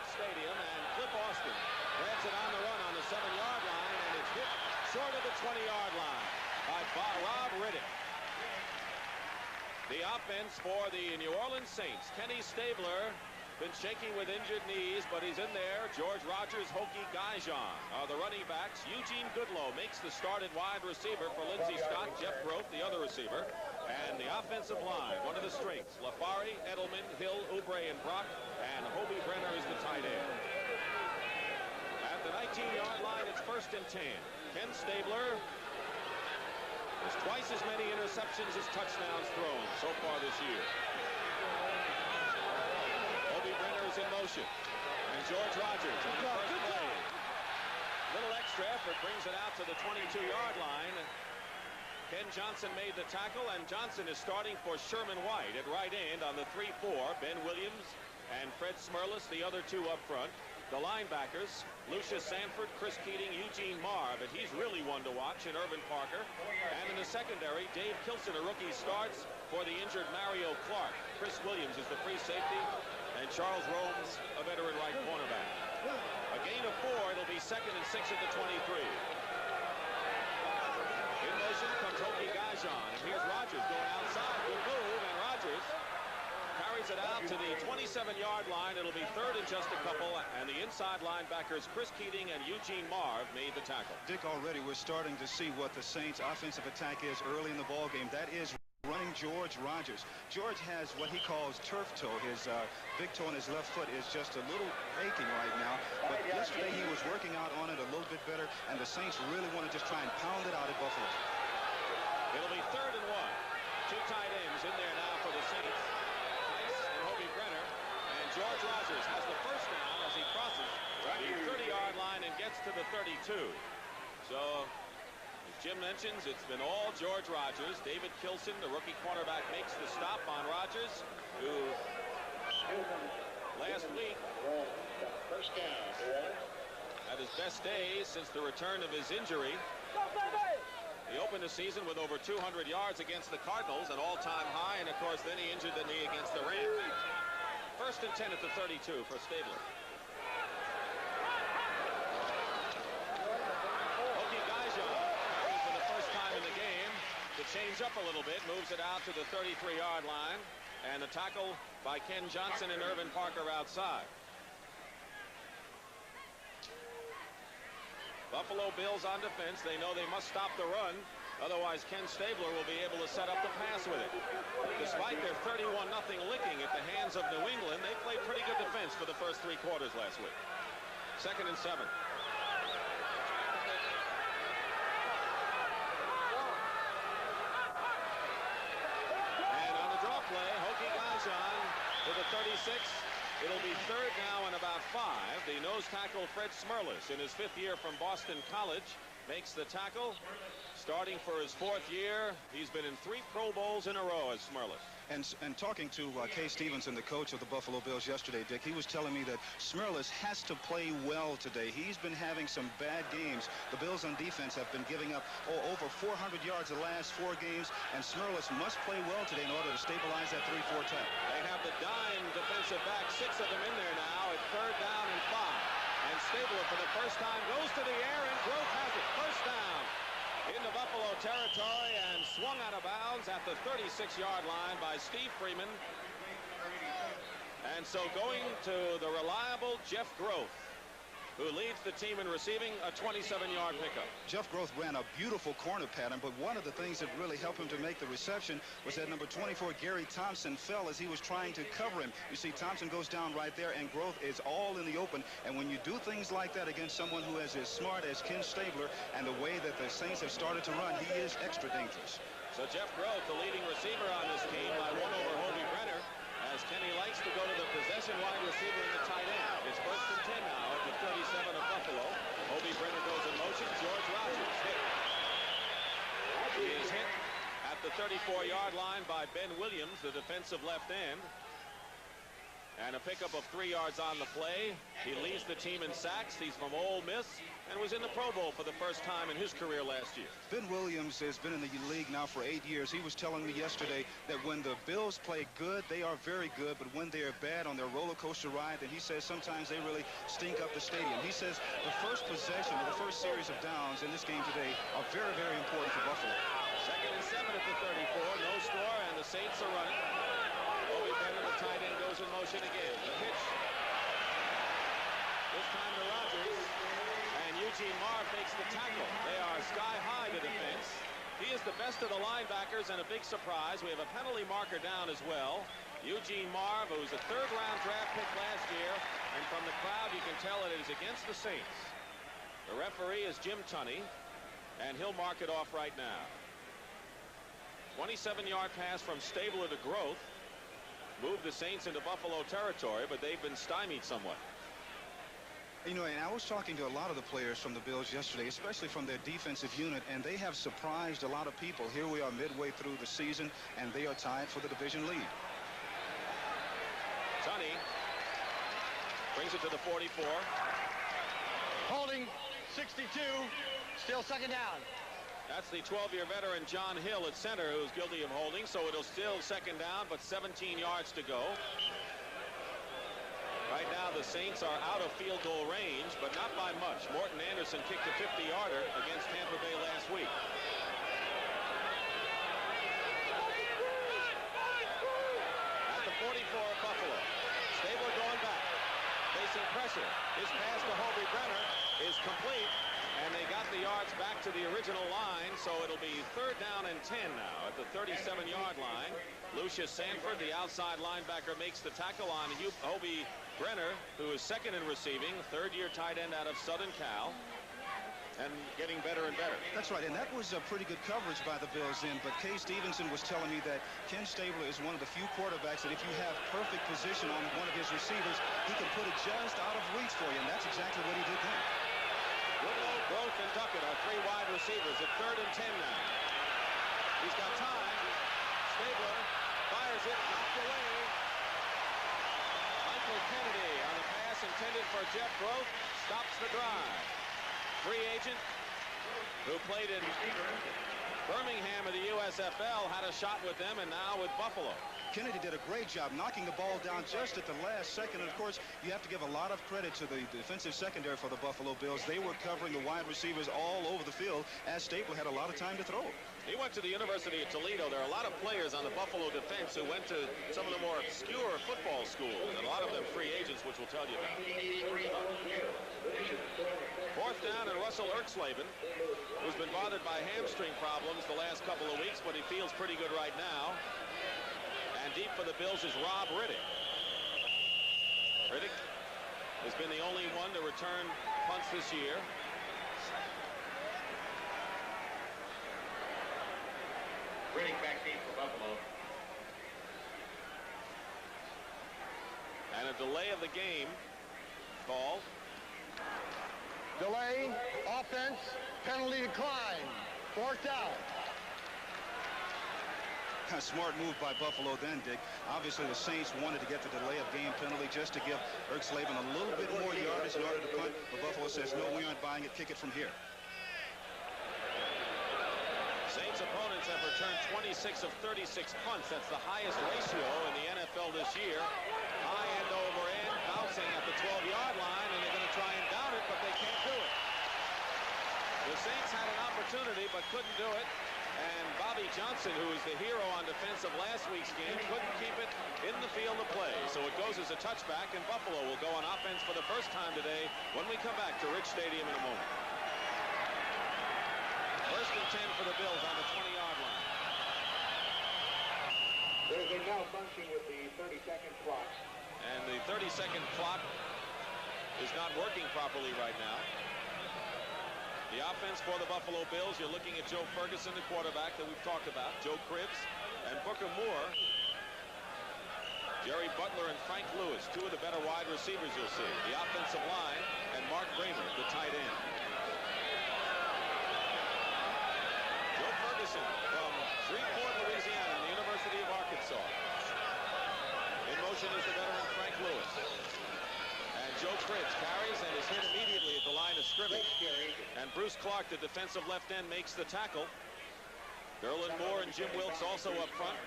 Emirates Stadium, and Cliff Austin grabs it on the run on the 7-yard line, and it's hit short of the 20-yard line by Rob Riddick. The offense for the New Orleans Saints. Kenny Stabler been shaking with injured knees, but he's in there. George Rogers, Hokie Gaijon are the running backs. Eugene Goodlow makes the start at wide receiver for Lindsey Scott. Jeff Groth, the other receiver. And the offensive line, one of the strengths. Lafari, Edelman, Hill, Oubre, and Brock. And Hobie Brenner is the tight end. At the 19-yard line, it's 1st and 10. Ken Stabler has twice as many interceptions as touchdowns thrown so far this year. Hobie Brenner is in motion. And George Rogers on the first play. Little extra effort brings it out to the 22-yard line. Ken Johnson made the tackle, and Johnson is starting for Sherman White at right end on the 3-4. Ben Williams and Fred Smerlas, the other two up front. The linebackers, Lucius Sanford, Chris Keating, Eugene Marr, but he's really one to watch, and Irvin Parker. And in the secondary, Dave Kilson, a rookie, starts for the injured Mario Clark. Chris Williams is the free safety, and Charles Romes, a veteran right cornerback. A gain of 4, it'll be 2nd and 6 at the 23. In motion comes Hokie Gaijon, and here's Rogers going outside. Good move, and Rogers carries it out to the 27-yard line. It'll be 3rd and just a couple, and the inside linebackers Chris Keating and Eugene Marr made the tackle. Dick, already we're starting to see what the Saints' offensive attack is early in the ball game. That is running George Rogers. George has what he calls turf toe. His big toe on his left foot is just a little aching right now, but yesterday he was working out on it a little bit better, and the Saints really want to just try and pound it out at Buffalo. It'll be 3rd and 1. 2 tight ends in there now for the Saints. And Hobie Brenner, and George Rogers has the first down as he crosses the 30-yard line and gets to the 32. So, as Jim mentions, it's been all George Rogers. David Kilson, the rookie cornerback, makes the stop on Rogers, who last week had his best days since the return of his injury. He opened the season with over 200 yards against the Cardinals, an all-time high, and of course then he injured the knee against the Rams. 1st and 10 at the 32 for Stabler. Hokie Gaijon, for the first time in the game, to change up a little bit, moves it out to the 33-yard line, and the tackle by Ken Johnson and Irvin Parker outside. Buffalo Bills on defense. They know they must stop the run. Otherwise, Ken Stabler will be able to set up the pass with it. Despite their 31-0 licking at the hands of New England, they played pretty good defense for the first 3 quarters last week. 2nd and 7. And on the draw play, Hokie Gaijon to the 36. It'll be 3rd now and about 5. The nose tackle Fred Smerlas, in his 5th year from Boston College, makes the tackle. Starting for his 4th year, he's been in 3 Pro Bowls in a row as Smerlas. And talking to Kay Stevenson, the coach of the Buffalo Bills yesterday, Dick, he was telling me that Smerlas has to play well today. He's been having some bad games. The Bills on defense have been giving up over 400 yards the last 4 games, and Smerlas must play well today in order to stabilize that 3-4 attack. They have the dime defensive back, 6 of them in there now at 3rd down and 5. And Stabler for the first time goes to the air, and Groth has it. First down into Buffalo territory, and swung out of bounds at the 36-yard line by Steve Freeman. And so going to the reliable Jeff Groth, who leads the team in receiving, a 27-yard pickup. Jeff Groth ran a beautiful corner pattern, but one of the things that really helped him to make the reception was that number 24, Gary Thompson, fell as he was trying to cover him. You see, Thompson goes down right there, and Groth is all in the open. And when you do things like that against someone who is as smart as Ken Stabler, and the way that the Saints have started to run, he is extra dangerous. So Jeff Groth, the leading receiver on this team, by 1 over Hobie Brenner, as Kenny likes to go to the possession wide receiver in the tight end. It's 1st and 10 now at the 37 of Buffalo. Hobie Brenner goes in motion. George Rogers hit. He is hit at the 34-yard line by Ben Williams, the defensive left end. And a pickup of 3 yards on the play. He leads the team in sacks. He's from Ole Miss and was in the Pro Bowl for the first time in his career last year. Ben Williams has been in the league now for 8 years. He was telling me yesterday that when the Bills play good, they are very good, but when they are bad on their roller coaster ride, then he says sometimes they really stink up the stadium. He says the first possession or the first series of downs in this game today are very, very important for Buffalo. 2nd and 7 at the 34. No score, and the Saints are running. Obi Brennan, the tight end, goes in motion again. The pitch. This time to Rodgers. And Eugene Marv makes the tackle. They are sky high to defense. He is the best of the linebackers and a big surprise. We have a penalty marker down as well. Eugene Marv, who's a 3rd-round draft pick last year. And from the crowd, you can tell it is against the Saints. The referee is Jim Tunney, and he'll mark it off right now. 27-yard pass from Stabler to Groth. Moved the Saints into Buffalo territory, but they've been stymied somewhat. You know, and I was talking to a lot of the players from the Bills yesterday, especially from their defensive unit, and they have surprised a lot of people. Here we are midway through the season, and they are tied for the division lead. Tunney brings it to the 44. Holding 62, still 2nd down. That's the 12-year veteran John Hill at center, who's guilty of holding, so it'll still 2nd down, but 17 yards to go. Right now, the Saints are out of field goal range, but not by much. Morton Anderson kicked a 50-yarder against Tampa Bay last week. At the 44 of Buffalo, Stabler going back, facing pressure. His pass to Hobie Brenner is complete. And they got the yards back to the original line, so it'll be 3rd down and 10 now at the 37-yard line. Lucius Sanford, the outside linebacker, makes the tackle on Hobie Brenner, who is 2nd in receiving, 3rd-year tight end out of Southern Cal, and getting better and better. That's right, and that was a pretty good coverage by the Bills then, but Kay Stevenson was telling me that Ken Stabler is one of the few quarterbacks that if you have perfect position on one of his receivers, he can put it just out of reach for you, and that's exactly what he did then. Woodlow, Groth, and Duckett are 3 wide receivers at 3rd and 10 now. He's got time. Stabler fires it, knocked away. Michael Kennedy on the pass intended for Jeff Groth stops the drive. Free agent who played in Birmingham of the USFL had a shot with them, and now with Buffalo. Kennedy did a great job knocking the ball down just at the last second. And of course, you have to give a lot of credit to the defensive secondary for the Buffalo Bills. They were covering the wide receivers all over the field as Stabler had a lot of time to throw. He went to the University of Toledo. There are a lot of players on the Buffalo defense who went to some of the more obscure football schools, and a lot of them free agents, which we'll tell you about. 4th down, and Russell Erxleben, who's been bothered by hamstring problems the last couple of weeks, but he feels pretty good right now. And deep for the Bills is Rob Riddick. Riddick has been the only one to return punts this year. Riddick back deep for Buffalo. And a delay of the game call. Delay, offense, penalty decline. 4th down. A smart move by Buffalo then, Dick. Obviously, the Saints wanted to get the delay of game penalty just to give Erxleben a little bit more yardage in order to punt. But Buffalo says, no, we aren't buying it. Kick it from here. Saints opponents have returned 26 of 36 punts. That's the highest ratio in the NFL this year. High end over end, bouncing at the 12-yard line, and they're going to try and down it, but they can't do it. The Saints had an opportunity, but couldn't do it. And Bobby Johnson, who was the hero on defense of last week's game, couldn't keep it in the field of play. So it goes as a touchback, and Buffalo will go on offense for the first time today when we come back to Rich Stadium in a moment. 1st and 10 for the Bills on the 20-yard line. There's a malfunction with the 30-second clock. And the 30-second clock is not working properly right now. The offense for the Buffalo Bills, you're looking at Joe Ferguson, the quarterback that we've talked about, Joe Cribbs, and Booker Moore, Jerry Butler, and Frank Lewis, 2 of the better wide receivers you'll see. The offensive line, and Mark Bramer, the tight end. Joe Ferguson from Shreveport, Louisiana, and the University of Arkansas. In motion motion is the veteran Frank Lewis. And Joe Cribbs carries and is hit immediately at the line of scrimmage. And Bruce Clark, the defensive left end, makes the tackle. Derlin Moore and Jim Wilkes also up front.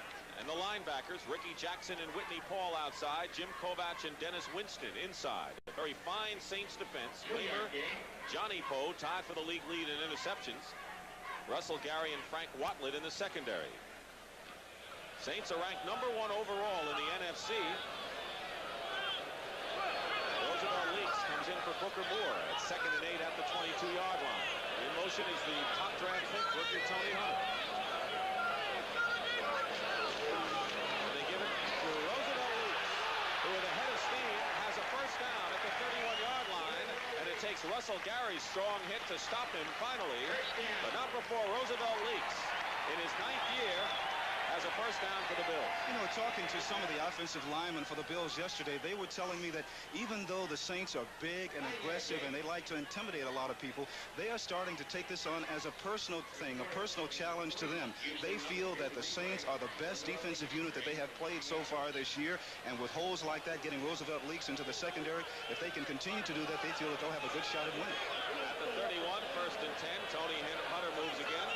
And the linebackers, Ricky Jackson and Whitney Paul outside, Jim Kovach and Dennis Winston inside. A very fine Saints defense. Weimer, Johnny Poe tied for the league lead in interceptions. Russell Gary and Frank Watlett in the secondary. Saints are ranked #1 overall in the NFC. Roosevelt Leaks comes in for Booker Moore at 2nd and 8 at the 22-yard line. In motion is the top draft pick, rookie Tony Hunter. Who with a head of steam has a first down at the 31-yard line, and it takes Russell Gary's strong hit to stop him finally, but not before Roosevelt Leaks in his 9th year has a first down for the Bills. You know, talking to some of the offensive linemen for the Bills yesterday, they were telling me that even though the Saints are big and aggressive and they like to intimidate a lot of people, they are starting to take this on as a personal thing, a personal challenge to them. They feel that the Saints are the best defensive unit that they have played so far this year, and with holes like that, getting Roosevelt Leaks into the secondary, if they can continue to do that, they feel that they'll have a good shot at winning. At the 31, 1st and 10, Tony Hunter moves again.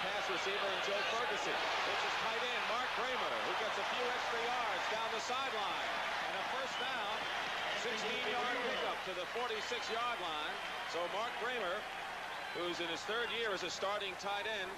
Pass receiver and Joe Ferguson. This is tight end Mark Bramer, who gets a few extra yards down the sideline. And a first down, 16-yard pickup to the 46-yard line. So Mark Bramer, who's in his 3rd year as a starting tight end,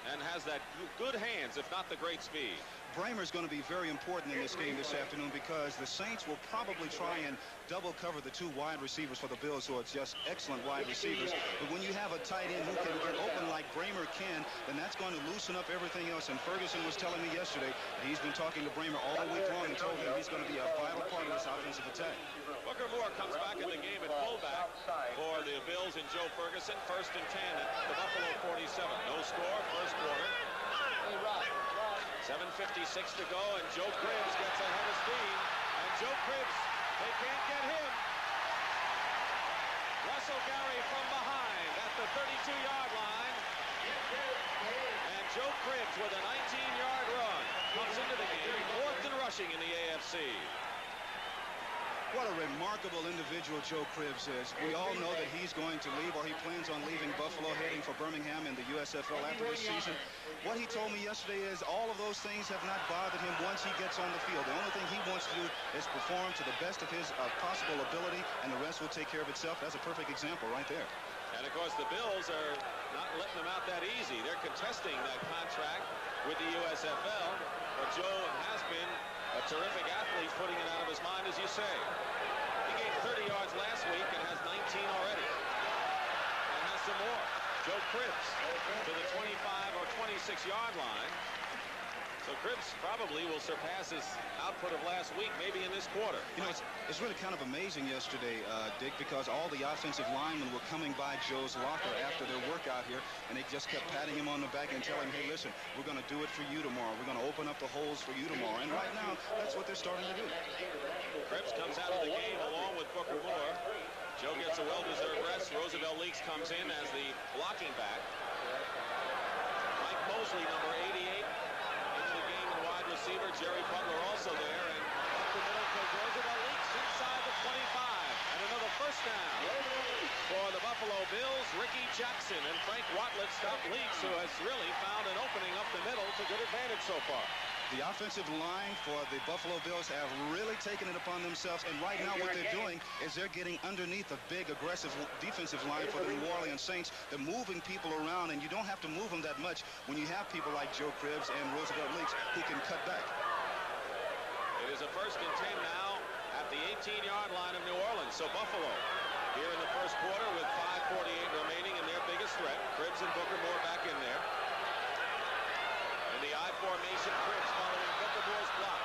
and has that good hands, if not the great speed. Bramer's going to be very important in this game this afternoon because the Saints will probably try and double cover the 2 wide receivers for the Bills, who are just excellent wide receivers. But when you have a tight end who can get open like Bramer can, then that's going to loosen up everything else. And Ferguson was telling me yesterday that he's been talking to Bramer all week long and told him he's going to be a vital part of this offensive attack. Booker Moore comes back in the game at fullback for the Bills and Joe Ferguson. 1st and 10 at the Buffalo 47. No score, first quarter. 7:56 to go, and Joe Cribbs gets ahead of steam. And Joe Cribbs, they can't get him. Russell Gary from behind at the 32-yard line. And Joe Cribbs with a 19-yard run comes into the game, 4th in rushing in the AFC. What a remarkable individual Joe Cribbs is. We all know that he's going to leave, or he plans on leaving Buffalo, heading for Birmingham in the USFL after this season. What he told me yesterday is all of those things have not bothered him once he gets on the field. The only thing he wants to do is perform to the best of his possible ability, and the rest will take care of itself. That's a perfect example right there. And, of course, the Bills are not letting them out that easy. They're contesting that contract with the USFL, but Joe has been a terrific athlete, putting it out of his mind, as you say. He gained 30 yards last week and has 19 already. And has some more. Joe Cribbs to the 25 or 26-yard line. So Cribbs probably will surpass his output of last week, maybe in this quarter. You know, it's really kind of amazing yesterday, Dick, because all the offensive linemen were coming by Joe's locker after their workout here, and they just kept patting him on the back and telling him, hey, listen, we're going to do it for you tomorrow. We're going to open up the holes for you tomorrow. And right now, that's what they're starting to do. Cribbs comes out of the game along with Booker Moore. Joe gets a well-deserved rest. Roosevelt Leaks comes in as the blocking back. Mike Mosley, number 88. Receiver Jerry Butler also there, and up the middle to Roosevelt Leaks inside the 25, and another first down for the Buffalo Bills. Ricky Jackson and Frank Watlett stop Leaks, who has really found an opening up the middle to good advantage so far. The offensive line for the Buffalo Bills have really taken it upon themselves, and right now what they're doing is they're getting underneath the big, aggressive defensive line for the New Orleans Saints. They're moving people around, and you don't have to move them that much when you have people like Joe Cribbs and Roosevelt Leaks who can cut back. It is a 1st and 10 now at the 18-yard line of New Orleans. So Buffalo here in the first quarter with 5:48 remaining, and their biggest threat. Cribbs and Booker Moore back in there. In the I formation, Cribbs following Booker Moore's block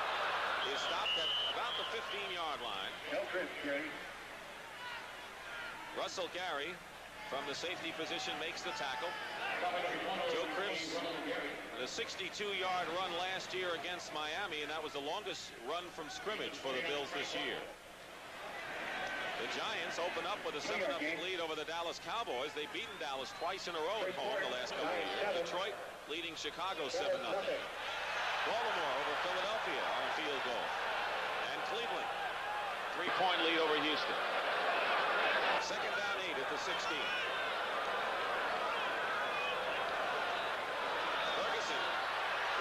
is stopped at about the 15-yard line. No Cribbs, Jerry. Russell Gary from the safety position makes the tackle. Joe Cribbs, the 62-yard run last year against Miami, and that was the longest run from scrimmage for the Bills this year. The The Giants open up with a 7-0 lead over the Dallas Cowboys. They've beaten Dallas twice in a row at home the last couple of years. Detroit leading Chicago 7-0. Baltimore over Philadelphia on a field goal. And Cleveland, 3-point lead over Houston. Second down 8 at the 16. Ferguson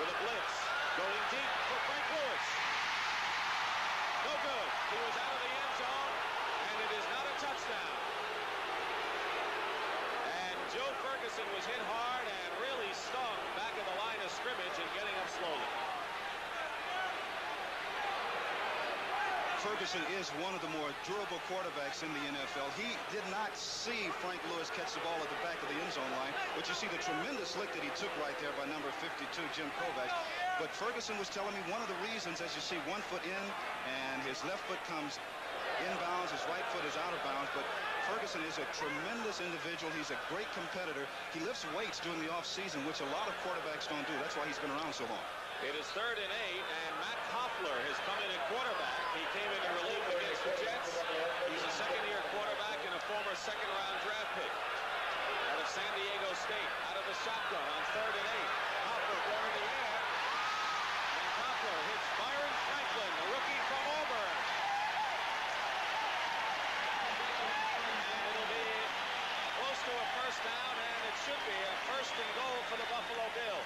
with a blitz. Going deep for Frank Lewis. No good. He was out of the end zone, and it is not a touchdown. And Joe Ferguson was hit hard and really stung back at the line of scrimmage and getting up slowly. Ferguson is one of the more durable quarterbacks in the NFL. He did not see Frank Lewis catch the ball at the back of the end zone line, but you see the tremendous lick that he took right there by number 52, Jim Kovacs. But Ferguson was telling me one of the reasons, as you see, 1 foot in and his left foot comes inbounds, his right foot is out of bounds, but Ferguson is a tremendous individual. He's a great competitor. He lifts weights during the offseason, which a lot of quarterbacks don't do. That's why he's been around so long. It is 3rd and 8, and Matt Koffler has come in at quarterback. He came in relief against the Jets. He's a second-year quarterback and a former second-round draft pick out of San Diego State. Out of the shotgun on 3rd and 8. Koffler going in the air, and Koffler hits Byron Franklin, the rookie from Auburn. And it'll be close to a first down, and it should be a 1st and goal for the Buffalo Bills.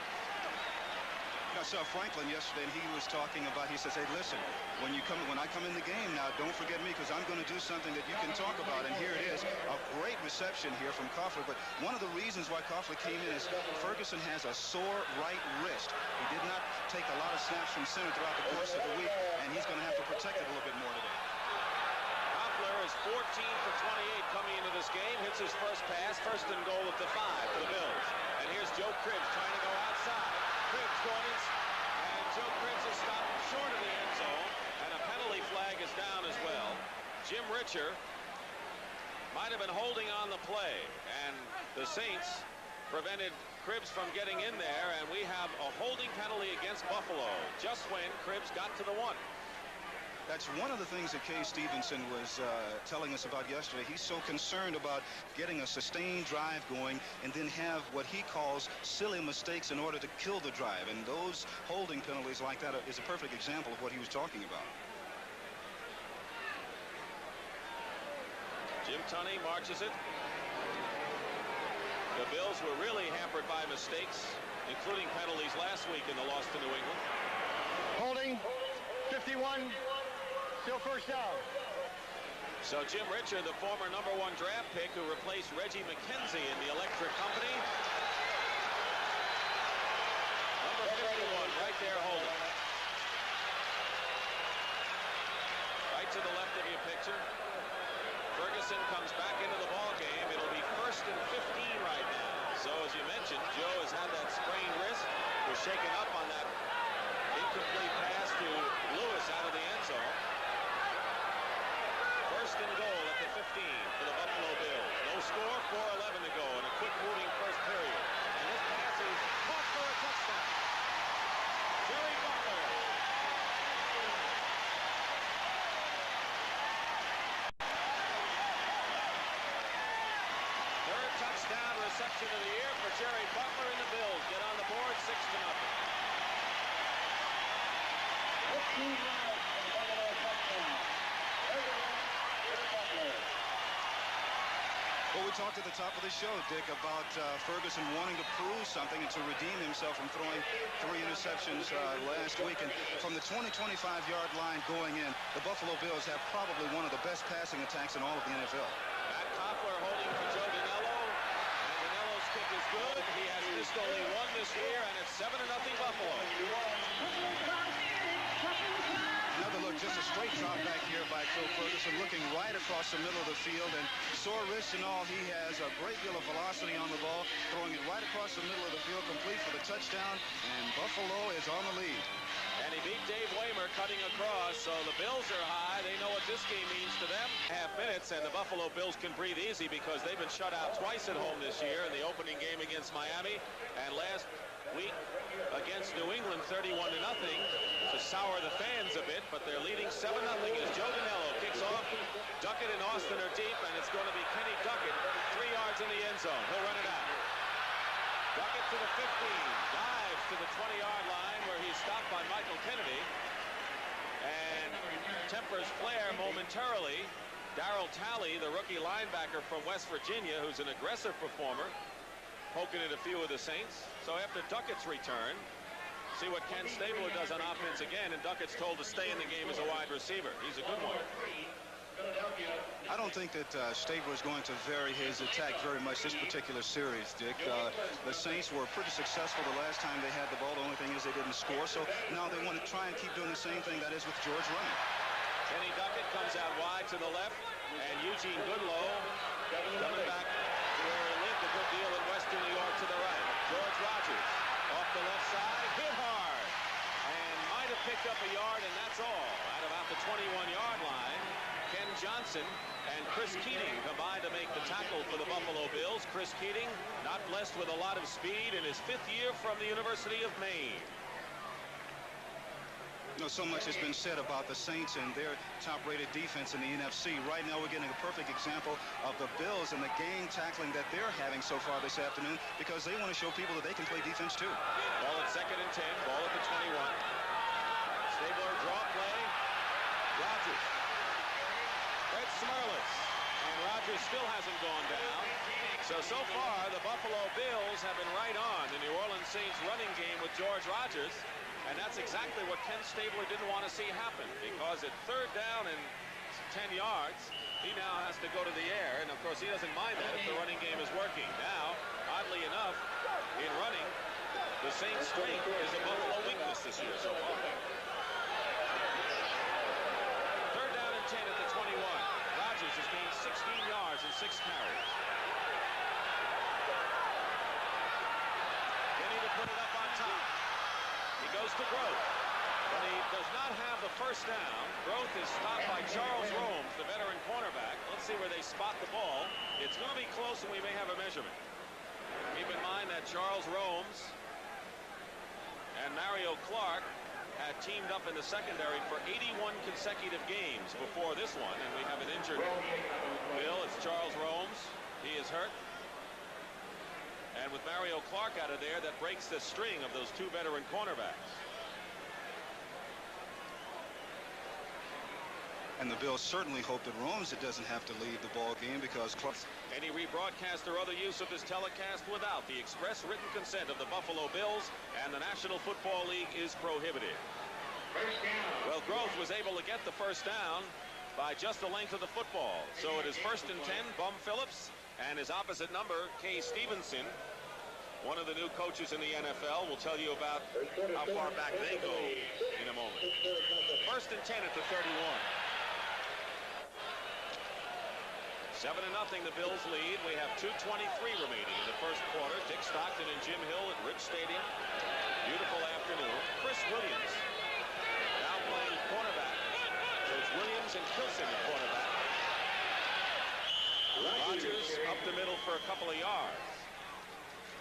I saw Franklin yesterday, and he was talking about, he says, hey, listen, when I come in the game now, don't forget me, because I'm going to do something that you can talk about. And here it is, a great reception here from Koffler. But one of the reasons why Koffler came in is Ferguson has a sore right wrist. He did not take a lot of snaps from center throughout the course of the week, and he's going to have to protect it a little bit more today. Koffler is 14 for 28 coming into this game. Hits his first pass, 1st and goal at the 5 for the Bills. And here's Joe Cribbs trying to go outside. Cribbs going in, and Joe Cribbs is stopped short of the end zone, and a penalty flag is down as well. Jim Richer might have been holding on the play, and the Saints prevented Cribbs from getting in there, and we have a holding penalty against Buffalo just when Cribbs got to the 1. That's one of the things that Kay Stevenson was telling us about yesterday. He's so concerned about getting a sustained drive going and then have what he calls silly mistakes in order to kill the drive. And those holding penalties like that is a perfect example of what he was talking about. Jim Tunney marches it. The Bills were really hampered by mistakes, including penalties last week in the loss to New England. Holding 51. Still first down. So Jim Richer, the former #1 draft pick who replaced Reggie McKenzie in the Electric Company. Number 51 right there holding. Right to the left of your picture. Ferguson comes back into the ball game. It'll be 1st and 15 right now. So as you mentioned, Joe has had that sprained wrist. Was shaken up on that incomplete pass to Lewis out of the end zone. 1st and goal at the 15 for the Buffalo Bills. No score, 4:11 to go in a quick-moving first period. And this pass is caught for a touchdown. Jerry Butler. Third touchdown reception of the year for Jerry Butler, and the Bills get on the board 6-0. Well, we talked at the top of the show, Dick, about Ferguson wanting to prove something and to redeem himself from throwing 3 interceptions last week. And from the 20-25-yard line going in, the Buffalo Bills have probably one of the best passing attacks in all of the NFL. Matt Koffler holding for Joe Danello, and Danello's kick is good. He has missed only 1 this year, and it's 7-0 Buffalo. Another look, just a straight drop back here by Joe Ferguson, looking right across the middle of the field, and sore wrist and all, he has a great deal of velocity on the ball, throwing it right across the middle of the field, complete for the touchdown, and Buffalo is on the lead. And he beat Dave Waymer cutting across, so the Bills are high. They know what this game means to them. Half minutes, and the Buffalo Bills can breathe easy because they've been shut out twice at home this year in the opening game against Miami, and last week against New England, 31-0, to sour the fans a bit, but they're leading 7-0 as Joe Danello kicks off. Duckett and Austin are deep, and it's going to be Kenny Duckett, 3 yards in the end zone. He'll run it out. Duckett to the 15, dives to the 20-yard line where he's stopped by Michael Kennedy, and tempers flare momentarily. Darryl Talley, the rookie linebacker from West Virginia, who's an aggressive performer, poking at a few of the Saints. So after Duckett's return, see what Ken Stabler does on offense again, and Duckett's told to stay in the game as a wide receiver. He's a good one. I don't think that Stabler is going to vary his attack very much this particular series, Dick. The Saints were pretty successful the last time they had the ball. The only thing is they didn't score, so now they want to try and keep doing the same thing, that is with George running. Kenny Duckett comes out wide to the left, and Eugene Goodlow coming back to where he lived a good deal in western New York to the right. George Rogers off the left side, hit hard, and might have picked up a yard, and that's all. At about the 21-yard line, Ken Johnson and Chris Keating combined to make the tackle for the Buffalo Bills. Chris Keating, not blessed with a lot of speed in his 5th year from the University of Maine. You know, so much has been said about the Saints and their top-rated defense in the NFC. Right now, we're getting a perfect example of the Bills and the game tackling that they're having so far this afternoon, because they want to show people that they can play defense too. Ball at 2nd and 10, ball at the 21. Stabler draw play. Rogers. Fred Smerlis. And Rogers still hasn't gone down. So far, the Buffalo Bills have been right on the New Orleans Saints running game with George Rogers. And that's exactly what Ken Stabler didn't want to see happen, because at 3rd down and 10 yards, he now has to go to the air. And, of course, he doesn't mind that if the running game is working. Now, oddly enough, in running, the Saints' strength is a Buffalo weakness this year so far. 3rd down and 10 at the 21. Rogers has gained 16 yards and 6 carries. Kenny to put it up on top. He goes to Groth, but he does not have the first down. Groth is stopped by Charles Romes, the veteran cornerback. Let's see where they spot the ball. It's going to be close, and we may have a measurement. Keep in mind that Charles Romes and Mario Clark had teamed up in the secondary for 81 consecutive games before this one, and we have an injured Bill. It's Charles Romes. He is hurt. And with Mario Clark out of there, that breaks the string of those 2 veteran cornerbacks. And the Bills certainly hope that Romes doesn't have to leave the ball game, because Clark... Any rebroadcast or other use of this telecast without the express written consent of the Buffalo Bills and the National Football League is prohibited. Well, Groth was able to get the first down by just the length of the football. So it is 1st and 10, Bum Phillips, and his opposite number, Kay Stevenson, one of the new coaches in the NFL. Will tell you about how far back they go in a moment. 1st and 10 at the 31. 7-0, the Bills lead. We have 2:23 remaining in the first quarter. Dick Stockton and Jim Hill at Rich Stadium. Beautiful afternoon. Chris Williams now playing cornerback. So it's Williams and Kilson at cornerback. Rogers up the middle for a couple of yards.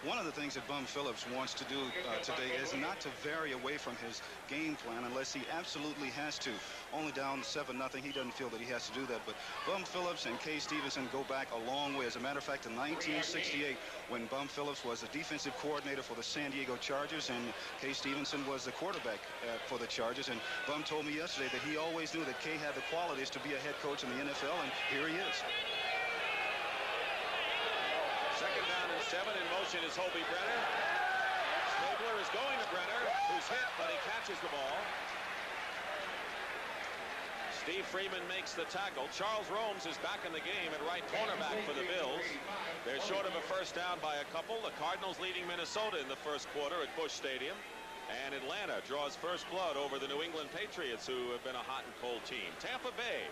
One of the things that Bum Phillips wants to do today is not to vary away from his game plan unless he absolutely has to. Only down 7-0, he doesn't feel that he has to do that. But Bum Phillips and Kay Stevenson go back a long way. As a matter of fact, in 1968, when Bum Phillips was the defensive coordinator for the San Diego Chargers and Kay Stevenson was the quarterback for the Chargers. And Bum told me yesterday that he always knew that Kay had the qualities to be a head coach in the NFL, and here he is. 2nd down and 7. In motion is Hobie Brenner. Stabler is going to Brenner, who's hit, but he catches the ball. Steve Freeman makes the tackle. Charles Romes is back in the game at right cornerback for the Bills. They're short of a first down by a couple. The Cardinals leading Minnesota in the first quarter at Busch Stadium. And Atlanta draws first blood over the New England Patriots, who have been a hot and cold team. Tampa Bay,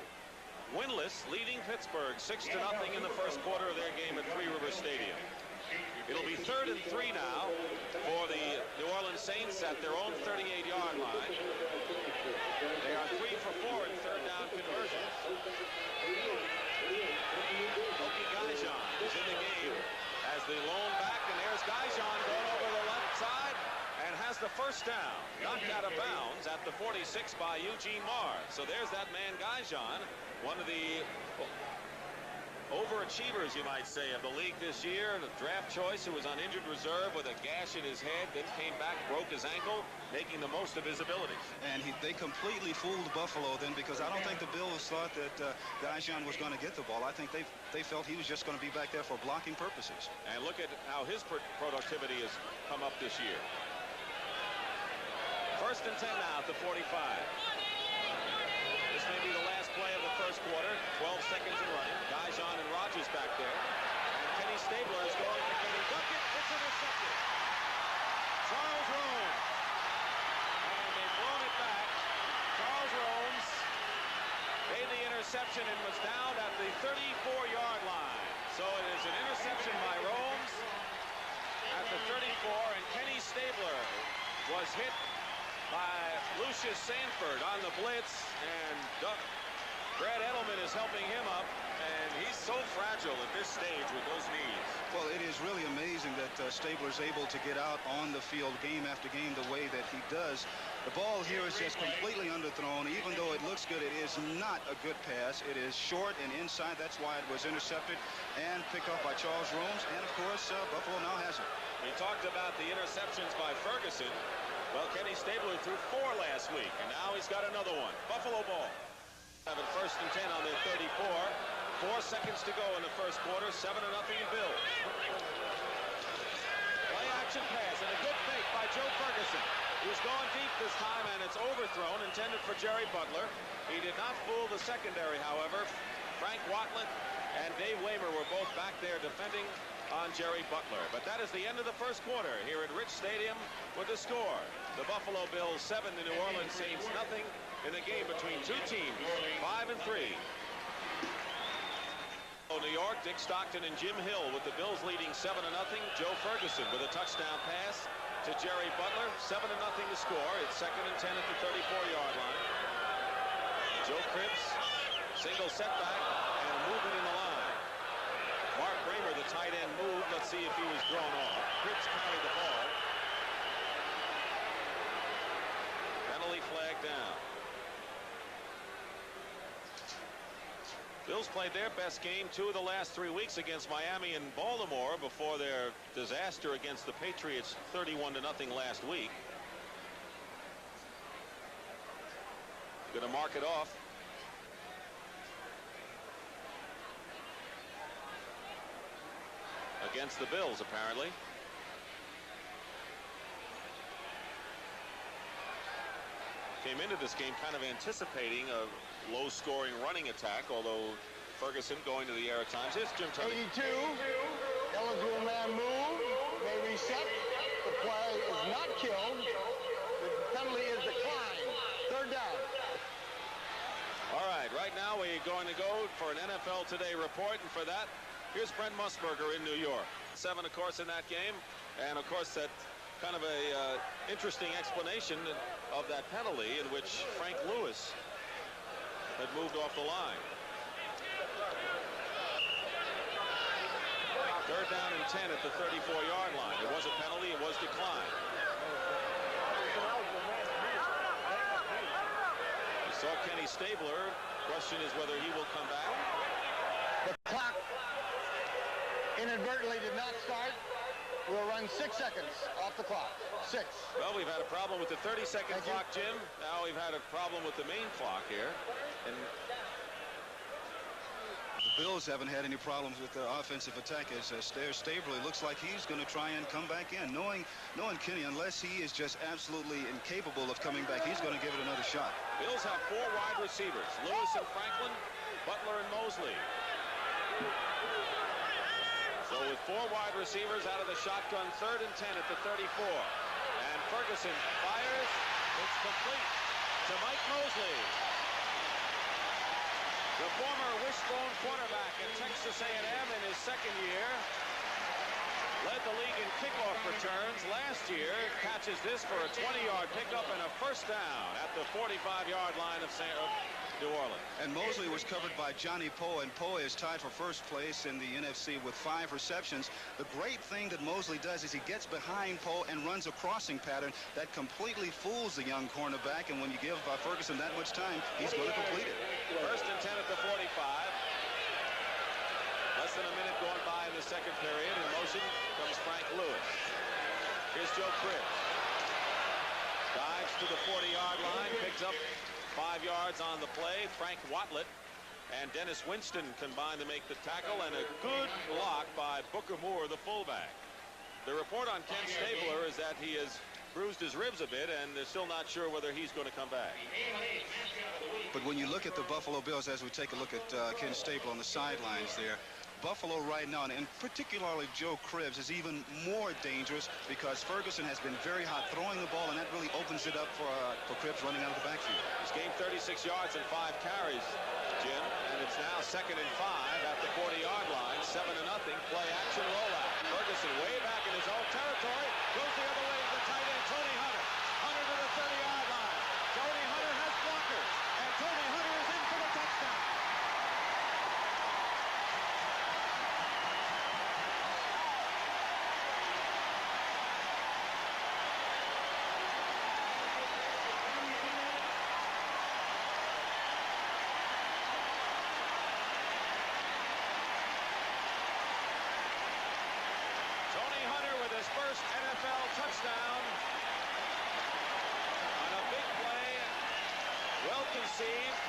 winless, leading Pittsburgh 6-0 in the first quarter of their game at Three Rivers Stadium. It'll be 3rd and 3 now for the New Orleans Saints at their own 38-yard line. They are 3 for 4 in 3rd down conversions. Oki Gaijon is in the game as the lone back, and there's Gaijon going over the left side. has the first down, knocked out of bounds at the 46 by Eugene Marr. So there's that man, Gaijan, one of the overachievers, you might say, of the league this year. The draft choice who was on injured reserve with a gash in his head, then came back, broke his ankle, making the most of his abilities. And they completely fooled Buffalo then, because I don't think the Bills thought that Gaijan was going to get the ball. I think they felt he was just going to be back there for blocking purposes. And look at how his productivity has come up this year. First and 10 now at the 45. This may be the last play of the first quarter. 12 seconds and running. Gaijan and Rogers back there. And Kenny Stabler is going for Kenny Duckett. It's intercepted. Charles Romes. And they've blown it back. Charles Romes made the interception and was down at the 34-yard line. So it is an interception by Romes at the 34, and Kenny Stabler was hit by Lucius Sanford on the blitz, and Brad Edelman is helping him up, and he's so fragile at this stage with those knees. Well, it is really amazing that Stabler's able to get out on the field game after game the way that he does. The ball here is just completely underthrown. Even though it looks good, it is not a good pass. It is short and inside. That's why it was intercepted and picked up by Charles Romes. And, of course, Buffalo now has it. We talked about the interceptions by Ferguson. Well, Kenny Stabler threw 4 last week, and now he's got another one. Buffalo ball. Having first and 10 on their 34. 4 seconds to go in the first quarter. 7-0 Bills. Play action pass and a good fake by Joe Ferguson. He's going deep this time, and it's overthrown, intended for Jerry Butler. He did not fool the secondary, however. Frank Watlett and Dave Waymer were both back there defending on Jerry Butler. But that is the end of the first quarter here at Rich Stadium with the score. The Buffalo Bills 7, the New Orleans Saints nothing in the game between two teams, 5 and 3. New York, Dick Stockton and Jim Hill with the Bills leading 7-0. Joe Ferguson with a touchdown pass to Jerry Butler. 7-0 to score. It's 2nd and 10 at the 34-yard line. Joe Cribbs, single setback and movement in the line. Mark Bramer, the tight end, moved. Let's see if he was thrown off. Cribbs carried the ball. Penalty flag down. Bills played their best game 2 of the last 3 weeks against Miami and Baltimore before their disaster against the Patriots 31-0 last week. Gonna mark it off. Against the Bills, apparently. Came into this game kind of anticipating a low-scoring running attack, although Ferguson going to the air at times. Here's Jim Tubby. 82, eligible man move, may reset. The play is not killed. The penalty is declined. 3rd down. All right now we're going to go for an NFL Today report, and for that, here's Brent Musburger in New York. 7, of course, in that game, and of course that kind of a interesting explanation of that penalty in which Frank Lewis had moved off the line. 3rd down and 10 at the 34-yard line. It was a penalty. It was declined. We saw Kenny Stabler. Question is whether he will come back. The clock inadvertently did not start. We'll run 6 seconds off the clock. 6. Well, we've had a problem with the 30-second clock, Jim. Now we've had a problem with the main clock here. And the Bills haven't had any problems with their offensive attack as Stabler looks like he's going to try and come back in. Knowing Kenny, unless he is just absolutely incapable of coming back, he's going to give it another shot. Bills have 4 wide receivers, Lewis and Franklin, Butler and Mosley. So with 4 wide receivers out of the shotgun, 3rd and 10 at the 34. And Ferguson fires. It's complete to Mike Mosley. The former wishbone quarterback at Texas A&M in his 2nd year. led the league in kickoff returns last year, catches this for a 20-yard pickup and a first down at the 45-yard line of New Orleans. And Mosley was covered by Johnny Poe, and Poe is tied for first place in the NFC with 5 receptions. The great thing that Mosley does is he gets behind Poe and runs a crossing pattern that completely fools the young cornerback, and when you give Ferguson that much time, he's going to complete it. First and 10 at the 45. Less than a minute going by in the second period. In motion comes Frank Lewis. Here's Joe Cribbs. Dives to the 40-yard line, picks up 5 yards on the play. Frank Watlett and Dennis Winston combined to make the tackle, and a good block by Booker Moore, the fullback. The report on Ken Stabler is that he has bruised his ribs a bit, and they're still not sure whether he's going to come back. But when you look at the Buffalo Bills, as we take a look at Ken Stabler on the sidelines there, Buffalo right now, and particularly Joe Cribbs, is even more dangerous because Ferguson has been very hot throwing the ball, and that really opens it up for Cribbs running out of the backfield. He's gained 36 yards and 5 carries, Jim, and it's now 2nd and 5 at the 40-yard line, 7-0, play action rollout. Ferguson way back in his own territory, goes the other way to the tight end, Tony Hunter. Hunter to the 30-yard line. Tony Hunter has blockers, and Tony Hunter is in for the touchdown. First NFL touchdown on a big play, well conceived,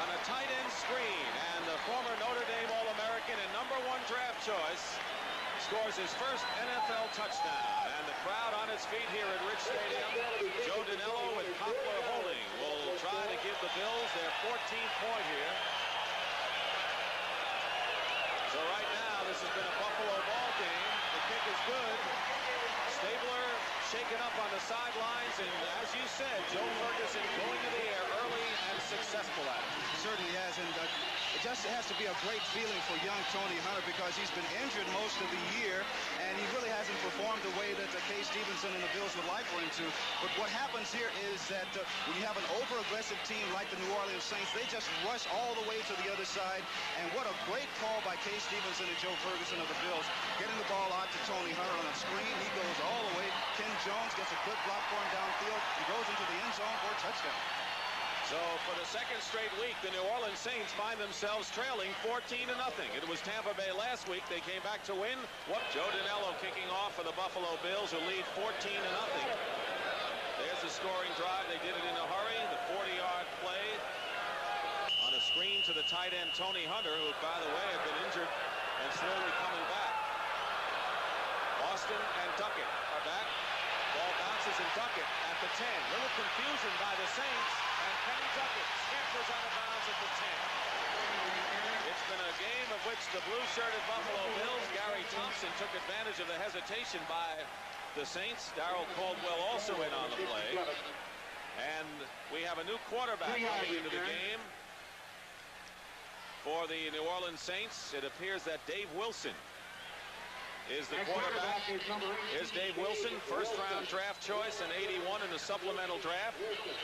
on a tight end screen, and the former Notre Dame All-American and #1 draft choice scores his first NFL touchdown, and the crowd on its feet here at Rich Stadium. Joe Danello with Poplar holding will try to give the Bills their 14th point here. So right now this has been a Buffalo ball game. The kick is good. Stabler shaken up on the sidelines, and as you said, Joe Ferguson going to the air early and successful at it. Certainly has, and it just has to be a great feeling for young Tony Hunter because he's been injured most of the year, and he really hasn't performed the way that Kay Stevenson and the Bills would like for him to. But what happens here is that when you have an over-aggressive team like the New Orleans Saints, they just rush all the way to the other side, and what a great call by Kay Stevenson and Joe Ferguson of the Bills, getting the ball out to Tony Hunter on a screen. He goes all the way. Ken Jones gets a good block for him downfield. He goes into the end zone for a touchdown. So for the second straight week, the New Orleans Saints find themselves trailing 14-0. It was Tampa Bay last week. They came back to win. Joe Danello kicking off for the Buffalo Bills, who lead 14-0. There's the scoring drive. They did it in a hurry. The 40-yard play on a screen to the tight end, Tony Hunter, who, by the way, had been injured and slowly coming back. Austin and Duckett are back. Ball bounces and Duckett at the 10. Little confusion by the Saints, and Kenny Duckett scampers out of bounds at the 10. It's been a game of which the blue-shirted Buffalo Bills, Gary Thompson, took advantage of the hesitation by the Saints. Darryl Caldwell also in on the play. And we have a new quarterback coming into the game for the New Orleans Saints. It appears that Dave Wilson is the quarterback. Here's Dave Wilson, first-round draft choice and 81 in the supplemental draft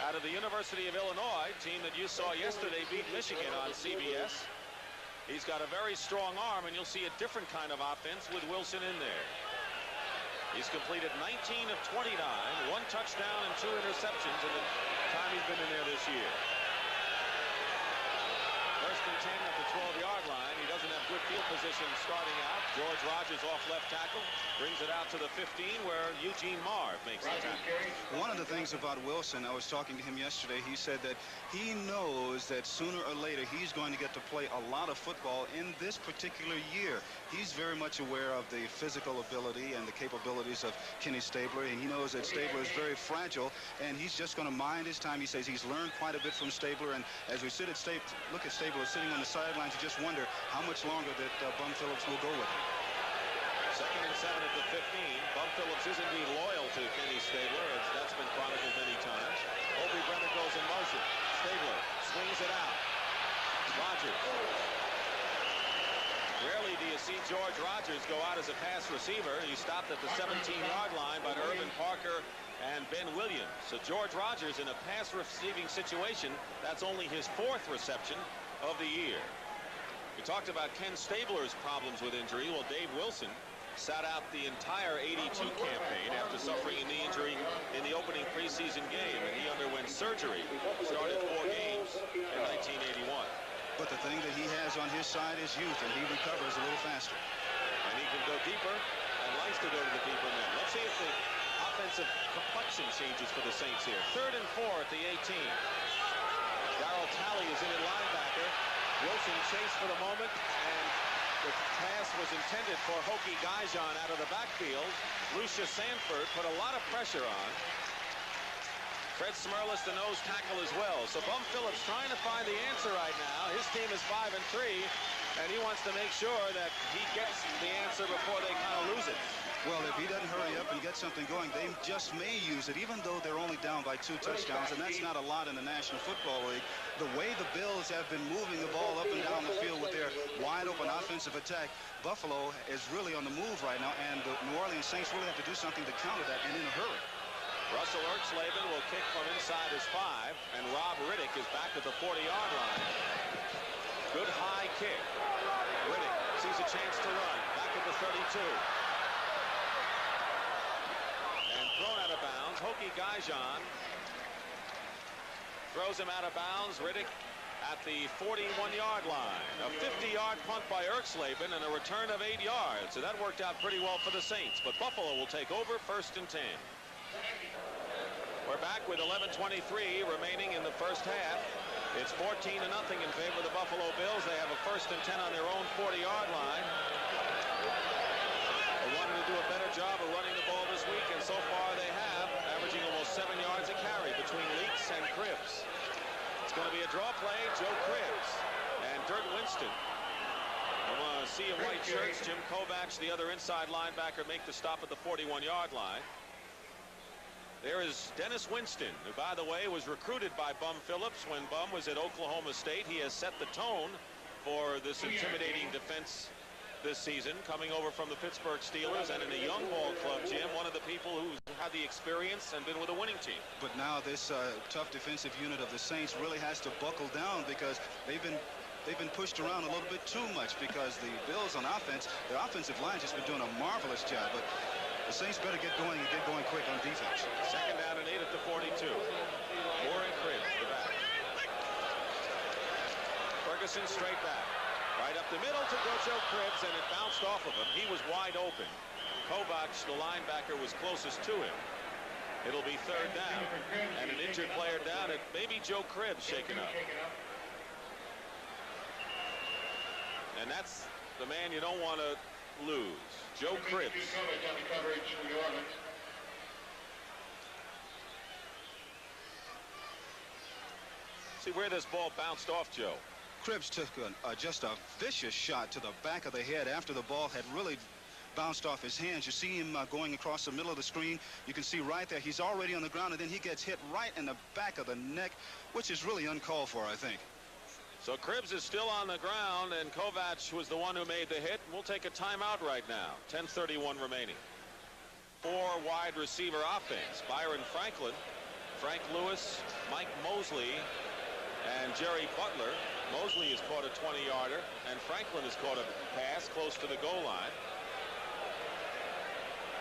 out of the University of Illinois, team that you saw yesterday beat Michigan on CBS. He's got a very strong arm, and you'll see a different kind of offense with Wilson in there. He's completed 19 of 29, 1 touchdown and 2 interceptions in the time he's been in there this year. First and 10 at the 12-yard line. He doesn't have good field position starting out. George Rogers off left tackle. Brings it out to the 15 where Eugene Marv makes the tackle. One of the things about Wilson, I was talking to him yesterday, he said that he knows that sooner or later he's going to get to play a lot of football in this particular year. He's very much aware of the physical ability and the capabilities of Kenny Stabler, and he knows that Stabler is very fragile, and he's just going to mind his time. He says he's learned quite a bit from Stabler, and as we look at Stabler sitting on the sidelines, you just wonder how much longer that Bum Phillips will go with him. Second and 7 at the 15. Bum Phillips is indeed loyal to Kenny Stabler, as that's been chronicled many times. Obi Brenner goes in motion. Stabler swings it out. Rogers. Rarely do you see George Rogers go out as as a pass receiver. He stopped at the 17-yard line by Irvin Parker and Ben Williams. So George Rogers in a pass receiving situation, that's only his 4th reception of the year. We talked about Ken Stabler's problems with injury. Well, Dave Wilson sat out the entire 82 campaign after suffering a knee injury in the opening preseason game, and he underwent surgery. Started 4 games in 1981. But the thing that he has on his side is youth, and he recovers a little faster. And he can go deeper and likes to go to the deeper men. Let's see if the offensive complexion changes for the Saints here. 3rd and 4 at the 18. Darryl Talley is in at linebacker. Wilson chased for the moment, and the pass was intended for Hokie Gaijon out of the backfield. Lucia Sanford put a lot of pressure on. Fred Smerlis, the nose tackle as well. So Bum Phillips trying to find the answer right now. His team is 5-3, and he wants to make sure that he gets the answer before they kind of lose it. Well, if he doesn't hurry up and get something going, they just may use it, even though they're only down by 2 touchdowns, and that's not a lot in the National Football League. The way the Bills have been moving the ball up and down the field with their wide-open offensive attack, Buffalo is really on the move right now, and the New Orleans Saints really have to do something to counter that, and in a hurry. Russell Erxleben will kick from inside his 5, and Rob Riddick is back at the 40-yard line. Good high kick. Riddick sees a chance to run. Back at the 32. And thrown out of bounds. Hokie Gaijon throws him out of bounds. Riddick at the 41-yard line. A 50-yard punt by Erxleben and a return of 8 yards. So that worked out pretty well for the Saints. But Buffalo will take over 1st and 10. We're back with 11:23 remaining in the first half. It's 14-0 in favor of the Buffalo Bills. They have a 1st and 10 on their own 40-yard line. They wanted to do a better job of running the ball this week, and so far they have, averaging almost 7 yards a carry between Leaks and Cribbs. It's going to be a draw play. Joe Cribbs and Dirt Winston. From a sea of white shirts, Jim Kovacs, the other inside linebacker, make the stop at the 41-yard line. There is Dennis Winston, who, by the way, was recruited by Bum Phillips when Bum was at Oklahoma State. He has set the tone for this intimidating defense this season, coming over from the Pittsburgh Steelers and in a young ball club, Jim, one of the people who's had the experience and been with a winning team. But now this tough defensive unit of the Saints really has to buckle down, because they've been pushed around a little bit too much, because the Bills on offense, their offensive line just been doing a marvelous job. But the Saints better get going and get going quick on defense. 2nd down and 8 at the 42. Moore and Cribbs, the back. Ferguson straight back. Right up the middle to Joe Cribbs, and it bounced off of him. He was wide open. Kovacs, the linebacker, was closest to him. It'll be 3rd down. And an injured player down. It may be Joe Cribbs shaken up. And that's the man you don't want to lose. Joe Cribbs. See where this ball bounced off, Joe. Cribbs took just a vicious shot to the back of the head after the ball had really bounced off his hands. You see him going across the middle of the screen. You can see right there he's already on the ground, and then he gets hit right in the back of the neck, which is really uncalled for, I think. So Cribbs is still on the ground, and Kovacs was the one who made the hit. We'll take a timeout right now. 10:31 remaining. 4 wide receiver offense. Byron Franklin, Frank Lewis, Mike Mosley, and Jerry Butler. Mosley has caught a 20-yarder, and Franklin has caught a pass close to the goal line.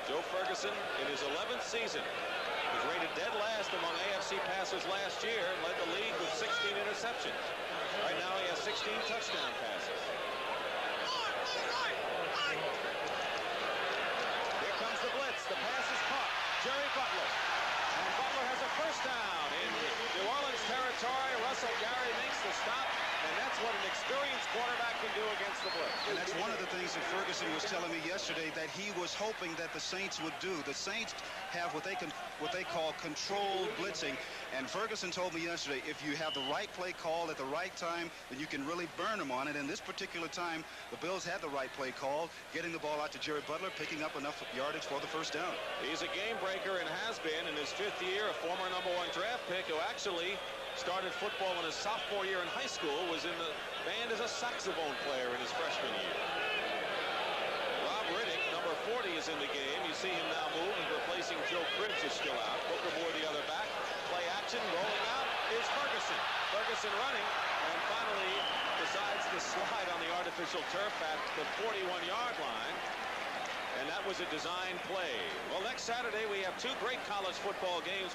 Joe Ferguson, in his 11th season, was rated dead last among AFC passers last year, led the league with 16 interceptions. Right now he has 16 touchdown passes. Here comes the blitz. The pass is caught. Jerry Butler. And Butler has a 1st down in New Orleans territory. Russell Gary makes the stop, and that's what an experienced quarterback can do against the blitz. And that's one of the things that Ferguson was telling me yesterday that he was hoping that the Saints would do. The Saints have what they call controlled blitzing, and Ferguson told me yesterday, if you have the right play call at the right time, then you can really burn them on it. And this particular time, the Bills had the right play call, getting the ball out to Jerry Butler, picking up enough yardage for the 1st down. He's a game breaker and has been in his 5th year, a former #1 draft pick who actually started football in his sophomore year in high school, was in the band as a saxophone player in his freshman year. Rob Riddick, is in the game. You see him now move, and replacing Joe Cribbs is still out. Booker Moore the other back. Play action, rolling out is Ferguson. Ferguson running, and finally decides to slide on the artificial turf at the 41-yard line. And that was a design play. Well, next Saturday we have 2 great college football games.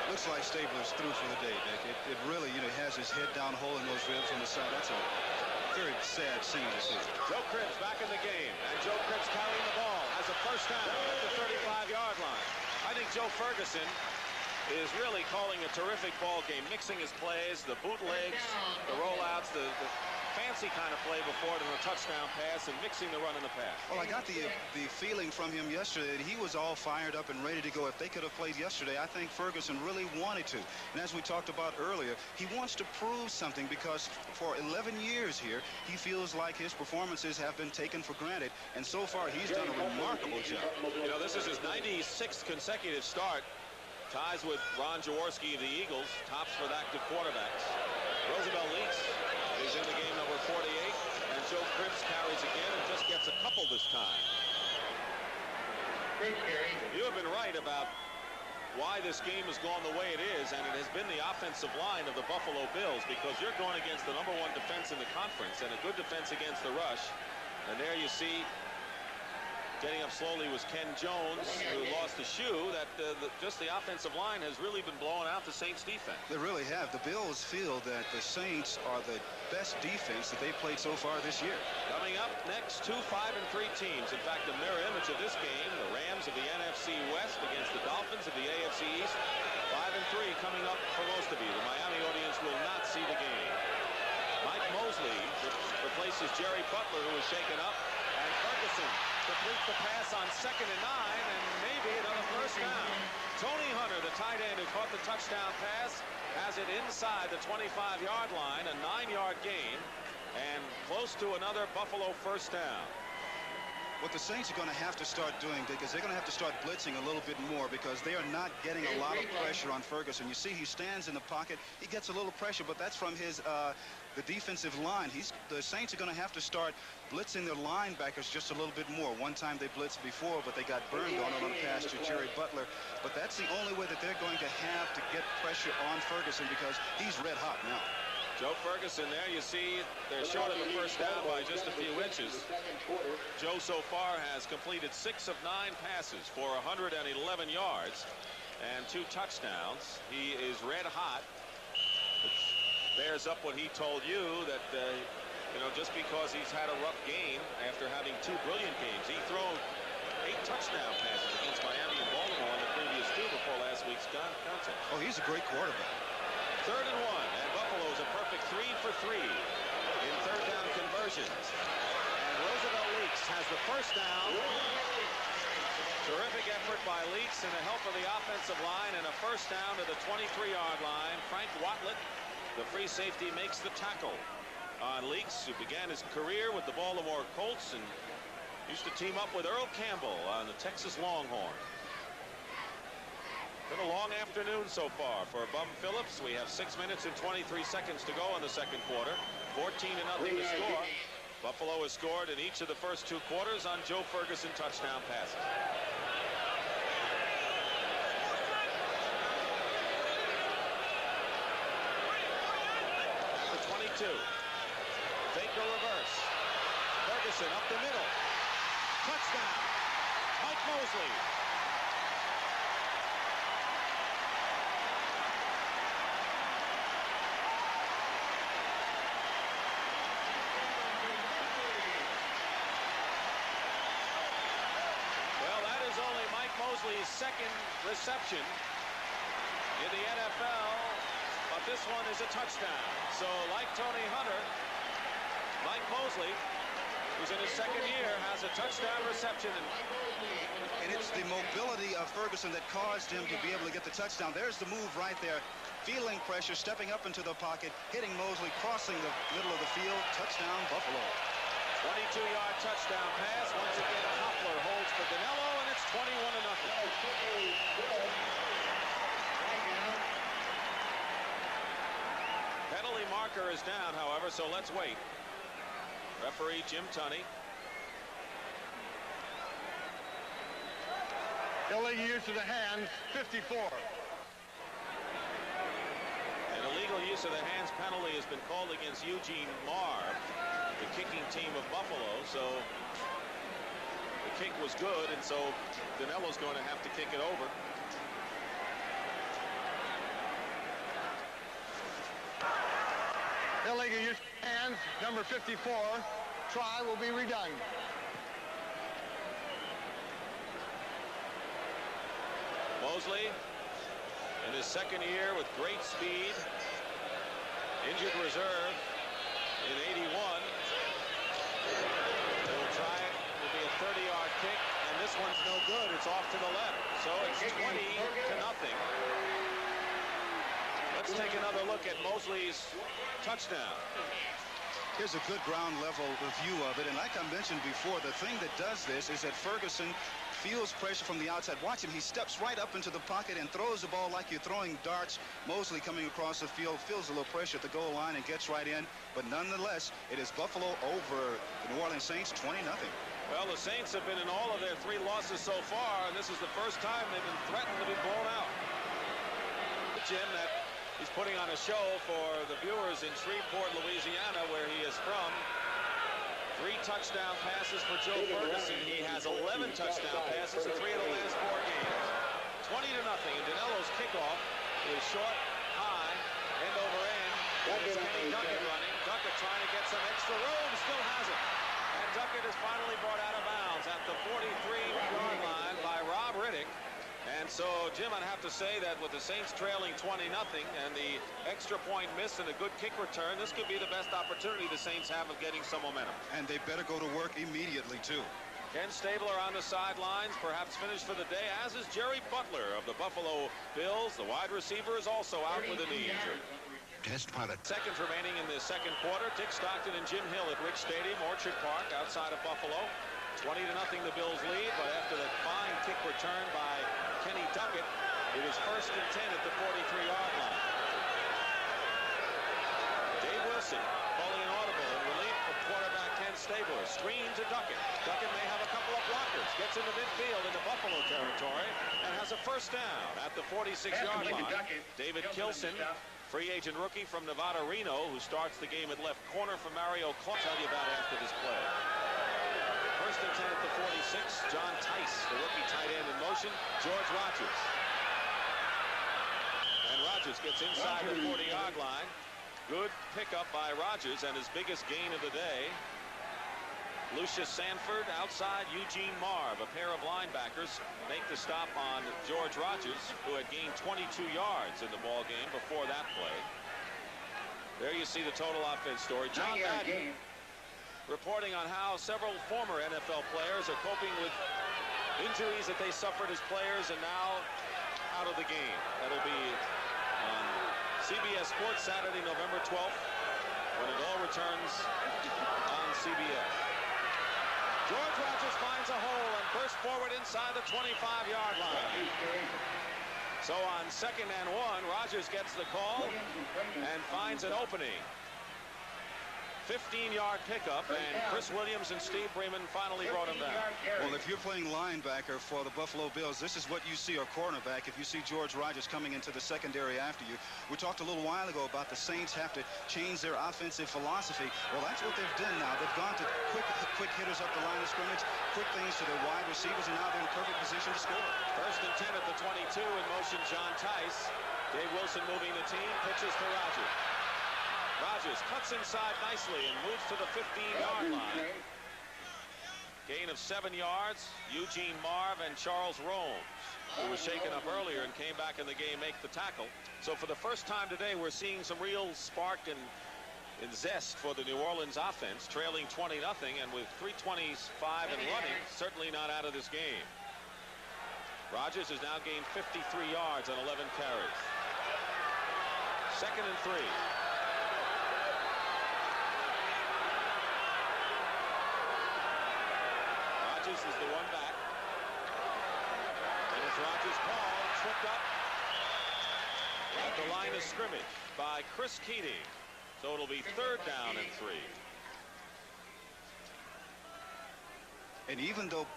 Looks like Stabler's through for the day, Dick. It really, has his head down, holding those ribs on the side. That's a very sad scene to see. Joe Cribbs back in the game, and Joe Cribbs carrying the ball has a first down at the 35-yard line. I think Joe Ferguson is really calling a terrific ball game, mixing his plays, the bootlegs, the rollouts, the fancy kind of play before it in a touchdown pass, and mixing the run and the pass. Well, I got the feeling from him yesterday that he was all fired up and ready to go. If they could have played yesterday, I think Ferguson really wanted to. And as we talked about earlier, he wants to prove something, because for 11 years here, he feels like his performances have been taken for granted. And so far, he's done a remarkable job. This is his 96th consecutive start. Ties with Ron Jaworski of the Eagles, tops for active quarterbacks. Roosevelt Leaks is in the game, number 48, and Joe Cribbs carries again and just gets a couple this time. You have been right about why this game has gone the way it is, and it has been the offensive line of the Buffalo Bills, because you're going against the #1 defense in the conference and a good defense against the rush. And there you see, getting up slowly was Ken Jones, who lost a shoe. That just the offensive line has really been blowing out the Saints defense. They really have. The Bills feel that the Saints are the best defense that they've played so far this year. Coming up next, 2 5-3 teams. In fact, the mirror image of this game, the Rams of the NFC West against the Dolphins of the AFC East. 5-3 coming up for most of you. The Miami audience will not see the game. Mike Mosley replaces Jerry Butler, who was shaken up, and Ferguson completes the pass on 2nd and 9, and maybe another first down. Tony Hunter, the tight end who caught the touchdown pass, has it inside the 25-yard line, a 9-yard gain, and close to another Buffalo first down. What the Saints are going to have to start doing, Dick, is they're going to have to start blitzing a little bit more, because they are not getting a lot of pressure on Ferguson. You see, he stands in the pocket. He gets a little pressure, but that's from his the defensive line. The Saints are going to have to start blitzing their linebackers just a little bit more. One time they blitzed before, but they got burned on it on a pass to Jerry Butler. But that's the only way that they're going to have to get pressure on Ferguson, because he's red hot now. Joe Ferguson there, you see they're short of the first down by just a few inches. Joe so far has completed 6 of 9 passes for 111 yards and 2 touchdowns. He is red hot. It bears up what he told you, that just because he's had a rough game after having 2 brilliant games. He thrown 8 touchdown passes against Miami and Baltimore in the previous 2 before last week's contest. Oh, he's a great quarterback. 3rd and 1, and Buffalo's a perfect 3 for 3 in 3rd down conversions. And Roosevelt Leaks has the first down. Terrific effort by Leaks and the help of the offensive line, and a first down to the 23-yard line. Frank Watlett, the free safety, makes the tackle on Leaks, who began his career with the Baltimore Colts and used to team up with Earl Campbell on the Texas Longhorns. Been a long afternoon so far for Bum Phillips. We have 6 minutes and 23 seconds to go in the second quarter. 14-0 to score. Buffalo has scored in each of the first 2 quarters on Joe Ferguson touchdown passes. The 22. Fake a reverse. Ferguson up the middle. Touchdown. Mike Mosley. Mosley's 2nd reception in the NFL, but this one is a touchdown. So like Tony Hunter, Mike Mosley, who's in his 2nd year, has a touchdown reception. And it's the mobility of Ferguson that caused him to be able to get the touchdown. There's the move right there. Feeling pressure, stepping up into the pocket, hitting Mosley, crossing the middle of the field. Touchdown, Buffalo. 22-yard touchdown pass. Once again, Hopler holds for Danello, and it's 21-0. Penalty marker is down, however, so let's wait. Referee Jim Tunney Illegal use of the hands, 54. An illegal use of the hands penalty has been called against Eugene Marv, the kicking team of Buffalo. So the kick was good, and so Dinello's going to have to kick it over. Illegal use of hands, number 54. Try will be redone. Mosley, in his second year with great speed, injured reserve in 81. They will try it. It will be a 30-yard kick, and this one's no good. It's off to the left. So it's 20-0. Let's take another look at Mosley's touchdown. Here's a good ground level view of it, and like I mentioned before, the thing that does this is that Ferguson feels pressure from the outside. Watch him. He steps right up into the pocket and throws the ball like you're throwing darts. Mosley coming across the field feels a little pressure at the goal line and gets right in. But nonetheless, it is Buffalo over the New Orleans Saints, 20-0. Well, the Saints have been in all of their 3 losses so far, and this is the first time they've been threatened to be blown out. Jim, that he's putting on a show for the viewers in Shreveport, Louisiana, where he is from. 3 touchdown passes for Joe Ferguson. He has 11 touchdown passes in 3 of the last 4 games. 20-0, and Dinello's kickoff is short, high, end over end. It's Kenny Duckett running. Duckett trying to get some extra room, still has it. And Duckett is finally brought out of bounds at the 43-yard line by Rob Riddick. And so, Jim, I'd have to say that with the Saints trailing 20-0 and the extra point miss and a good kick return, this could be the best opportunity the Saints have of getting some momentum. And they better go to work immediately, too. Ken Stabler on the sidelines, perhaps finished for the day, as is Jerry Butler of the Buffalo Bills. The wide receiver is also out with a knee injury. Test pilot. Seconds remaining in the second quarter. Dick Stockton and Jim Hill at Rich Stadium, Orchard Park, outside of Buffalo. 20-0 the Bills lead, but after that fine kick return by Kenny Duckett, it is 1st and 10 at the 43-yard line. Dave Wilson calling an audible in relief of quarterback Ken Stabler. Screen to Duckett. Duckett may have a couple of blockers. Gets into midfield into Buffalo territory and has a first down at the 46-yard line. David Kilson, free agent rookie from Nevada Reno, who starts the game at left corner for Mario Clark. Tell you about after this play. 1st and 10 at the 46. John Tice, the rookie tight end in motion. George Rogers. And Rogers gets inside the 40-yard line. Good pickup by Rogers, and his biggest gain of the day. Lucius Sanford outside Eugene Marv, a pair of linebackers, make the stop on George Rogers, who had gained 22 yards in the ball game before that play. There you see the total offense story. John Madden reporting on how several former NFL players are coping with injuries that they suffered as players and now out of the game. That'll be on CBS Sports Saturday, November 12th, when it all returns on CBS. George Rogers finds a hole and bursts forward inside the 25-yard line. So on 2nd and 1, Rogers gets the call and finds an opening. 15-yard pickup, and Chris Williams and Steve Bremen finally brought him down. Well, if you're playing linebacker for the Buffalo Bills, this is what you see, or cornerback, if you see George Rogers coming into the secondary after you. We talked a little while ago about the Saints have to change their offensive philosophy. Well, that's what they've done now. They've gone to quick hitters up the line of scrimmage, quick things to their wide receivers, and now they're in perfect position to score. 1st and 10 at the 22, in motion John Tice. Dave Wilson moving the team, pitches to Rogers. Rogers cuts inside nicely and moves to the 15-yard line. Gain of 7 yards. Eugene Marv and Charles Romes, who was shaken up earlier and came back in the game, make the tackle. So for the first time today, we're seeing some real spark and zest for the New Orleans offense, trailing 20-0, and with 3:25 and running, certainly not out of this game. Rogers has now gained 53 yards on 11 carries. 2nd and 3. Rogers is the one back. And it's Rogers' ball, tripped up at the line of scrimmage by Chris Keating. So it'll be 3rd down and 3. And even though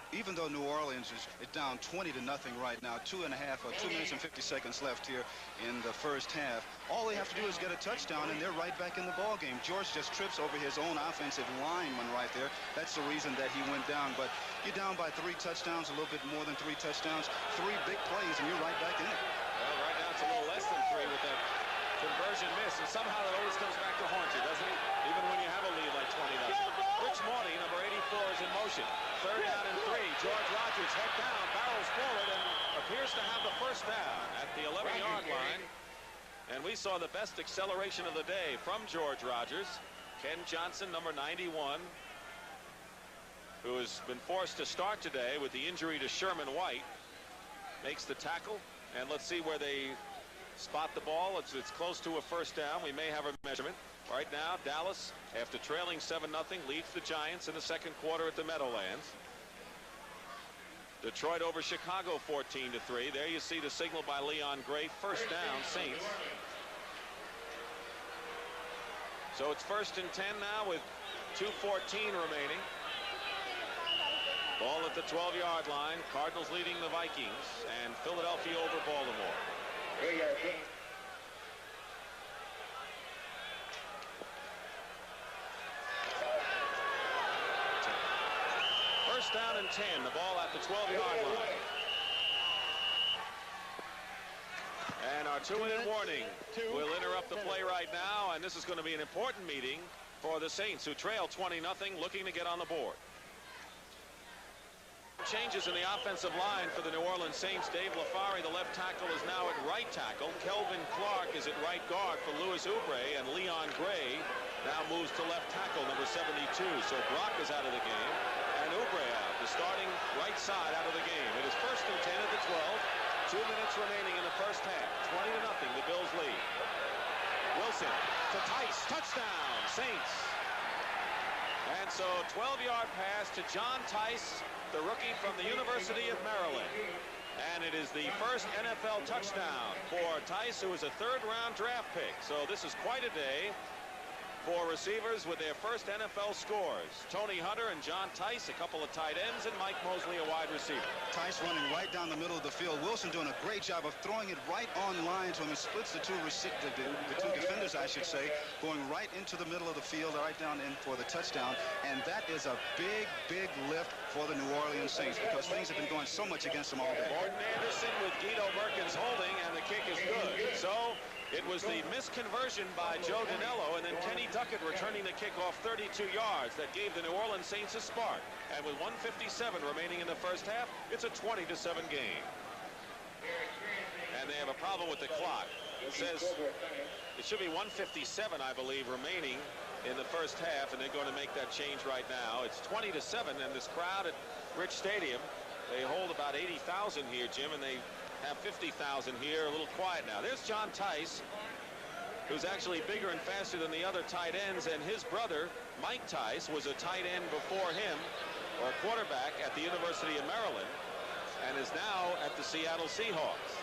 New Orleans is down 20-0 right now, 2 minutes and 50 seconds left here in the first half, all they have to do is get a touchdown, and they're right back in the ball game. George just trips over his own offensive lineman right there. That's the reason that he went down. But you're down by 3 touchdowns, a little bit more than 3 touchdowns, 3 big plays, and you're right back in it. Well, right now it's a little less than 3 with that conversion miss, and somehow it always comes back to haunt you, doesn't it? Even when you have a lead like 20-0. Rich Morty, number 84, is in motion. 3rd down and 3. George Rogers head down, barrels forward, and appears to have the first down at the 11-yard line. And we saw the best acceleration of the day from George Rogers. Ken Johnson, number 91, who has been forced to start today with the injury to Sherman White, makes the tackle. And let's see where they spot the ball. It's close to a first down. We may have a measurement. Right now, Dallas, after trailing 7-0, leads the Giants in the second quarter at the Meadowlands. Detroit over Chicago 14-3. There you see the signal by Leon Gray. First down, Saints. So it's 1st and 10 now with 2:14 remaining. Ball at the 12-yard line. Cardinals leading the Vikings, and Philadelphia over Baltimore. First down and 10. The ball at the 12-yard line. And our 2-minute warning will interrupt the play right now, and this is going to be an important meeting for the Saints, who trail 20-0, looking to get on the board. Changes in the offensive line for the New Orleans Saints. Dave LaFari, the left tackle, is now at right tackle. Kelvin Clark is at right guard for Louis Oubre, and Leon Gray now moves to left tackle, number 72. So Brock is out of the game, and Oubre out, the starting right side out of the game. It is 1st and 10 at the 12. 2 minutes remaining in the first half. 20-0, the Bills lead. Wilson to Tice, touchdown, Saints. And so 12-yard pass to John Tice, the rookie from the University of Maryland. And it is the first NFL touchdown for Tice, who is a 3rd-round draft pick. So this is quite a day for receivers with their first NFL scores. Tony Hunter and John Tice, a couple of tight ends, and Mike Mosley, a wide receiver. Tice running right down the middle of the field. Wilson doing a great job of throwing it right on line to him. He splits the two defenders, I should say, going right into the middle of the field, right down in for the touchdown. And that is a big, big lift for the New Orleans Saints, because things have been going so much against them all day. Morton Anderson with Guido Merkins holding, and the kick is good. So it was the misconversion by Joe Danello, and then Kenny Duckett returning the kickoff 32 yards that gave the New Orleans Saints a spark. And with 1:57 remaining in the first half, it's a 20-7 game. And they have a problem with the clock. It says it should be 1:57, I believe, remaining in the first half, and they're going to make that change right now. It's 20-7, and this crowd at Rich Stadium, they hold about 80,000 here, Jim, and they have 50,000 here. A little quiet now. There's John Tice, who's actually bigger and faster than the other tight ends, and his brother Mike Tice was a tight end before him, or a quarterback at the University of Maryland, and is now at the Seattle Seahawks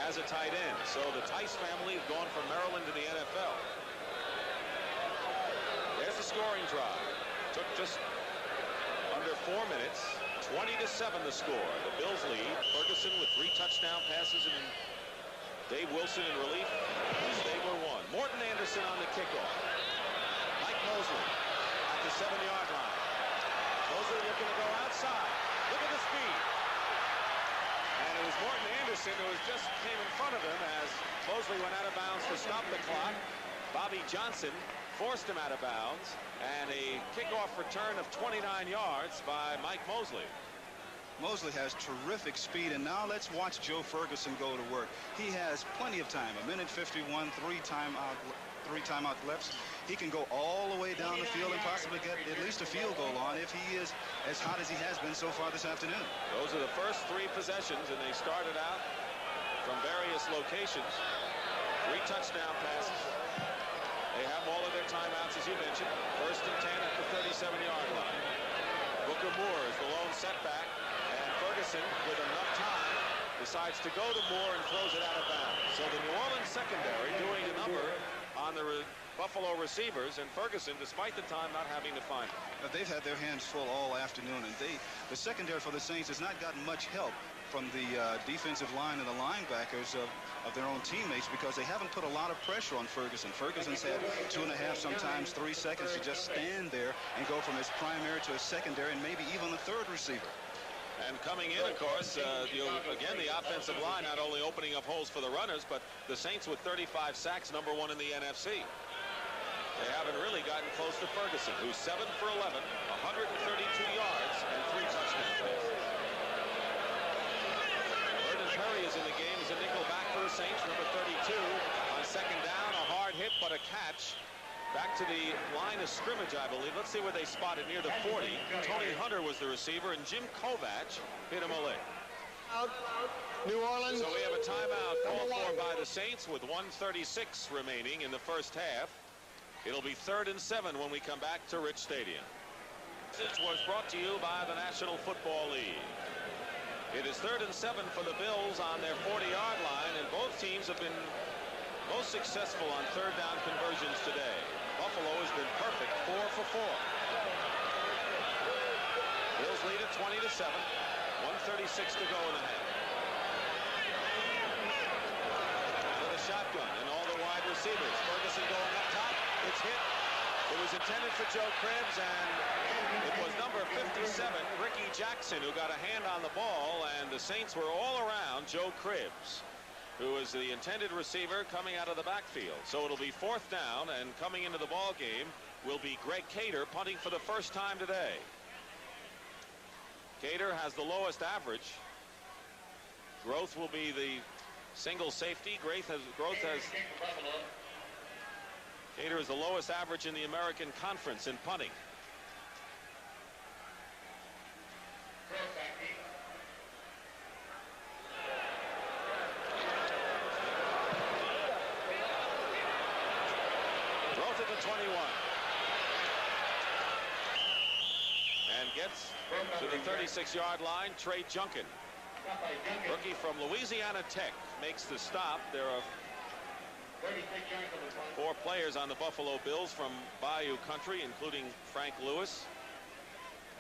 as a tight end. So the Tice family have gone from Maryland to the NFL. There's the scoring drive. Took just under 4 minutes. 20-7 the score. The Bills lead. Ferguson with 3 touchdown passes, and Dave Wilson in relief. Stabler 1. Morton Anderson on the kickoff. Mike Mosley at the 7-yard line. Mosley looking to go outside. Look at the speed. And it was Morton Anderson who just came in front of him as Mosley went out of bounds to stop the clock. Bobby Johnson forced him out of bounds, and a kickoff return of 29 yards by Mike Mosley. Mosley has terrific speed, and now let's watch Joe Ferguson go to work. He has plenty of time, 1:51, 3 timeout left. He can go all the way down the field and possibly get at least a field goal on if he is as hot as he has been so far this afternoon. Those are the first 3 possessions, and they started out from various locations. 3 touchdown passes. They have all of their timeouts, as you mentioned. 1st and 10 at the 37-yard line. Booker Moore is the lone setback, and Ferguson, with enough time, decides to go to Moore and throws it out of bounds. So the New Orleans secondary doing a number on the Buffalo receivers, and Ferguson, despite the time, not having to find them. They've had their hands full all afternoon, and the secondary for the Saints has not gotten much help from the defensive line and the linebackers of their own teammates, because they haven't put a lot of pressure on Ferguson. Ferguson's had 2.5, sometimes 3 seconds to just stand there and go from his primary to his secondary and maybe even the third receiver. And coming in, of course, again, the offensive line not only opening up holes for the runners, but the Saints with 35 sacks, #1 in the NFC. They haven't really gotten close to Ferguson, who's 7 for 11, 132 yards, and 3 touchdown passes. Perry is in the game as a nickel back for the Saints, number 32. On second down, a hard hit, but a catch. Back to the line of scrimmage, I believe. Let's see where they spotted, near the 40. Tony Hunter was the receiver, and Jim Kovac hit him a leg. Out. New Orleans. So we have a timeout called for by the Saints with 1:36 remaining in the first half. It'll be 3rd and 7 when we come back to Rich Stadium. This was brought to you by the National Football League. It is 3rd and 7 for the Bills on their 40-yard line, and both teams have been most successful on third down conversions today. Buffalo has been perfect, 4 for 4. Bills lead at 20-7, 1:36 to go in the half. With a shotgun and all the wide receivers. Ferguson going up top. It's hit. It was intended for Joe Cribbs, and it was number 57, Ricky Jackson, who got a hand on the ball, and the Saints were all around Joe Cribbs, who is the intended receiver coming out of the backfield. So it'll be 4th down, and coming into the ball game will be Greg Cater, punting for the first time today. Cater has the lowest average. Groth will be the single safety. Groth has Cater is the lowest average in the American Conference in punting. Groth at the 21. And gets to the 36-yard line. Trey Junkin, rookie from Louisiana Tech, makes the stop. There are 4 players on the Buffalo Bills from Bayou Country, including Frank Lewis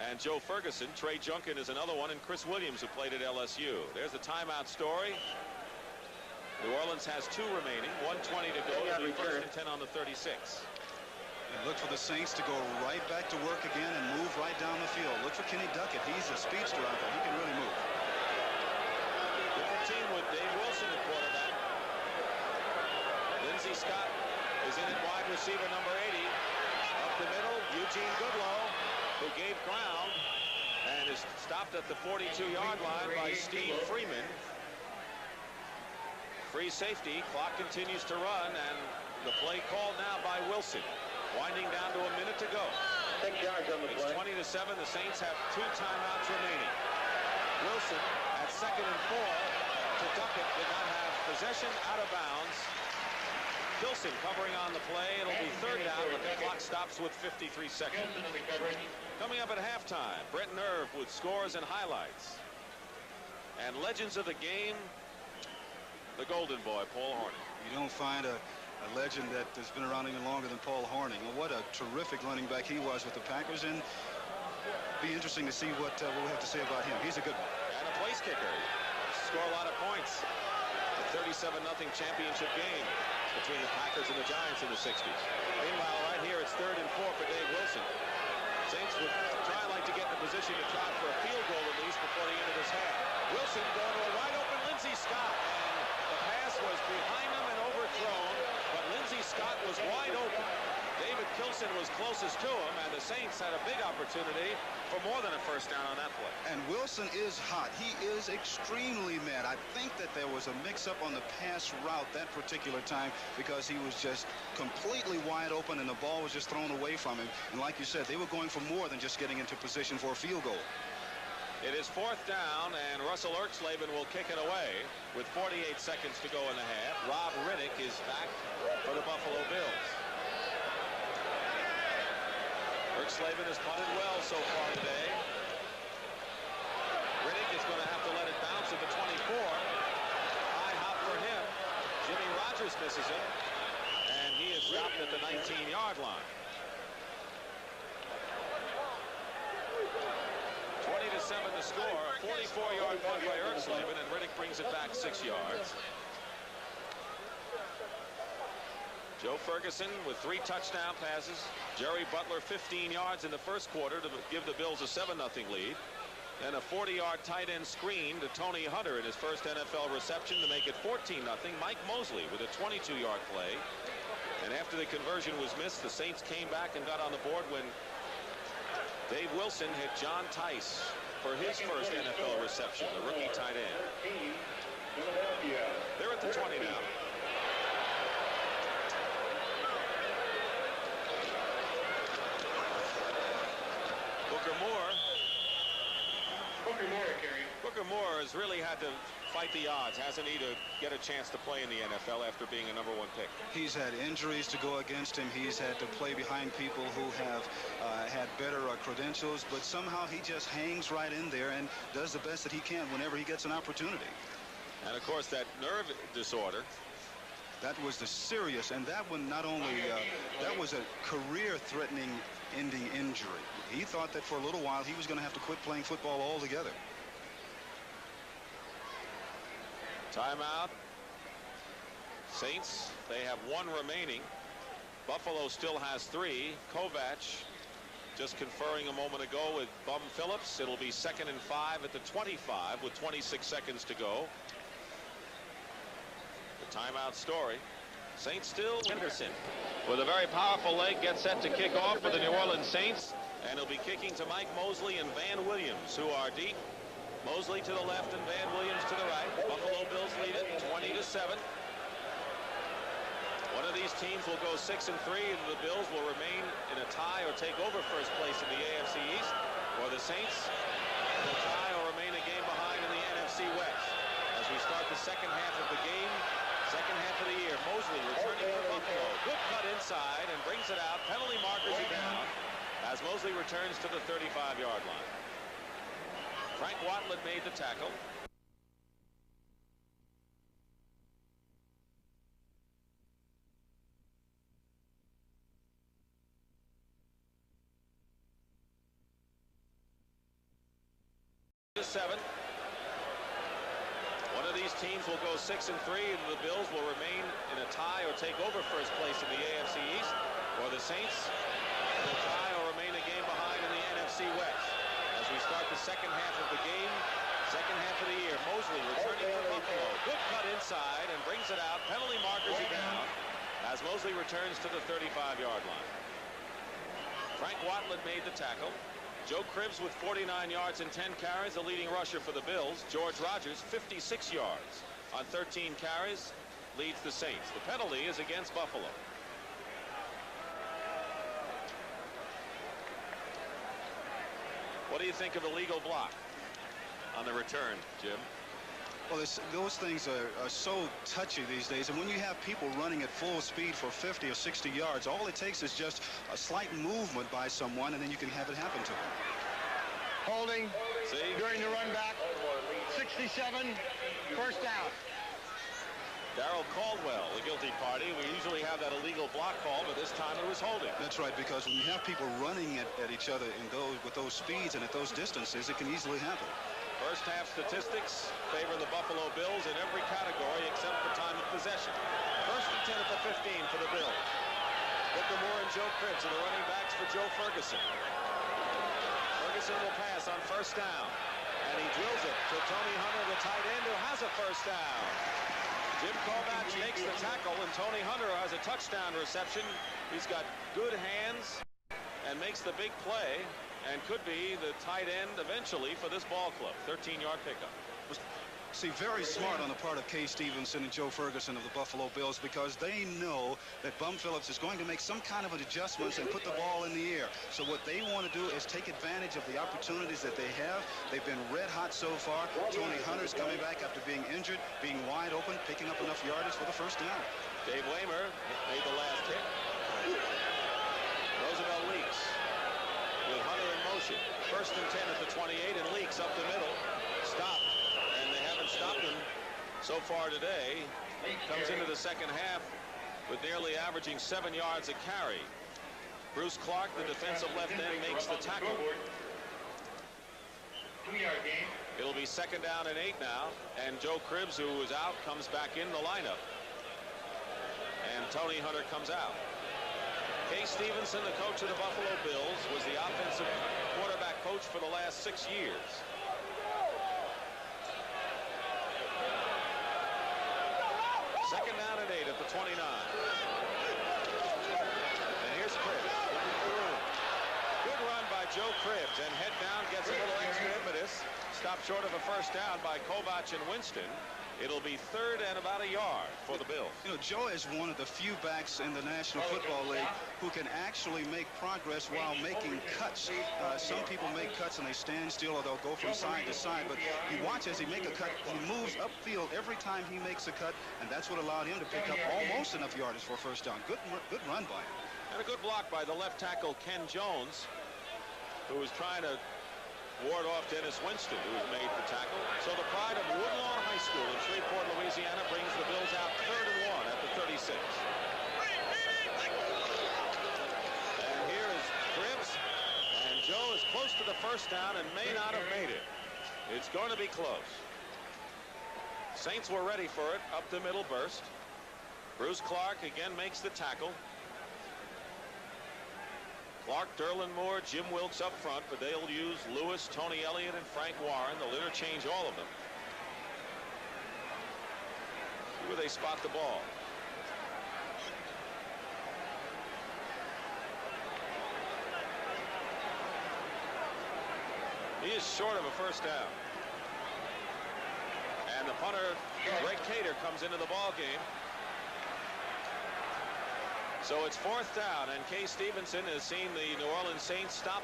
and Joe Ferguson. Trey Junkin is another one, and Chris Williams, who played at LSU. There's the timeout story. New Orleans has 2 remaining, 1:20 to go. It'll be 1st and 10 on the 36. And look for the Saints to go right back to work again and move right down the field. Look for Kenny Duckett. He's a speedster out there. He can really move. Different team with Dave Wilson at quarterback. Lindsey Scott is in at wide receiver, number 80. Up the middle, Eugene Goodlow, who gave ground and is stopped at the 42-yard line by Steve Freeman. Free safety. Clock continues to run, and the play called now by Wilson. Winding down to a minute to go. 6 yards on the play. It's 20-7. The Saints have 2 timeouts remaining. Wilson at 2nd and 4 to Duckett. Did not have possession, out of bounds. Filson covering on the play. It'll be 3rd down, but the clock stops with 53 seconds. Coming up at halftime, Brett Nerve with scores and highlights. And legends of the game, the Golden Boy, Paul Hornung. You don't find a legend that has been around even longer than Paul Hornung. Well, what a terrific running back he was with the Packers, and be interesting to see what we'll have to say about him. He's a good one. And a place kicker. Score a lot of points. A 37-0 championship game between the Packers and the Giants in the 60s. Meanwhile, right here, it's 3rd and 4 for Dave Wilson. Saints would like to get in the position to try for a field goal at least before the end of this half. Wilson going to a wide open Lindsey Scott, and the pass was behind him and overthrown, but Lindsey Scott was wide open. David Kilson was closest to him, and the Saints had a big opportunity for more than a first down on that play. And Wilson is hot. He is extremely mad. I think that there was a mix-up on the pass route that particular time, because he was just completely wide open and the ball was just thrown away from him. And like you said, they were going for more than just getting into position for a field goal. It is 4th down, and Russell Erxleben will kick it away with 48 seconds to go in the half. Rob Riddick is back for the Buffalo Bills. Erxleben has punted well so far today. Riddick is going to have to let it bounce at the 24. High hop for him. Jimmy Rogers misses it, and he is stopped at the 19-yard line. 20-7 the score. A 44-yard punt by Ertzleben, and Riddick brings it back 6 yards. Joe Ferguson with 3 touchdown passes. Jerry Butler 15 yards in the first quarter to give the Bills a 7-0 lead. And a 40-yard tight end screen to Tony Hunter in his first NFL reception to make it 14-0. Mike Mosley with a 22-yard play. And after the conversion was missed, the Saints came back and got on the board when Dave Wilson hit John Tice for his first NFL reception, the rookie tight end. They're at the 20 now. Booker Moore has really had to fight the odds, hasn't he, to get a chance to play in the NFL after being a #1 pick. He's had injuries to go against him. He's had to play behind people who have had better credentials, but somehow he just hangs right in there and does the best that he can whenever he gets an opportunity. And of course that nerve disorder. That was the serious, and that one not only that was a career-threatening ending injury. He thought that for a little while he was going to have to quit playing football altogether. Timeout. Saints, they have 1 remaining. Buffalo still has 3. Kovac just conferring a moment ago with Bum Phillips. It'll be 2nd and 5 at the 25 with 26 seconds to go. The timeout story. Saints still. Henderson with a very powerful leg gets set to kick off for the New Orleans Saints, and he'll be kicking to Mike Mosley and Van Williams, who are deep. Mosley to the left and Van Williams to the right. Buffalo Bills lead it 20-7. One of these teams will go 6-3, and the Bills will remain in a tie or take over first place in the AFC East, or the Saints will tie or remain a game behind in the NFC West. As we start the second half of the game, second half of the year, Mosley returning for Buffalo. Good cut inside and brings it out. Penalty markers are down as Mosley returns to the 35-yard line. Frank Watland made the tackle. Seven. One of these teams will go 6-3, and the Bills will remain in a tie or take over first place in the AFC East, or the Saints will tie or remain a game behind in the NFC West. As we start the second half of the game, second half of the year, Mosley returning for Buffalo. Good cut inside and brings it out. Penalty markers are down as Mosley returns to the 35-yard line. Frank Watland made the tackle. Joe Cribbs with 49 yards and 10 carries, the leading rusher for the Bills. George Rogers, 56 yards on 13 carries, leads the Saints. The penalty is against Buffalo. What do you think of a legal block on the return, Jim? Well, those things are so touchy these days, and when you have people running at full speed for 50 or 60 yards, all it takes is just a slight movement by someone, and then you can have it happen to them. Holding. See? During the run back. 67. First down. Darrell Caldwell, the guilty party. We usually have that illegal block call, but this time it was holding. That's right, because when you have people running at each other with those speeds and at those distances, it can easily happen. First half statistics favor the Buffalo Bills in every category except for time of possession. First and 10 at the 15 for the Bills. Booker Moore and Joe Cribbs are the running backs for Joe Ferguson. Ferguson will pass on first down, and he drills it to Tony Hunter, the tight end, who has a first down. Jim Kovac makes the tackle, and Tony Hunter has a touchdown reception. He's got good hands and makes the big play, and could be the tight end eventually for this ball club. 13-yard pickup. See, very smart on the part of Kay Stevenson and Joe Ferguson of the Buffalo Bills, because they know that Bum Phillips is going to make some kind of an adjustments and put the ball in the air. So what they want to do is take advantage of the opportunities that they have. They've been red hot so far. Tony Hunter's coming back after being injured, being wide open, picking up enough yardage for the first down. Dave Waymer made the last hit. Roosevelt leaks with Hunter in motion. First and 10 at the 28, and leaks up the middle. Stopped. Stopped him so far today. Comes into the second half with nearly averaging 7 yards a carry. Bruce Clark, the defensive left end, makes the tackle. 2-yard gain. It'll be 2nd down and 8 now, and Joe Cribbs, who was out, comes back in the lineup. And Tony Hunter comes out. Kay Stevenson, the coach of the Buffalo Bills, was the offensive quarterback coach for the last 6 years. Second down and 8 at the 29. And here's Cribbs. Good run by Joe Cribbs, and head down gets a little extra impetus. Stopped short of a first down by Kovach and Winston. It'll be 3rd and about a yard for the Bills. You know, Joe is one of the few backs in the National Football League who can actually make progress while making cuts. Some people make cuts and they stand still, or they'll go from side to side. But you watch as he makes a cut, he moves upfield every time he makes a cut, and that's what allowed him to pick up almost enough yardage for a first down. Good run by him. And a good block by the left tackle, Ken Jones, who was trying to ward off Dennis Winston, who has made the tackle. So the pride of Woodlawn High School in Shreveport, Louisiana, brings the Bills out 3rd and 1 at the 36. And here is Cribbs, and Joe is close to the first down and may not have made it. It's going to be close. Saints were ready for it, up the middle burst. Bruce Clark again makes the tackle. Clark, Derlin Moore, Jim Wilkes up front, but they'll use Lewis, Tony Elliott, and Frank Warren. They'll interchange all of them. See where they spot the ball. He is short of a first down. And the punter, Greg Cater, comes into the ball game. So it's 4th down, and Kay Stevenson has seen the New Orleans Saints stop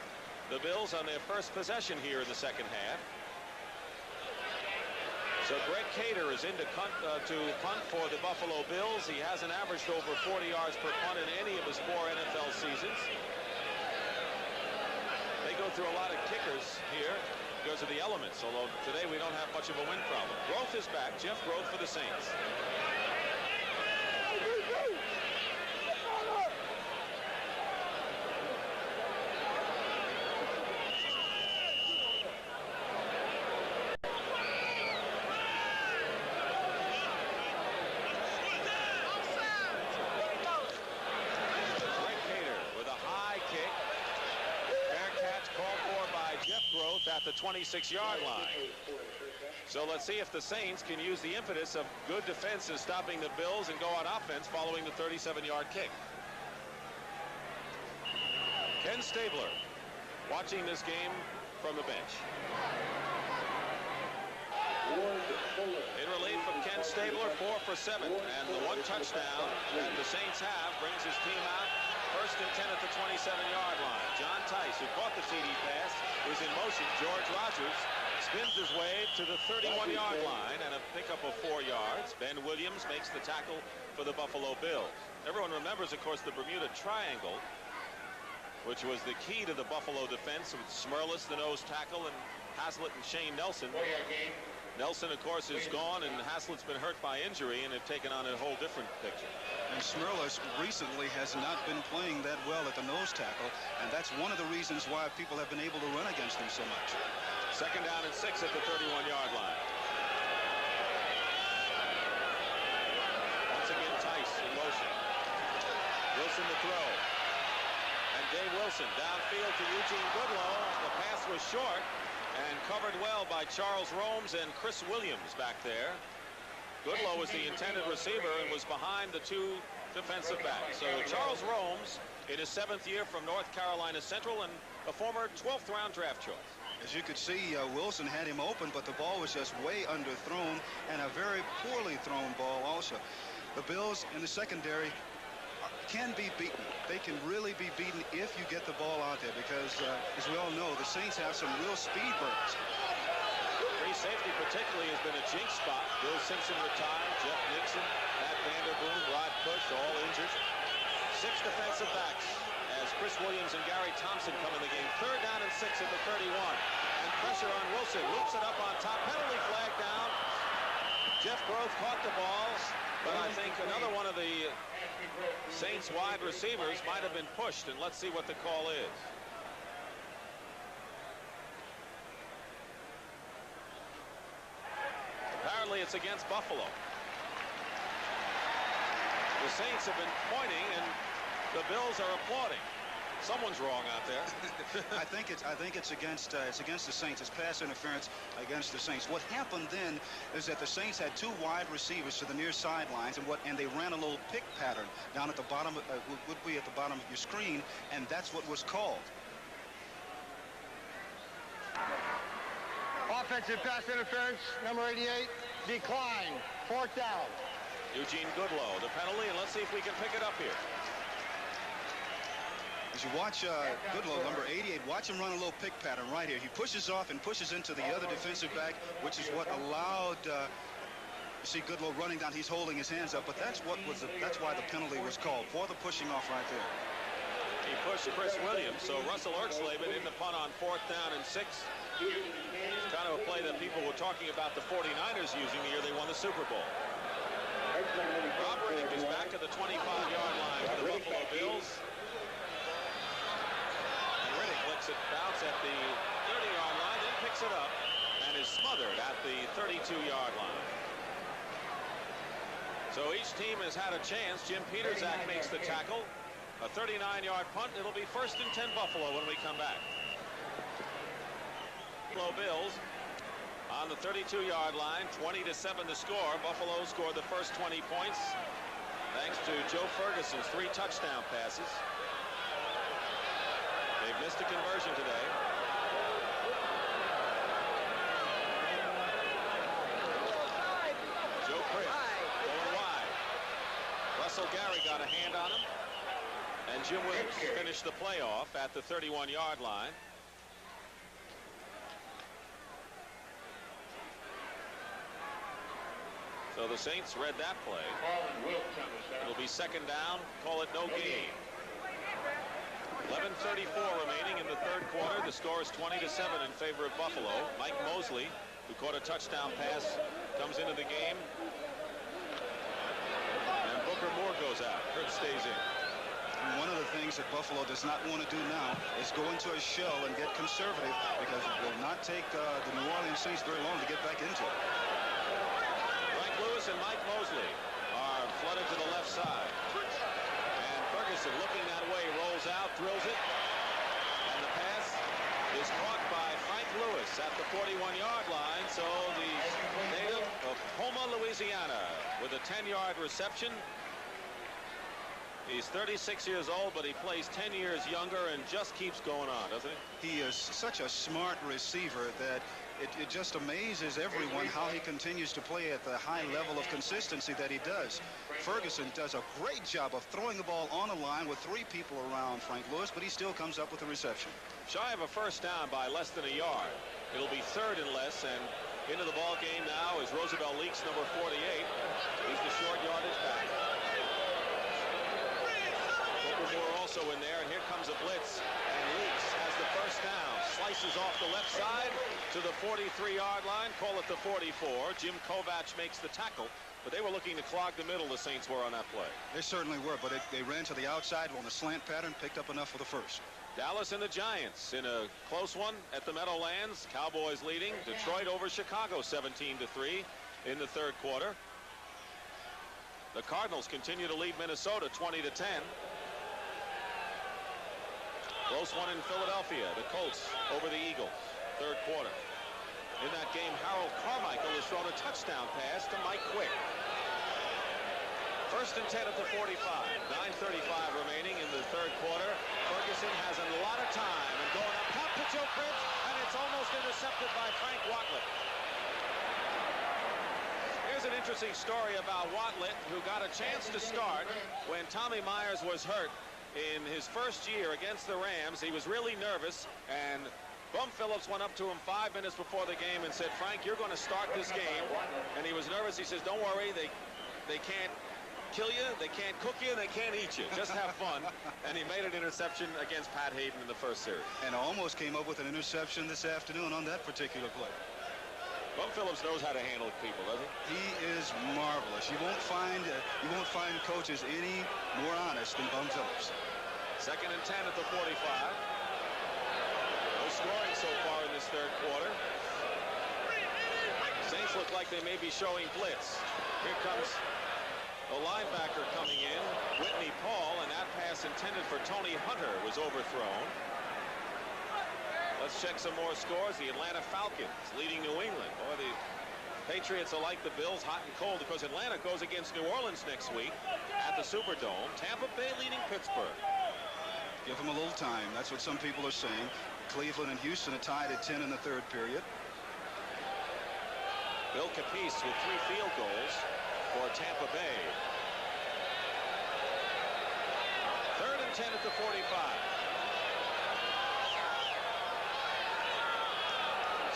the Bills on their first possession here in the second half. So Greg Cater is in to punt for the Buffalo Bills. He hasn't averaged over 40 yards per punt in any of his 4 NFL seasons. They go through a lot of kickers here because of the elements, although today we don't have much of a wind problem. Groth is back. Jeff Groth for the Saints. At the 26-yard line. So let's see if the Saints can use the impetus of good defense in stopping the Bills and go on offense following the 37-yard kick. Ken Stabler watching this game from the bench. In relief from Ken Stabler, 4 for 7, and the 1 touchdown that the Saints have brings his team out 1st and 10 at the 27-yard line. John Tice, who caught the TD pass, is in motion. George Rogers spins his way to the 31-yard line and a pickup of 4 yards. Ben Williams makes the tackle for the Buffalo Bills. Everyone remembers, of course, the Bermuda Triangle, which was the key to the Buffalo defense with Smerlis, the nose tackle, and Haslett and Shane Nelson. Nelson, of course, is gone, and Haslett's been hurt by injury, and have taken on a whole different picture. And Smerlis recently has not been playing that well at the nose tackle, and that's one of the reasons why people have been able to run against him so much. 2nd down and 6 at the 31-yard line. Once again, Tice in motion. Wilson to throw. And Dave Wilson downfield to Eugene Goodlow. The pass was short and covered well by Charles Romes and Chris Williams back there. Goodlow was the intended receiver and was behind the 2 defensive backs. So Charles Romes in his 7th year from North Carolina Central and a former 12th round draft choice. As you could see, Wilson had him open, but the ball was just way underthrown, and a very poorly thrown ball also. The Bills in the secondary can be beaten. They can really be beaten if you get the ball out there, because as we all know, the Saints have some real speed bursts. Free safety particularly has been a jinx spot. Bill Simpson retired, Jeff Nixon, Pat Vanderboom, Rod Bush, all injured. 6 defensive backs as Chris Williams and Gary Thompson come in the game. 3rd down and 6 at the 31. And pressure on Wilson. Loops it up on top. Penalty flag down. Jeff Groth caught the ball, but I think another one of the Saints wide receivers might have been pushed, and let's see what the call is. Apparently it's against Buffalo. The Saints have been pointing, and the Bills are applauding. Someone's wrong out there. I think it's against the Saints. It's pass interference against the Saints. What happened then is that the Saints had two wide receivers to the near sidelines, and they ran a little pick pattern down at the bottom, would be at the bottom of your screen, and that's what was called. Offensive pass interference, number 88, declined. 4th down. Eugene Goodlow, the penalty, and let's see if we can pick it up here. As you watch Goodlow, number 88, watch him run a little pick pattern right here. He pushes off and pushes into the other defensive back, which is what allowed you see Goodlow running down. He's holding his hands up, but that's why the penalty was called, for the pushing off right there. He pushed Chris Williams, so Russell Erxleben in the punt on 4th down and 6. It's kind of a play that people were talking about the 49ers using the year they won the Super Bowl. Rob Riddick is back to the 25-yard line for the Buffalo Bills. And Riddick lets it bounce at the 30-yard line, then picks it up and is smothered at the 32-yard line. So each team has had a chance. Jim Peterzak makes the tackle. A 39-yard punt. It'll be 1st and 10 Buffalo when we come back. Buffalo Bills on the 32-yard line, 20-7 to score. Buffalo scored the first 20 points thanks to Joe Ferguson's 3 touchdown passes. They've missed a conversion today. Joe Pritt going wide. Russell Gary got a hand on him, and Jim Williams finished the play off at the 31-yard line. So the Saints read that play. It'll be 2nd down. Call it no gain. 11:34 remaining in the 3rd quarter. The score is 20-7 in favor of Buffalo. Mike Mosley, who caught a touchdown pass, comes into the game. And Booker Moore goes out. Hurt stays in. And one of the things that Buffalo does not want to do now is go into a shell and get conservative, because it will not take the New Orleans Saints very long to get back into it. Lewis and Mike Mosley are flooded to the left side. And Ferguson, looking that way, rolls out, drills it. And the pass is caught by Frank Lewis at the 41-yard line. So the native of Houma, Louisiana, with a 10-yard reception. He's 36 years old, but he plays 10 years younger and just keeps going on, doesn't he? He is such a smart receiver that it just amazes everyone how he continues to play at the high level of consistency that he does. Ferguson does a great job of throwing the ball on a line with 3 people around Frank Lewis, but he still comes up with a reception. Shy of a 1st down by less than a yard. It'll be 3rd and less, and into the ball game now is Roosevelt Leaks, number 48. He's the short yardage back. Booker Moore also in there, and here comes a blitz, and Leaks has the 1st down. Slices off the left side to the 43-yard line. Call it the 44. Jim Kovach makes the tackle, but they were looking to clog the middle, the Saints were, on that play. They certainly were, but they ran to the outside on a slant pattern, picked up enough for the 1st. Dallas and the Giants in a close one at the Meadowlands. Cowboys leading. Detroit over Chicago 17-3 in the 3rd quarter. The Cardinals continue to lead Minnesota 20-10. Close one in Philadelphia. The Colts over the Eagles. 3rd quarter. In that game, Harold Carmichael has thrown a touchdown pass to Mike Quick. 1st and 10 at the 45. 9:35 remaining in the 3rd quarter. Ferguson has a lot of time and going up top to Joe Pritt, and it's almost intercepted by Frank Watlet. Here's an interesting story about Watlet, who got a chance to start when Tommy Myers was hurt. In his 1st year against the Rams, he was really nervous, and Bum Phillips went up to him 5 minutes before the game and said, "Frank, you're going to start this game." And he was nervous. He says, "Don't worry, they can't kill you, they can't cook you, and they can't eat you. Just have fun." And he made an interception against Pat Hayden in the 1st series. And almost came up with an interception this afternoon on that particular play. Bum Phillips knows how to handle people, doesn't he? He is marvelous. You won't find coaches any more honest than Bum Phillips. 2nd and 10 at the 45. No scoring so far in this third quarter. Saints look like they may be showing blitz. Here comes the linebacker coming in, Whitney Paul, and that pass intended for Tony Hunter was overthrown. Let's check some more scores. The Atlanta Falcons leading New England. Boy, the Patriots are like the Bills, hot and cold, because Atlanta goes against New Orleans next week at the Superdome. Tampa Bay leading Pittsburgh. Give them a little time. That's what some people are saying. Cleveland and Houston are tied at 10 in the third period. Bill Capice with 3 field goals for Tampa Bay. 3rd and 10 at the 45.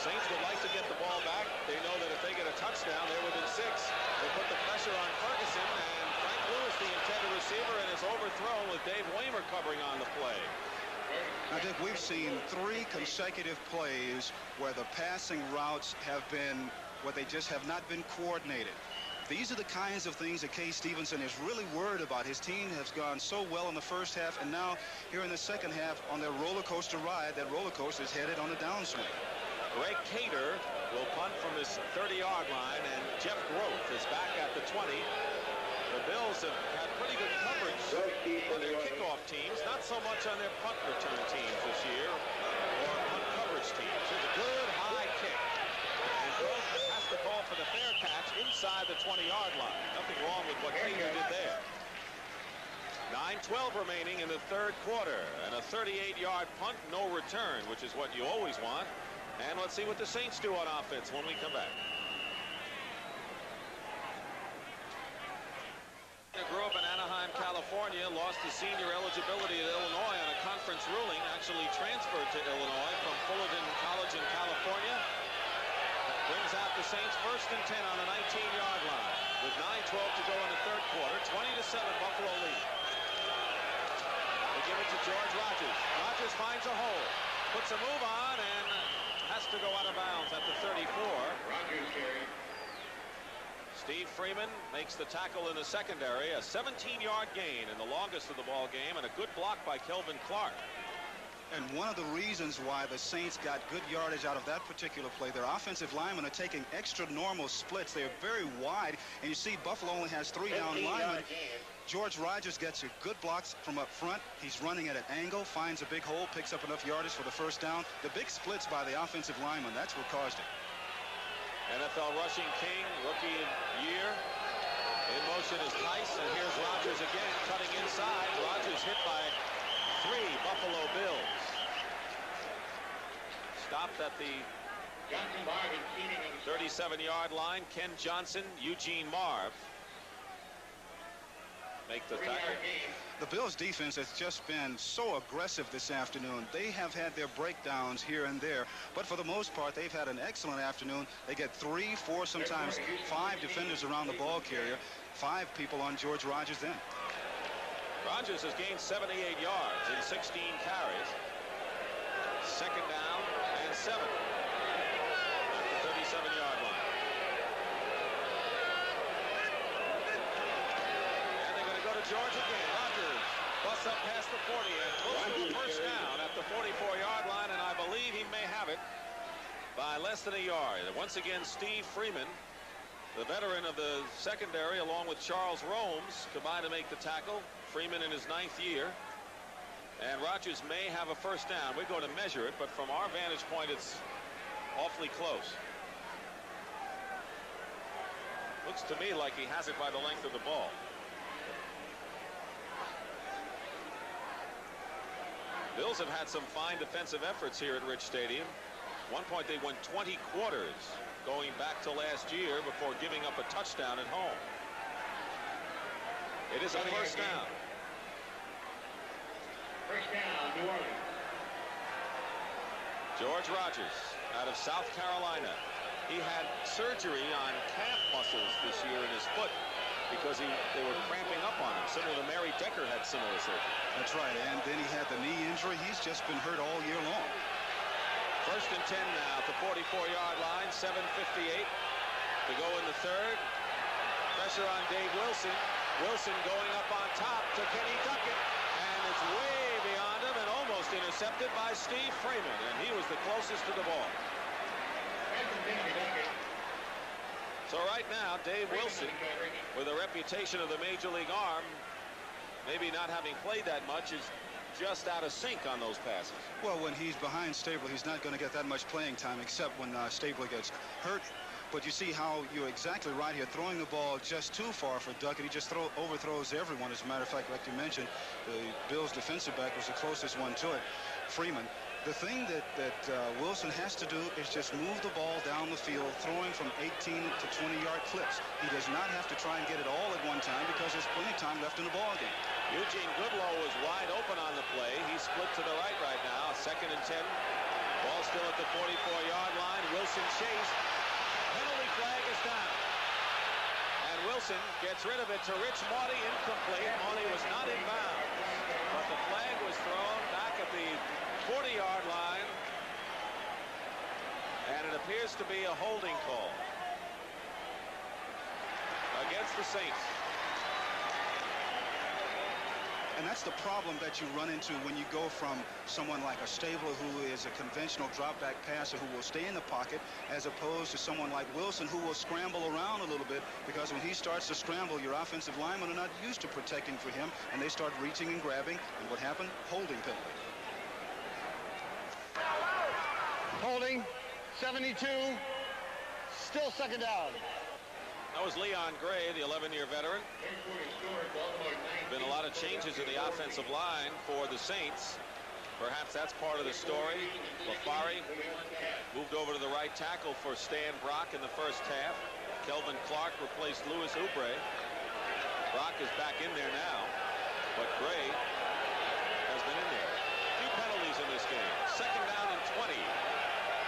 Saints would like to get the ball back. They know that if they get a touchdown, they're within 6. They put the pressure on Ferguson, and Frank Lewis, the intended receiver, and is overthrown with Dave Waymer covering on the play. I think we've seen 3 consecutive plays where the passing routes have been where they just have not been coordinated. These are the kinds of things that Kay Stevenson is really worried about. His team has gone so well in the first half, and now here in the second half on their roller coaster ride, that roller coaster is headed on a downswing. Greg Cater will punt from his 30-yard line, and Jeff Groth is back at the 20. The Bills have had pretty good coverage on their kickoff teams, not so much on their punt return teams this year, or punt coverage teams. Here's a good high kick, and Groth has to call for the fair catch inside the 20-yard line. Nothing wrong with what Cater did there. 9:12 remaining in the third quarter, and a 38-yard punt, no return, which is what you always want. And let's see what the Saints do on offense when we come back. Grew up in Anaheim, California, lost his senior eligibility at Illinois on a conference ruling, actually transferred to Illinois from Fullerton College in California. That brings out the Saints 1st and 10 on the 19-yard line. With 9:12 to go in the third quarter, 20-7 Buffalo lead. They give it to George Rogers. Rogers finds a hole, puts a move on, and has to go out of bounds at the 34. Rogers carry. Steve Freeman makes the tackle in the secondary, a 17-yard gain and the longest of the ball game, and a good block by Kelvin Clark. And one of the reasons why the Saints got good yardage out of that particular play, their offensive linemen are taking extra normal splits. They're very wide, and you see Buffalo only has 3 down linemen. George Rogers gets a good blocks from up front. He's running at an angle, finds a big hole, picks up enough yardage for the first down. The big splits by the offensive lineman, that's what caused it. NFL rushing king, rookie of year. In motion is Tice, and here's Rogers again, cutting inside. Rogers hit by 3 Buffalo Bills. Stopped at the 37-yard line. Ken Johnson, Eugene Marv make the tackle. The Bills defense has just been so aggressive this afternoon. They have had their breakdowns here and there, but for the most part, they've had an excellent afternoon. They get 3, 4, sometimes 5 defenders around the ball carrier, 5 people on George Rogers then. Rogers has gained 78 yards in 16 carries. 2nd down and 7 at the 37-yard line. George again. Rogers busts up past the 40 and close to the first down at the 44-yard line, and I believe he may have it by less than a yard. Once again, Steve Freeman, the veteran of the secondary, along with Charles Romes, combined to make the tackle. Freeman in his 9th year. And Rogers may have a first down. We're going to measure it, but from our vantage point, it's awfully close. Looks to me like he has it by the length of the ball. Bills have had some fine defensive efforts here at Rich Stadium. At one point they won 20 quarters going back to last year before giving up a touchdown at home. It is a first down. First down, New Orleans. George Rogers out of South Carolina. He had surgery on calf muscles this year in his foot because they were cramping up on him. Similar to Mary Decker had similar surgery. That's right, and then he had the knee injury. He's just been hurt all year long. First and 10 now at the 44-yard line. 7:58 to go in the third. Pressure on Dave Wilson. Wilson going up on top to Kenny Duckett, and it's way beyond him and almost intercepted by Steve Freeman, and he was the closest to the ball. So right now, Dave Wilson, with a reputation of the major league arm, maybe not having played that much, is just out of sync on those passes. Well, when he's behind Stabler, he's not going to get that much playing time, except when Stabler gets hurt. But you see how you're exactly right here, throwing the ball just too far for Duckett. He just overthrows everyone. As a matter of fact, like you mentioned, the Bills' defensive back was the closest one to it, Freeman. The thing that Wilson has to do is just move the ball down the field, throwing from 18 to 20-yard clips. He does not have to try and get it all at one time because there's plenty of time left in the ball game. Eugene Goodlow was wide open on the play. He split to the right now. 2nd and 10. Ball still at the 44-yard line. Wilson chased. Penalty flag is down. And Wilson gets rid of it to Rich Maudie, incomplete. Maudie was not in bounds. But the flag was thrown back at the 40-yard line. And it appears to be a holding call against the Saints. And that's the problem that you run into when you go from someone like a Stabler, who is a conventional drop-back passer who will stay in the pocket, as opposed to someone like Wilson, who will scramble around a little bit, because when he starts to scramble, your offensive linemen are not used to protecting for him, and they start reaching and grabbing. And what happened? Holding penalty. Holding, 72, still 2nd down. That was Leon Gray, the 11-year veteran. Been a lot of changes in the offensive line for the Saints. Perhaps that's part of the story. Lafari moved over to the right tackle for Stan Brock in the first half. Kelvin Clark replaced Louis Oubre. Brock is back in there now, but Gray has been in there. Few penalties in this game. 2nd down and 20.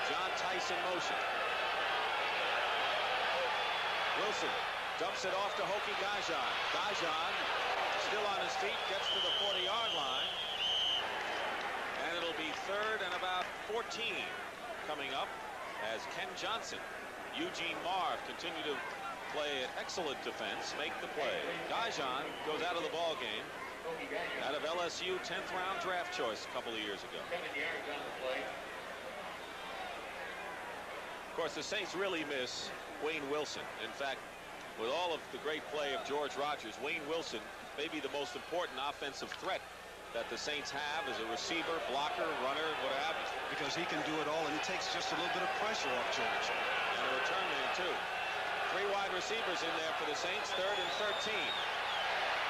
John Tice in motion. Wilson dumps it off to Hokie Gajan. Gajan, still on his feet, gets to the 40-yard line. And it'll be 3rd and about 14 coming up as Ken Johnson, Eugene Marv continue to play an excellent defense, make the play. Gajan goes out of the ball game. Out of LSU, 10th round draft choice a couple of years ago. Of course, the Saints really miss Wayne Wilson. In fact, with all of the great play of George Rogers, Wayne Wilson may be the most important offensive threat that the Saints have as a receiver, blocker, runner, what have you. Because he can do it all, and he takes just a little bit of pressure off George. And a return man, too. 3 wide receivers in there for the Saints, 3rd and 13.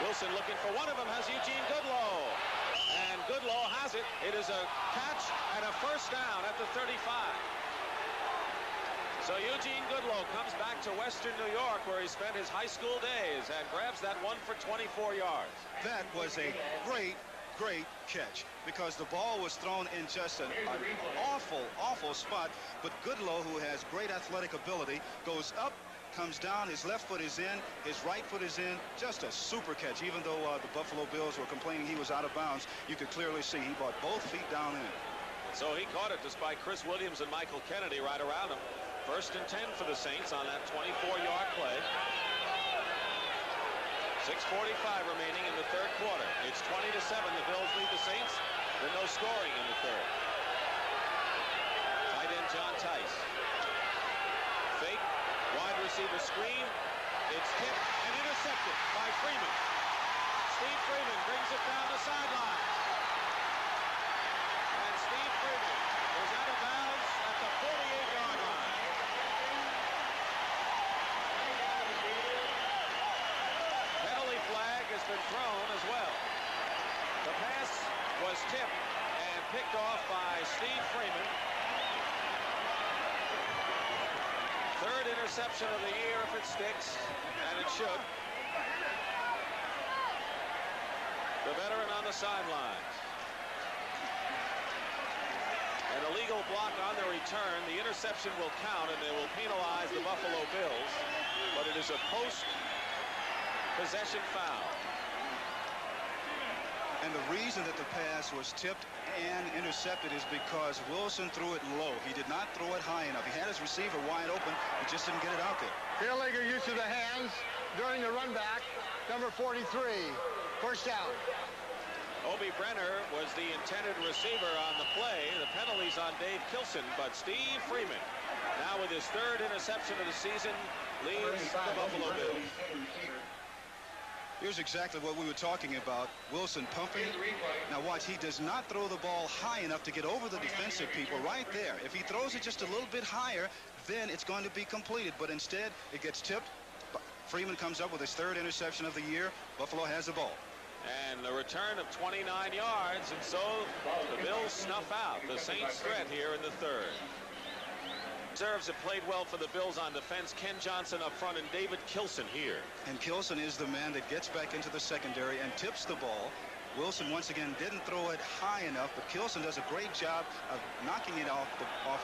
Wilson looking for one of them, has Eugene Goodlow. And Goodlow has it. It is a catch and a 1st down at the 35. So Eugene Goodlow comes back to Western New York, where he spent his high school days, and grabs that one for 24 yards. That was a great catch, because the ball was thrown in just an awful spot. But Goodlow, who has great athletic ability, goes up, comes down, his left foot is in, his right foot is in. Just a super catch. Even though the Buffalo Bills were complaining he was out of bounds, you could clearly see he brought both feet down in. So he caught it despite Chris Williams and Michael Kennedy right around him. 1st and 10 for the Saints on that 24-yard play. 6:45 remaining in the 3rd quarter. It's 20-7. The Bills lead the Saints. There's no scoring in the 3rd. Tight end John Tice. Fake. Wide receiver screen. It's tipped and intercepted by Freeman. Steve Freeman brings it down the sideline. And Steve Freeman is out of bounds at the 48-yard line. Penalty flag has been thrown as well. The pass was tipped and picked off by Steve Freeman. 3rd interception of the year if it sticks, and it should. The veteran on the sidelines. An illegal block on the return. The interception will count, and they will penalize the Buffalo Bills, but it is a post-possession foul. And the reason that the pass was tipped and intercepted is because Wilson threw it low. He did not throw it high enough. He had his receiver wide open. He just didn't get it out there. Illegal use of the hands during the run back. Number 43. First down. Obi Brenner was the intended receiver on the play. The penalty's on Dave Kilson, but Steve Freeman, now with his third interception of the season, leads the Buffalo Bills. Here's exactly what we were talking about. Wilson pumping. Now watch, he does not throw the ball high enough to get over the defensive people right there. If he throws it just a little bit higher, then it's going to be completed. But instead, it gets tipped. Freeman comes up with his third interception of the year. Buffalo has the ball. And the return of 29 yards, and so the Bills snuff out the Saints' threat here in the third. Reserves have played well for the Bills on defense. Ken Johnson up front and David Kilson here. And Kilson is the man that gets back into the secondary and tips the ball. Wilson once again didn't throw it high enough, but Kilson does a great job of knocking it off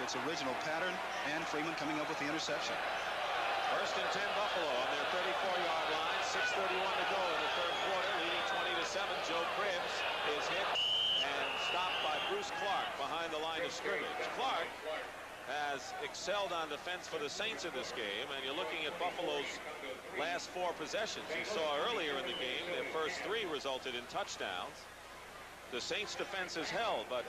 its original pattern, and Freeman coming up with the interception. First and 10 Buffalo on their 34-yard line. 6:31 to go in the third quarter, leading 20-7. Joe Cribbs is hit and stopped by Bruce Clark behind the line of scrimmage. Clark has excelled on defense for the Saints in this game, and you're looking at Buffalo's last 4 possessions. You saw earlier in the game their first 3 resulted in touchdowns. The Saints defense has held, but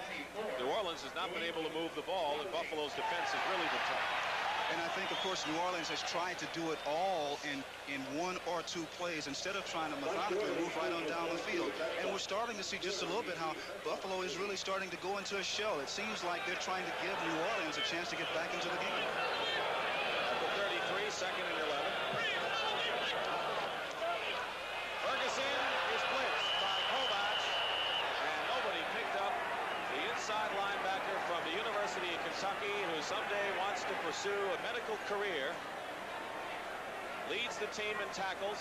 New Orleans has not been able to move the ball, and Buffalo's defense has really been tough. And I think, of course, New Orleans has tried to do it all in 1 or 2 plays instead of trying to methodically move right on down the field. And we're starting to see just a little bit how Buffalo is really starting to go into a shell. It seems like they're trying to give New Orleans a chance to get back into the game. Number 33, second and 11. Ferguson is blitzed by Kovac, and nobody picked up the inside linebacker from the University of Kentucky, who someday wants to pursue a medical career. Leads the team in tackles.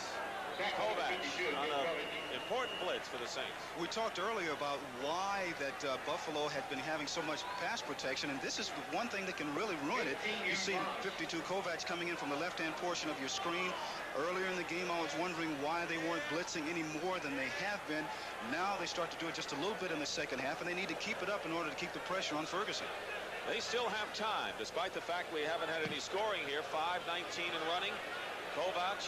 Kovac on an important blitz for the Saints. We talked earlier about why that Buffalo had been having so much pass protection, and this is one thing that can really ruin it. You see 52 Kovac coming in from the left-hand portion of your screen. Earlier in the game, I was wondering why they weren't blitzing any more than they have been. Now they start to do it just a little bit in the second half, and they need to keep it up in order to keep the pressure on Ferguson. They still have time, despite the fact we haven't had any scoring here. 5:19 and running. Kovac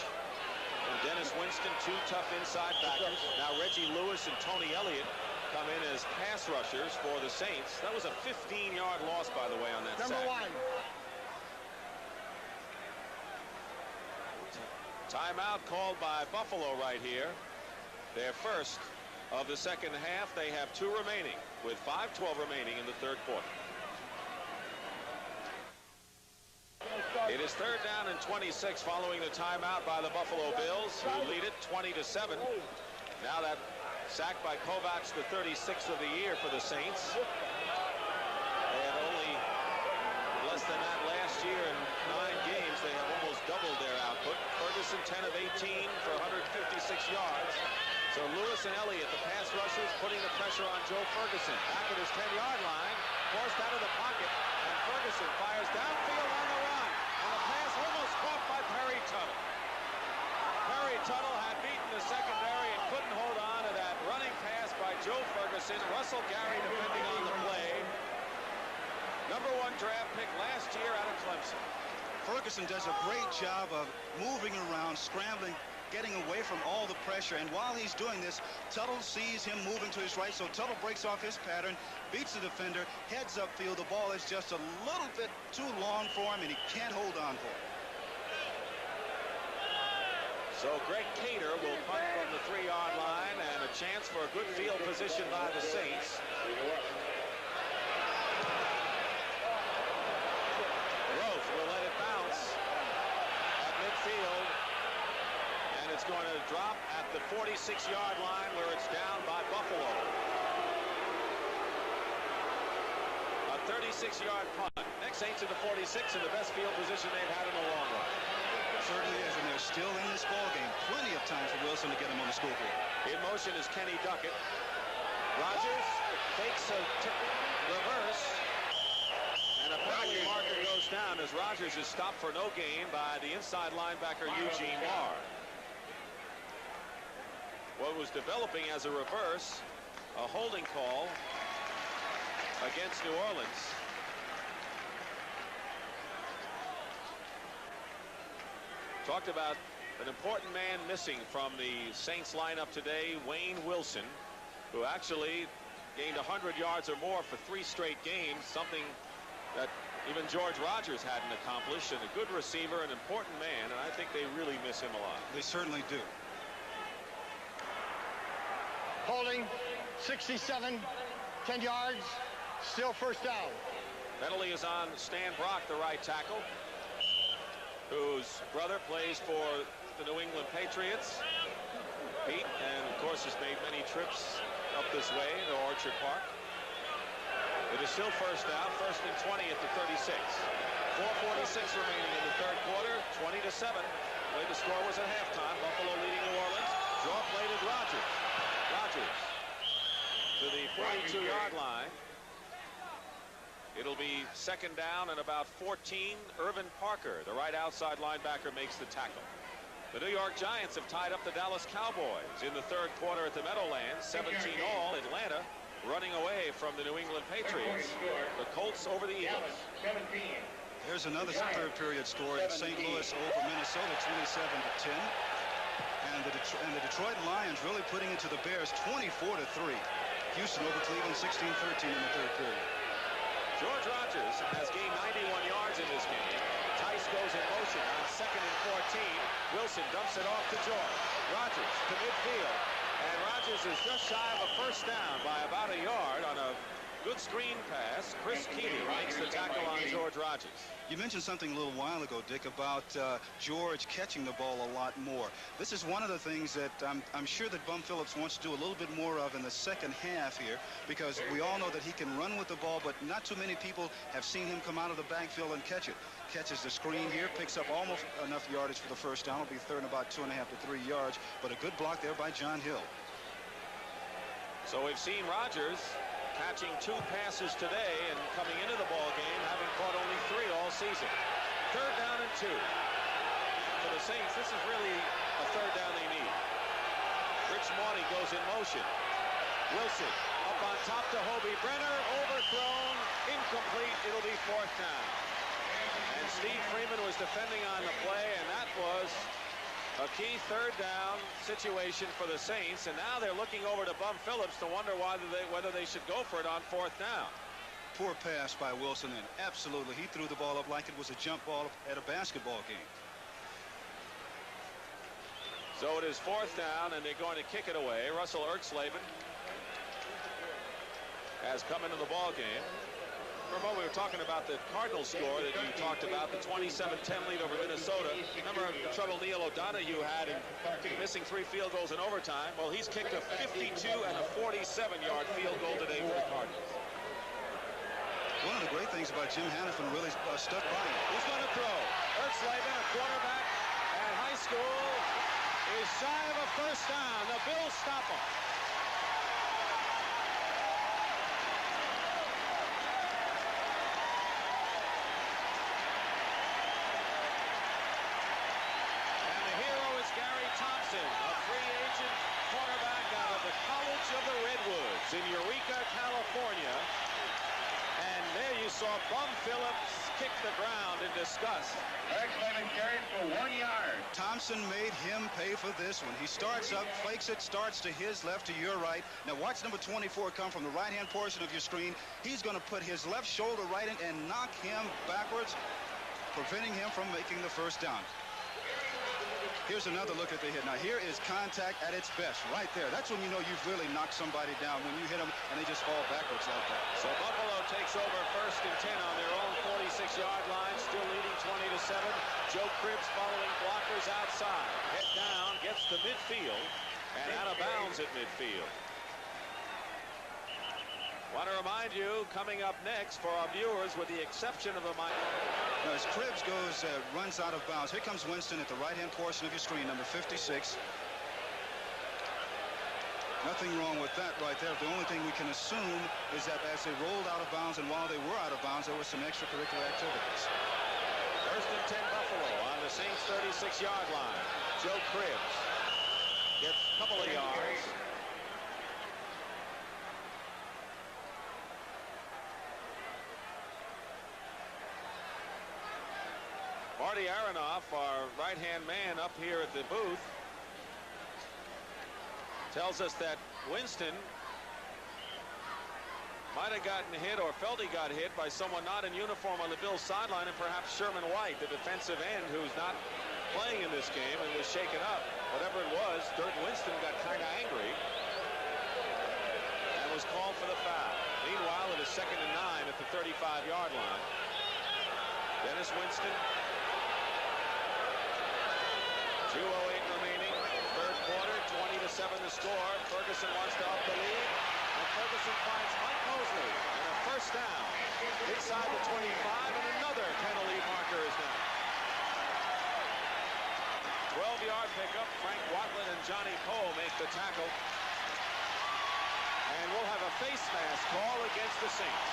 and Dennis Winston, 2 tough inside backers. Now Reggie Lewis and Tony Elliott come in as pass rushers for the Saints. That was a 15-yard loss, by the way, on that Number sack. 1. Timeout called by Buffalo right here. Their first of the second half. They have 2 remaining, with 5:12 remaining in the third quarter. It is third down and 26 following the timeout by the Buffalo Bills, who lead it 20-7. Now that sack by Kovac, the 36th of the year for the Saints. They had only less than that last year in 9 games. They have almost doubled their output. Ferguson 10 of 18 for 156 yards. So Lewis and Elliott, the pass rushers, putting the pressure on Joe Ferguson. Back at his 10-yard line, forced out of the pocket, and Ferguson fires downfield on the run. And the pass almost caught by Perry Tuttle. Perry Tuttle had beaten the secondary and couldn't hold on to that running pass by Joe Ferguson. Russell Gary defending on the play. Number 1 draft pick last year out of Clemson. Ferguson does a great job of moving around, scrambling, getting away from all the pressure, and while he's doing this, Tuttle sees him moving to his right, so Tuttle breaks off his pattern, beats the defender, heads upfield. The ball is just a little bit too long for him, and he can't hold on for it. So Greg Cater will punt from the 3-yard line, and a chance for a good field position by the Saints. Roth will let it bounce at midfield. And it's going to drop at the 46-yard line, where it's down by Buffalo. A 36-yard punt. Next Saints to the 46 in the best field position they've had in a long run. It certainly is, and they're still in this ball game. Plenty of time for Wilson to get him on the scoreboard. In motion is Kenny Duckett. Rogers fakes a reverse. And a penalty marker goes down as Rogers is stopped for no gain by the inside linebacker Eugene Marr. What was developing as a reverse a holding call against New Orleans. Talked about an important man missing from the Saints lineup today, Wayne Wilson, who actually gained 100 yards or more for 3 straight games, something that even George Rogers hadn't accomplished, and a good receiver, an important man, and I think they really miss him a lot. They certainly do. Holding, 67, 10 yards, still first down. Penalty is on Stan Brock, the right tackle, whose brother plays for the New England Patriots, Pete, and of course has made many trips up this way to Orchard Park. It is still first down, 1st and 20 at the 36. 4:46 remaining in the third quarter, 20-7. The way the score was at halftime. Buffalo leading New Orleans. Draw play to Rogers. Rogers to the 42-yard line. It'll be second down and about 14. Irvin Parker, the right outside linebacker, makes the tackle. The New York Giants have tied up the Dallas Cowboys in the third quarter at the Meadowlands, 17-all. Atlanta running away from the New England Patriots. The Colts over the Eagles. Here's another third period score. It's St. Louis over Minnesota, 27-10. And the Detroit Lions really putting it to the Bears, 24-3. Houston over Cleveland, 16-13 in the third period. George Rogers has gained 91 yards in this game. Tice goes in motion on 2nd and 14. Wilson dumps it off to George. Rogers to midfield. And Rogers is just shy of a first down by about a yard on a good screen pass. Chris Keeley makes the tackle on George Rogers. You mentioned something a little while ago, Dick, about George catching the ball a lot more. This is one of the things that I'm sure that Bum Phillips wants to do a little bit more of in the second half here, because we all know that he can run with the ball, but not too many people have seen him come out of the backfield and catch it. Catches the screen here, picks up almost enough yardage for the first down. It'll be third and about 2.5 to 3 yards, but a good block there by John Hill. So we've seen Rogers catching 2 passes today and coming into the ball game having caught only 3 all season. Third down and 2. For the Saints, this is really a third down they need. Rich Mauney goes in motion. Wilson up on top to Hobie Brenner, overthrown, incomplete. It'll be 4th down. And Steve Freeman was defending on the play, and that was a key third down situation for the Saints, and now they're looking over to Bum Phillips to wonder whether they should go for it on 4th down. Poor pass by Wilson, and absolutely, he threw the ball up like it was a jump ball at a basketball game. So it is 4th down, and they're going to kick it away. Russell Erxleben has come into the ball game. Remember, we were talking about the Cardinals score that you talked about, the 27-10 lead over Minnesota. Remember the trouble Neil O'Donoghue had in missing 3 field goals in overtime? Well, he's kicked a 52 and a 47-yard field goal today for the Cardinals. One of the great things about Jim Hannafin really stuck by him. Who's going to throw? Erxleben, a quarterback at high school, is shy of a first down. The Bills stop him. A free agent cornerback out of the College of the Redwoods in Eureka, California. And there you saw Bum Phillips kick the ground in disgust. Erxleben carried for 1 yard. Thompson made him pay for this one. He starts up, fakes it, starts to his left, to your right. Now watch number 24 come from the right-hand portion of your screen. He's going to put his left shoulder right in and knock him backwards, preventing him from making the first down. Here's another look at the hit. Now here is contact at its best, right there. That's when you know you've really knocked somebody down, when you hit them and they just fall backwards like that. So Buffalo takes over 1st and 10 on their own 46-yard line, still leading 20-7. Joe Cribbs following blockers outside. Head down, gets to midfield, and out of bounds at midfield. Want to remind you, coming up next for our viewers, with the exception of the Now, as Cribbs runs out of bounds, here comes Winston at the right-hand portion of your screen, number 56. Nothing wrong with that right there. The only thing we can assume is that as they rolled out of bounds and while they were out of bounds, there was some extracurricular activities. 1st and 10 Buffalo on the Saints 36-yard line. Joe Cribbs gets a couple of yards. Marty Aronoff, our right-hand man up here at the booth, tells us that Winston might have gotten hit or felt he got hit by someone not in uniform on the Bills sideline, and perhaps Sherman White, the defensive end who's not playing in this game and was shaken up. Whatever it was, Dirk Winston got kind of angry and was called for the foul. Meanwhile, it is 2nd and 9 at the 35-yard line. Dennis Winston. 2:08 remaining, third quarter, 20-7 the score. Ferguson wants to up the lead, and Ferguson finds Mike Mosley, and a first down inside the 25, and another penalty marker is now. 12-yard pickup. Frank Watland and Johnny Poe make the tackle, and we'll have a face mask call against the Saints.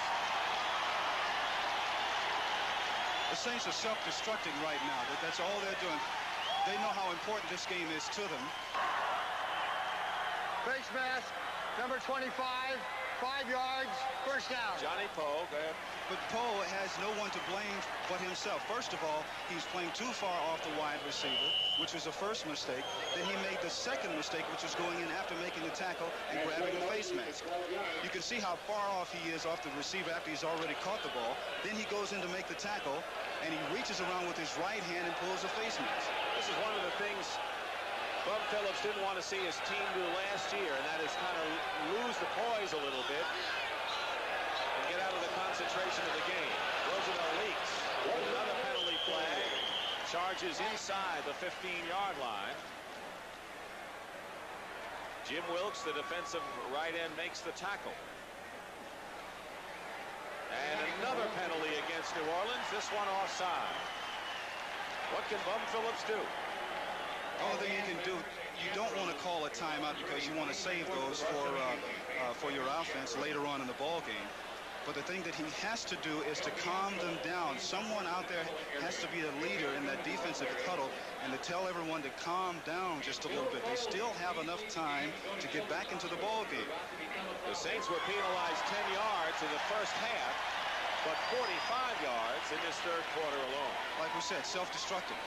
The Saints are self-destructing right now. That's all they're doing. They know how important this game is to them. Face mask, number 25, 5 yards, first down. Johnny Poe, go ahead. But Poe has no one to blame but himself. First of all, he's playing too far off the wide receiver, which was the first mistake. Then he made the second mistake, which was going in after making the tackle and grabbing the face mask. You can see how far off he is off the receiver after he's already caught the ball. Then he goes in to make the tackle, and he reaches around with his right hand and pulls the face mask. This is one of the things Bum Phillips didn't want to see his team do last year, and that is kind of lose the poise a little bit and get out of the concentration of the game. Roosevelt leaks. Another penalty flag. Charges inside the 15-yard line. Jim Wilkes, the defensive right end, makes the tackle. And another penalty against New Orleans, this one offside. What can Bum Phillips do? Only thing you can do, you don't want to call a timeout because you want to save those for your offense later on in the ball game. But the thing that he has to do is to calm them down. Someone out there has to be the leader in that defensive huddle and to tell everyone to calm down just a little bit. They still have enough time to get back into the ball game. The Saints were penalized 10 yards in the first half, but 45 yards in this third quarter alone. Like we said, self-destructive.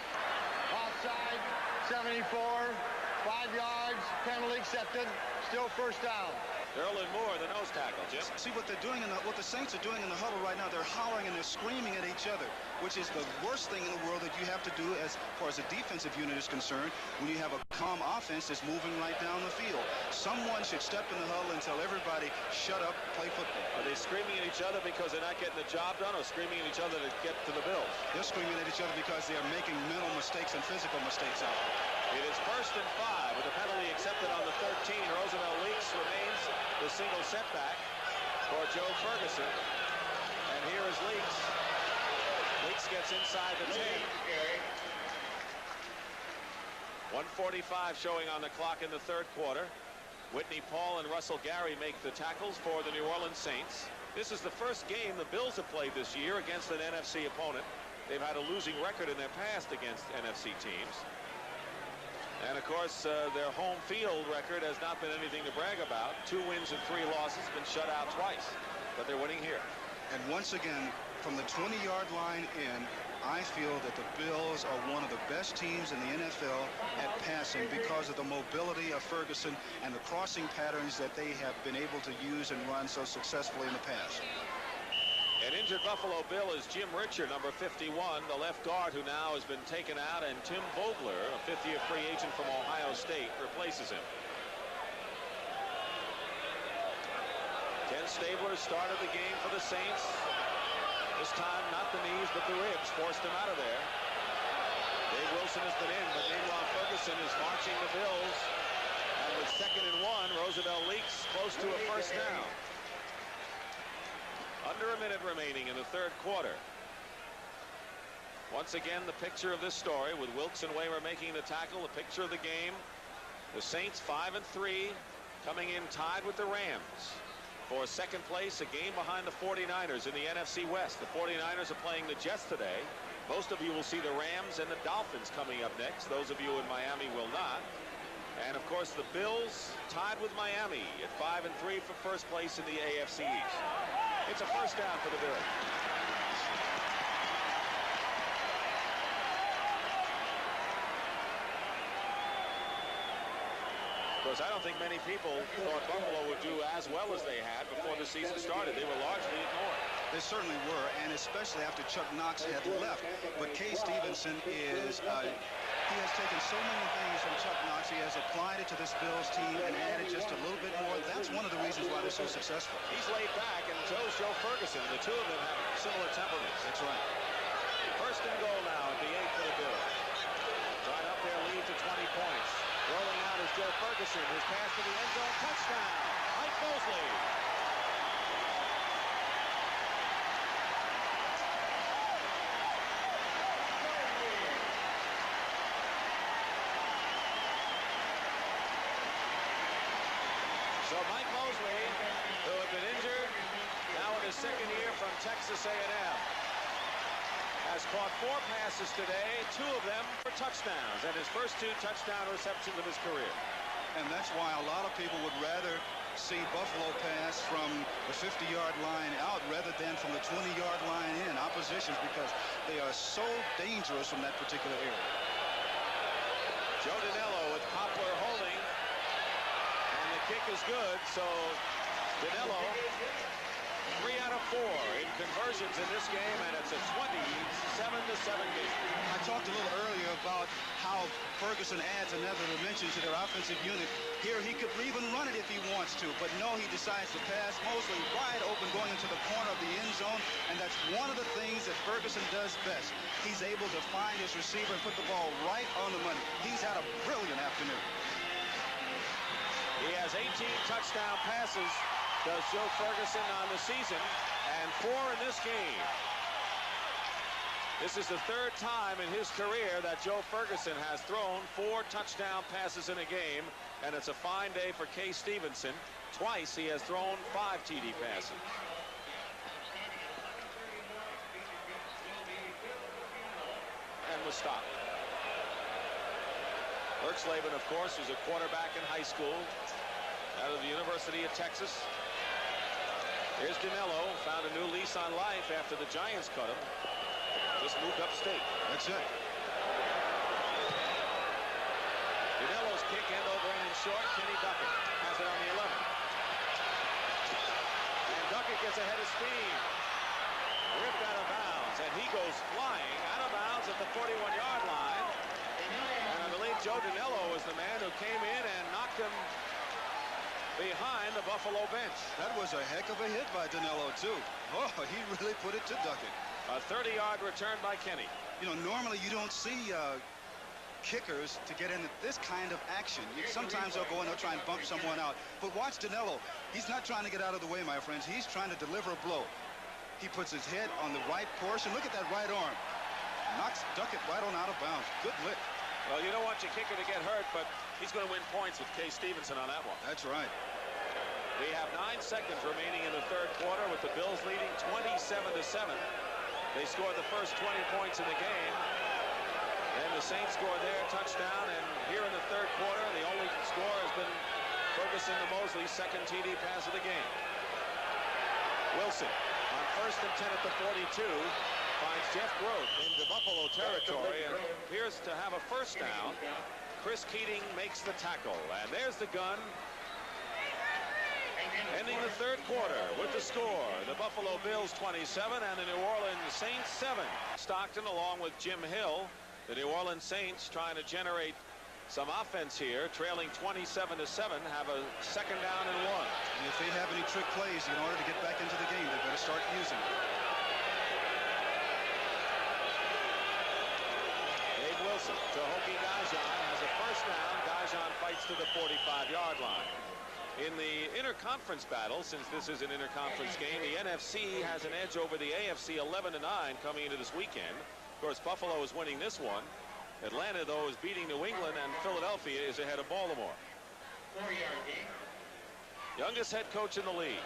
Offside, 74, 5 yards, penalty accepted, still first down. Erlen Moore, the nose tackle, Jim. See what they're doing what the Saints are doing in the huddle right now. They're hollering and they're screaming at each other, which is the worst thing in the world that you have to do as far as the defensive unit is concerned when you have a calm offense that's moving right down the field. Someone should step in the huddle and tell everybody, shut up, play football. Are they screaming at each other because they're not getting the job done, or screaming at each other to get to the Bills? They're screaming at each other because they are making mental mistakes and physical mistakes out there. It is 1st and 5 with a penalty accepted on the 13. Roosevelt Leaks remains the single setback for Joe Ferguson. And here is Leaks. Leaks gets inside the 10. 1:45 showing on the clock in the third quarter. Whitney Paul and Russell Gary make the tackles for the New Orleans Saints. This is the first game the Bills have played this year against an NFC opponent. They've had a losing record in their past against NFC teams. And of course, their home field record has not been anything to brag about. 2 wins and 3 losses, been shut out twice, but they're winning here. And once again, from the 20-yard line in, I feel that the Bills are one of the best teams in the NFL at passing because of the mobility of Ferguson and the crossing patterns that they have been able to use and run so successfully in the past. An injured Buffalo Bill is Jim Richard, number 51, the left guard who now has been taken out, and Tim Vogler, a fifth-year free agent from Ohio State, replaces him. Ken Stabler started the game for the Saints. This time, not the knees, but the ribs forced him out of there. Dave Wilson has been in, but meanwhile, Ferguson is marching the Bills. And with 2nd and 1, Roosevelt Leaks close to a first down. Under a minute remaining in the third quarter. Once again, the picture of this story with Wilkes and Waymer making the tackle, the picture of the game. The Saints 5-3, coming in tied with the Rams for second place, a game behind the 49ers in the NFC West. The 49ers are playing the Jets today. Most of you will see the Rams and the Dolphins coming up next. Those of you in Miami will not. And of course, the Bills tied with Miami at 5-3 for first place in the AFC East. It's a first down for the Bills. Because I don't think many people thought Buffalo would do as well as they had before the season started. They were largely ignored. They certainly were, and especially after Chuck Knox had left. But Kay Stevenson is, he has taken so many things from Chuck Knox. He has applied it to this Bills team and added just a little bit more. That's one of the reasons why they're so successful. He's laid back, and so's Joe Ferguson. The two of them have similar temperaments. That's right. First and goal now at the 8 for the Bills. Trying up their lead to 20 points. Rolling out is Joe Ferguson. His pass to the end zone. Touchdown. Mike Mosley. So Mike Mosley, who had been injured, now in his second year from Texas A&M, has caught 4 passes today, 2 of them for touchdowns, and his first 2 touchdown receptions of his career. And that's why a lot of people would rather see Buffalo pass from the 50-yard line out rather than from the 20-yard line in oppositions, because they are so dangerous from that particular area. Joe Danello with Poplar holding, and the kick is good, so Danello 3 out of 4 in conversions in this game, and it's a 27-7 game. I talked a little earlier about how Ferguson adds another dimension to their offensive unit. Here he could even run it if he wants to, but no, he decides to pass Mosley wide open going into the corner of the end zone, and that's one of the things that Ferguson does best. He's able to find his receiver and put the ball right on the money. He's had a brilliant afternoon. He has 18 touchdown passes, does Joe Ferguson on the season, and 4 in this game. This is the 3rd time in his career that Joe Ferguson has thrown 4 touchdown passes in a game, and it's a fine day for Kay Stevenson. Twice he has thrown 5 TD passes. And was stopped. Erxleben, of course, was a quarterback in high school out of the University of Texas. Here's Danello, found a new lease on life after the Giants cut him. Just moved upstate. That's it. Danello's kick end over end and short. Kenny Duckett has it on the 11. And Duckett gets ahead of speed. Ripped out of bounds, and he goes flying out of bounds at the 41-yard line. And I believe Joe Danello was the man who came in and knocked him behind the Buffalo bench. That was a heck of a hit by Danello, too. Oh, he really put it to Duckett. A 30-yard return by Kenny. You know, normally you don't see kickers to get into this kind of action. Sometimes they'll go in, they'll try and bump someone out. But watch Danello. He's not trying to get out of the way, my friends. He's trying to deliver a blow. He puts his head on the right portion. Look at that right arm. Knocks Duckett right on out of bounds. Good lick. Well, you don't want your kicker to get hurt, but he's going to win points with Kay Stevenson on that one. That's right. We have 9 seconds remaining in the 3rd quarter with the Bills leading 27-7. They scored the first 20 points in the game. And the Saints scored their touchdown, and here in the 3rd quarter, the only score has been Ferguson to Mosley's 2nd TD pass of the game. Wilson on 1st and 10 at the 42 finds Jeff Groth into Buffalo territory and appears to have a first down. Chris Keating makes the tackle, and there's the gun. Ending the 3rd quarter with the score, the Buffalo Bills 27 and the New Orleans Saints 7. Stockton along with Jim Hill. The New Orleans Saints trying to generate some offense here, trailing 27-7, have a 2nd down and 1. And if they have any trick plays in order to get back into the game, they better start using it. Dave Wilson to Hokie Gajan has a first down. Gajan fights to the 45-yard line. In the interconference battle, since this is an interconference game, the NFC has an edge over the AFC 11-9 coming into this weekend. Of course, Buffalo is winning this one. Atlanta, though, is beating New England, and Philadelphia is ahead of Baltimore. 4-yard gain. Youngest head coach in the league,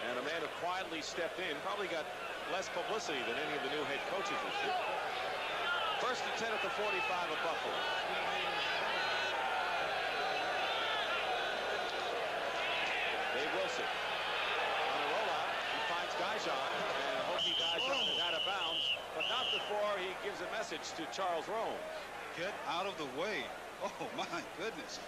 and a man who quietly stepped in, probably got less publicity than any of the new head coaches this year. 1st and 10 at the 45 of Buffalo. Dave Wilson on a rollout. He finds Gajan, and Hokie Gajan is out of bounds, but not before he gives a message to Charles Rome. Get out of the way. Oh, my goodness.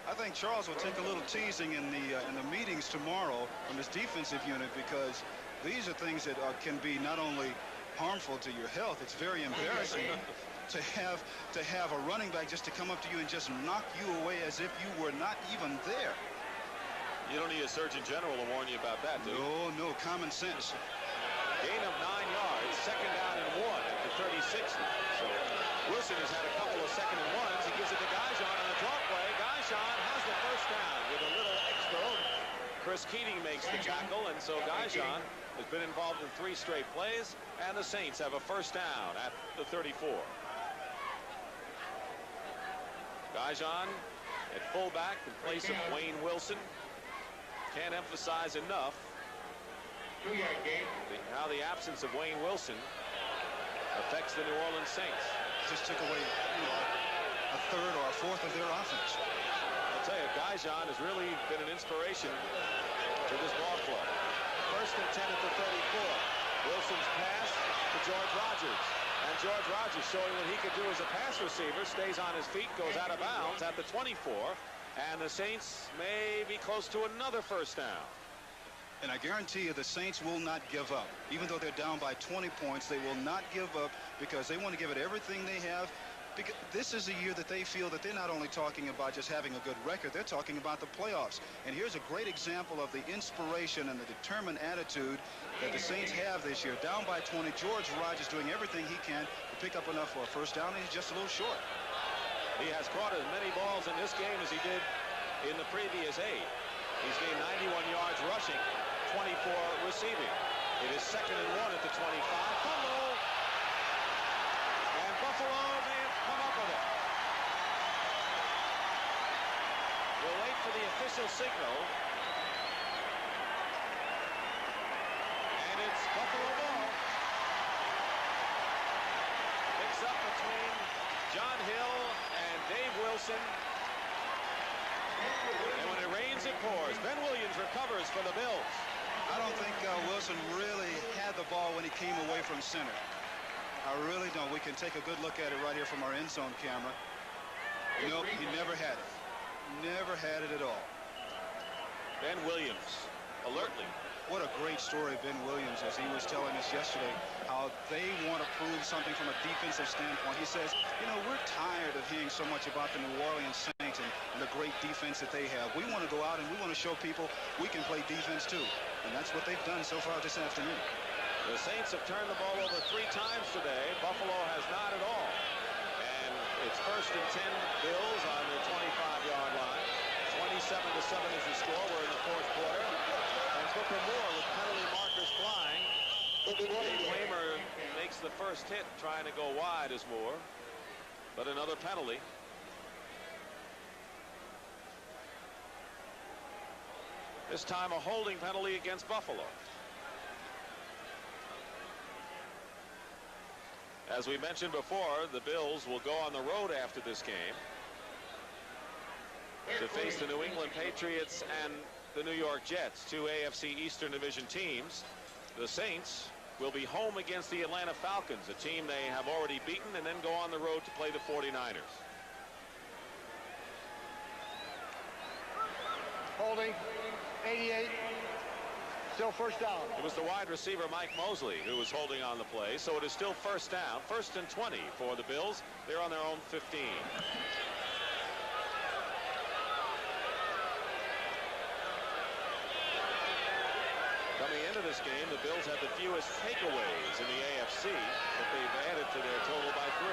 I think Charles will take a little teasing in the meetings tomorrow from his defensive unit, because these are things that can be not only harmful to your health, it's very embarrassing to have a running back just to come up to you and just knock you away as if you were not even there. You don't need a Surgeon General to warn you about that, do you? No, common sense. Gain of 9 yards, second down and 1 at the 36 now. So Wilson has had a couple of second and ones. He gives it to Gaijon on a draw play. Gaijon has the first down with a little extra. Chris Keating makes the tackle, and so Gaijon has been involved in 3 straight plays, and the Saints have a first down at the 34. Gaijon at fullback in place of Wayne Wilson. Can't emphasize enough how the absence of Wayne Wilson affects the New Orleans Saints. Just took away a third or a fourth of their offense. I'll tell you, Gaijon has really been an inspiration to this ball club. First and 10 at the 34. Wilson's pass to George Rogers. And George Rogers, showing what he could do as a pass receiver, stays on his feet, goes out of bounds at the 24. And the Saints may be close to another first down. And I guarantee you the Saints will not give up. Even though they're down by 20 points, they will not give up, because they want to give it everything they have. Because this is a year that they feel that they're not only talking about just having a good record, they're talking about the playoffs. And here's a great example of the inspiration and the determined attitude that the Saints have this year. Down by 20, George Rogers doing everything he can to pick up enough for a first down, and he's just a little short. He has caught as many balls in this game as he did in the previous 8. He's gained 91 yards rushing, 24 receiving. It is second and 1 at the 25. Fumble. And Buffalo may have come up with it. We'll wait for the official signal. And it's Buffalo ball. Picks up between John Hill and Dave Wilson. And when it rains, it pours. Ben Williams recovers for the Bills. I don't think Wilson really had the ball when he came away from center. I really don't. We can take a good look at it right here from our end zone camera. Nope, he never had it. Never had it at all. Ben Williams, alertly. What a great story Ben Williams, as he was telling us yesterday, how they want to prove something from a defensive standpoint. He says, you know, we're tired of hearing so much about the New Orleans Saints and the great defense that they have. We want to go out and we want to show people we can play defense too. And that's what they've done so far this afternoon. The Saints have turned the ball over 3 times today. Buffalo has not at all. And it's first and 10 Bills on their 25-yard line. 27-7 is the score. We're in the 4th quarter. And Booker Moore with penalty markers flying. Dave Waymer makes the first hit, trying to go wide as Moore. But another penalty. This time a holding penalty against Buffalo. As we mentioned before, the Bills will go on the road after this game to face the New England Patriots and the New York Jets, 2 AFC Eastern Division teams. The Saints will be home against the Atlanta Falcons, a team they have already beaten, and then go on the road to play the 49ers. Holding, 88, still first down. It was the wide receiver Mike Mosley who was holding on the play, so it is still first down, first and 20 for the Bills. They're on their own 15. Coming into this game, the Bills have the fewest takeaways in the AFC, but they've added to their total by 3.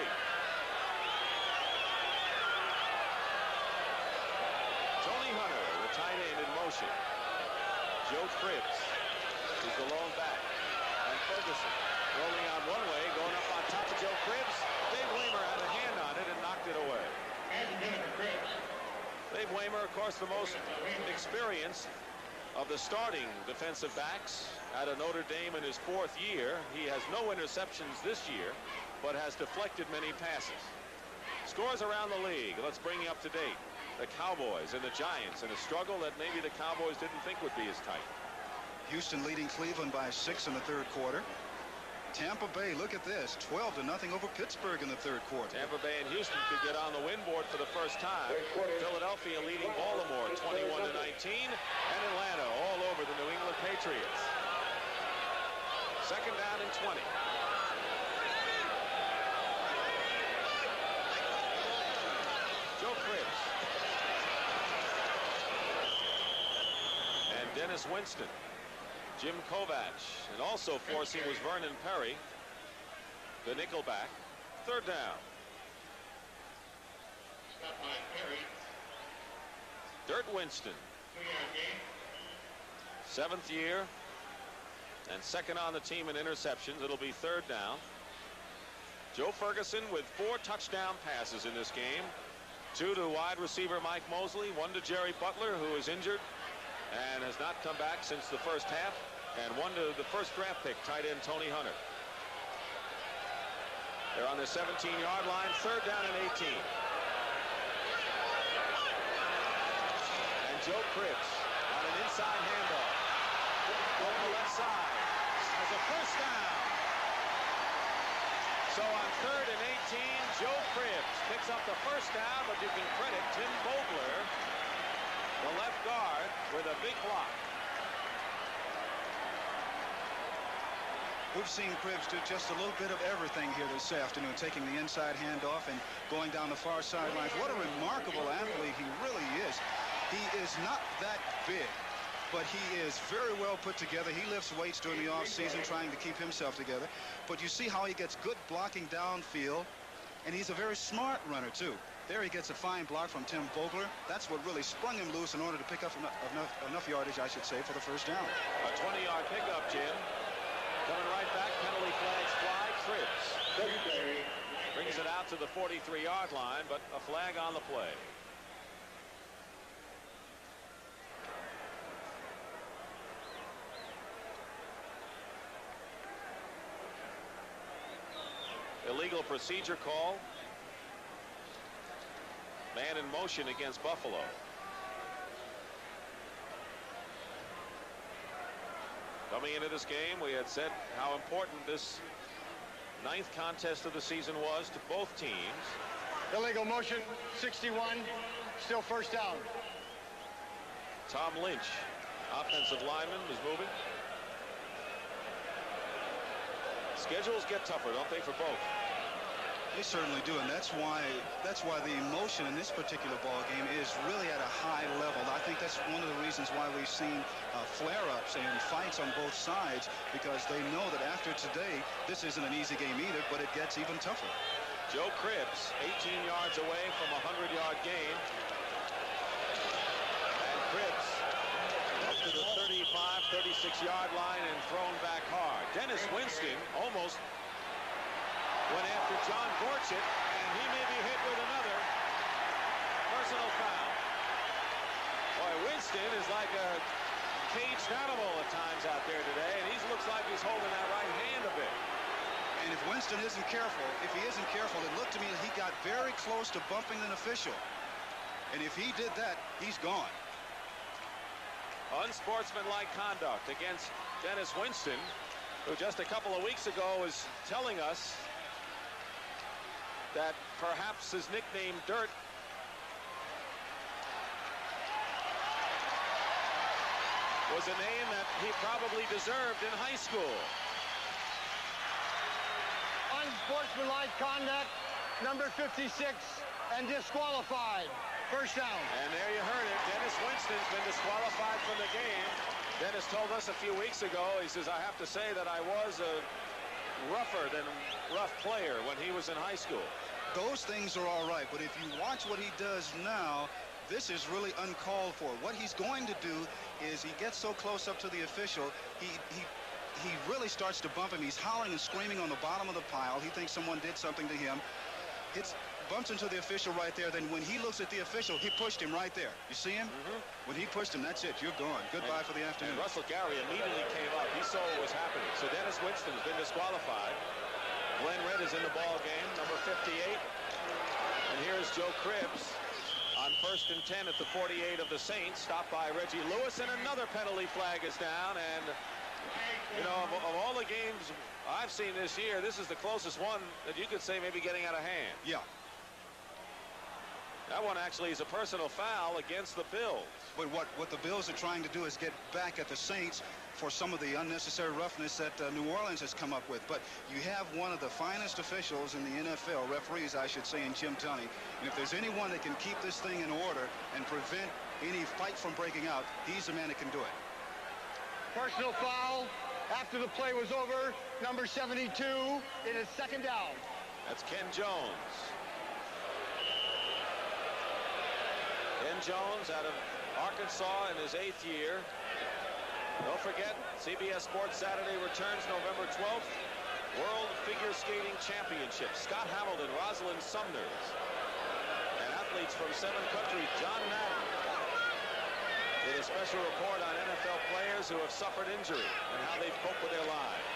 Tony Hunter, the tight end, in motion. Joe Cribbs is the lone back. And Ferguson rolling on one way, going up on top of Joe Cribbs. Dave Waymer had a hand on it and knocked it away. Dave Waymer, of course, the most experienced of the starting defensive backs at Notre Dame in his 4th year. He has no interceptions this year, but has deflected many passes. Scores around the league. Let's bring you up to date. The Cowboys and the Giants in a struggle that maybe the Cowboys didn't think would be as tight. Houston leading Cleveland by 6 in the 3rd quarter. Tampa Bay, look at this, 12-0 over Pittsburgh in the third quarter. Tampa Bay and Houston could get on the win board for the first time. Philadelphia leading Baltimore 21-19, and Atlanta all over the New England Patriots. Second down and 20. Joe Cribbs. And Dennis Winston. Jim Kovach. And also forcing was Vernon Perry, the nickelback. Third down. Stop by Perry. Dirt Winston. 2-yard gain. 7th year. And second on the team in interceptions. It'll be third down. Joe Ferguson with 4 touchdown passes in this game. 2 to wide receiver Mike Mosley, 1 to Jerry Butler, who is injured and has not come back since the first half, and 1 to the first draft pick, tight end Tony Hunter. They're on the 17-yard line, third down and 18. And Joe Cribbs on an inside handoff. Over the left side has a first down. So on third and 18, Joe Cribbs picks up the first down, but you can credit Tim Vogler, the left guard, with a big block. We've seen Cribbs do just a little bit of everything here this afternoon, taking the inside handoff and going down the far sidelines. What a remarkable athlete he really is. He is not that big, but he is very well put together. He lifts weights during the offseason trying to keep himself together. But you see how he gets good blocking downfield, and he's a very smart runner, too. There he gets a fine block from Tim Vogler. That's what really sprung him loose in order to pick up enough yardage, I should say, for the first down. A 20-yard pickup, Jim. Coming right back, penalty flags fly. Cribbs brings it out to the 43-yard line, but a flag on the play. Illegal procedure call. Man in motion against Buffalo. Coming into this game, we had said how important this 9th contest of the season was to both teams. Illegal motion, 61, still first down. Tom Lynch, offensive lineman, is moving. Schedules get tougher, don't they, for both? They certainly do, and that's why the emotion in this particular ball game is really at a high level. I think that's one of the reasons why we've seen flare-ups and fights on both sides, because they know that after today, this isn't an easy game either, but it gets even tougher. Joe Cribbs, 18 yards away from a 100-yard gain. And Cribbs up to the 35, 36-yard line and thrown back hard. Dennis Winston almost went after John Gorchett, and he may be hit with another personal foul. Boy, Winston is like a caged animal at times out there today, and he looks like he's holding that right hand a bit. And if Winston isn't careful, it looked to me that he got very close to bumping an official. And if he did that, he's gone. Unsportsmanlike conduct against Dennis Winston, who just a couple of weeks ago was telling us that perhaps his nickname Dirt was a name that he probably deserved in high school. Unsportsmanlike conduct, number 56, and disqualified. First down. And there you heard it. Dennis Winston's been disqualified from the game. Dennis told us a few weeks ago, he says, I have to say that I was a rougher than rough player when he was in high school. Those things are all right, but if you watch what he does now, this is really uncalled for. What he's going to do is he gets so close up to the official, he really starts to bump him. He's howling and screaming on the bottom of the pile. He thinks someone did something to him. Bumps into the official right there. Then when he looks at the official, he pushed him right there. You see him? When he pushed him, that's it. You're gone. Goodbye for the afternoon. And Russell Gary immediately came up. He saw what was happening. So Dennis Winston's been disqualified. Glenn Red is in the ball game, number 58. And here's Joe Cribbs on 1st and 10 at the 48 of the Saints. Stopped by Reggie Lewis, and another penalty flag is down, and You know, of all the games I've seen this year, this is the closest one that you could say maybe getting out of hand. Yeah. That one actually is a personal foul against the Bills. But what the Bills are trying to do is get back at the Saints for some of the unnecessary roughness that New Orleans has come up with. But you have one of the finest officials in the NFL, referees, I should say, in Jim Tunney. And if there's anyone that can keep this thing in order and prevent any fight from breaking out, he's the man that can do it. Personal foul after the play was over. Number 72. It is second down. That's Ken Jones. Ken Jones out of Arkansas in his 8th year. Don't forget, CBS Sports Saturday returns November 12th. World Figure Skating Championship. Scott Hamilton, Rosalind Sumners, and athletes from 7 countries. John Madden did a special report on NFL players who have suffered injury and how they've coped with their lives.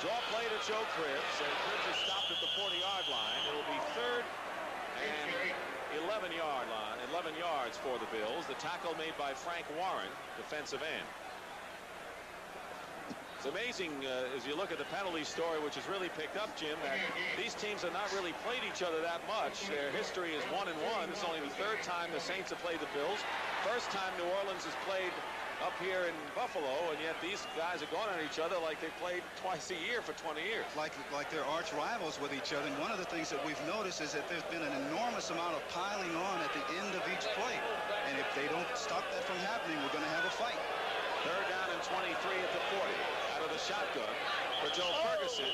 Draw play to Joe Cribbs, and Cribbs is stopped at the 40-yard line. It will be 3rd and 11 yards for the Bills. The tackle made by Frank Warren, defensive end. It's amazing as you look at the penalty story, which has really picked up, Jim, that these teams have not really played each other that much. Their history is 1-1. It's only the 3rd time the Saints have played the Bills. First time New Orleans has played up here in Buffalo, and yet these guys are going at each other like they played twice a year for 20 years. Like they're arch rivals with each other. And one of the things that we've noticed is that there's been an enormous amount of piling on at the end of each play. And if they don't stop that from happening, we're going to have a fight. 3rd down and 23 at the 40. Out of the shotgun for Joe Ferguson.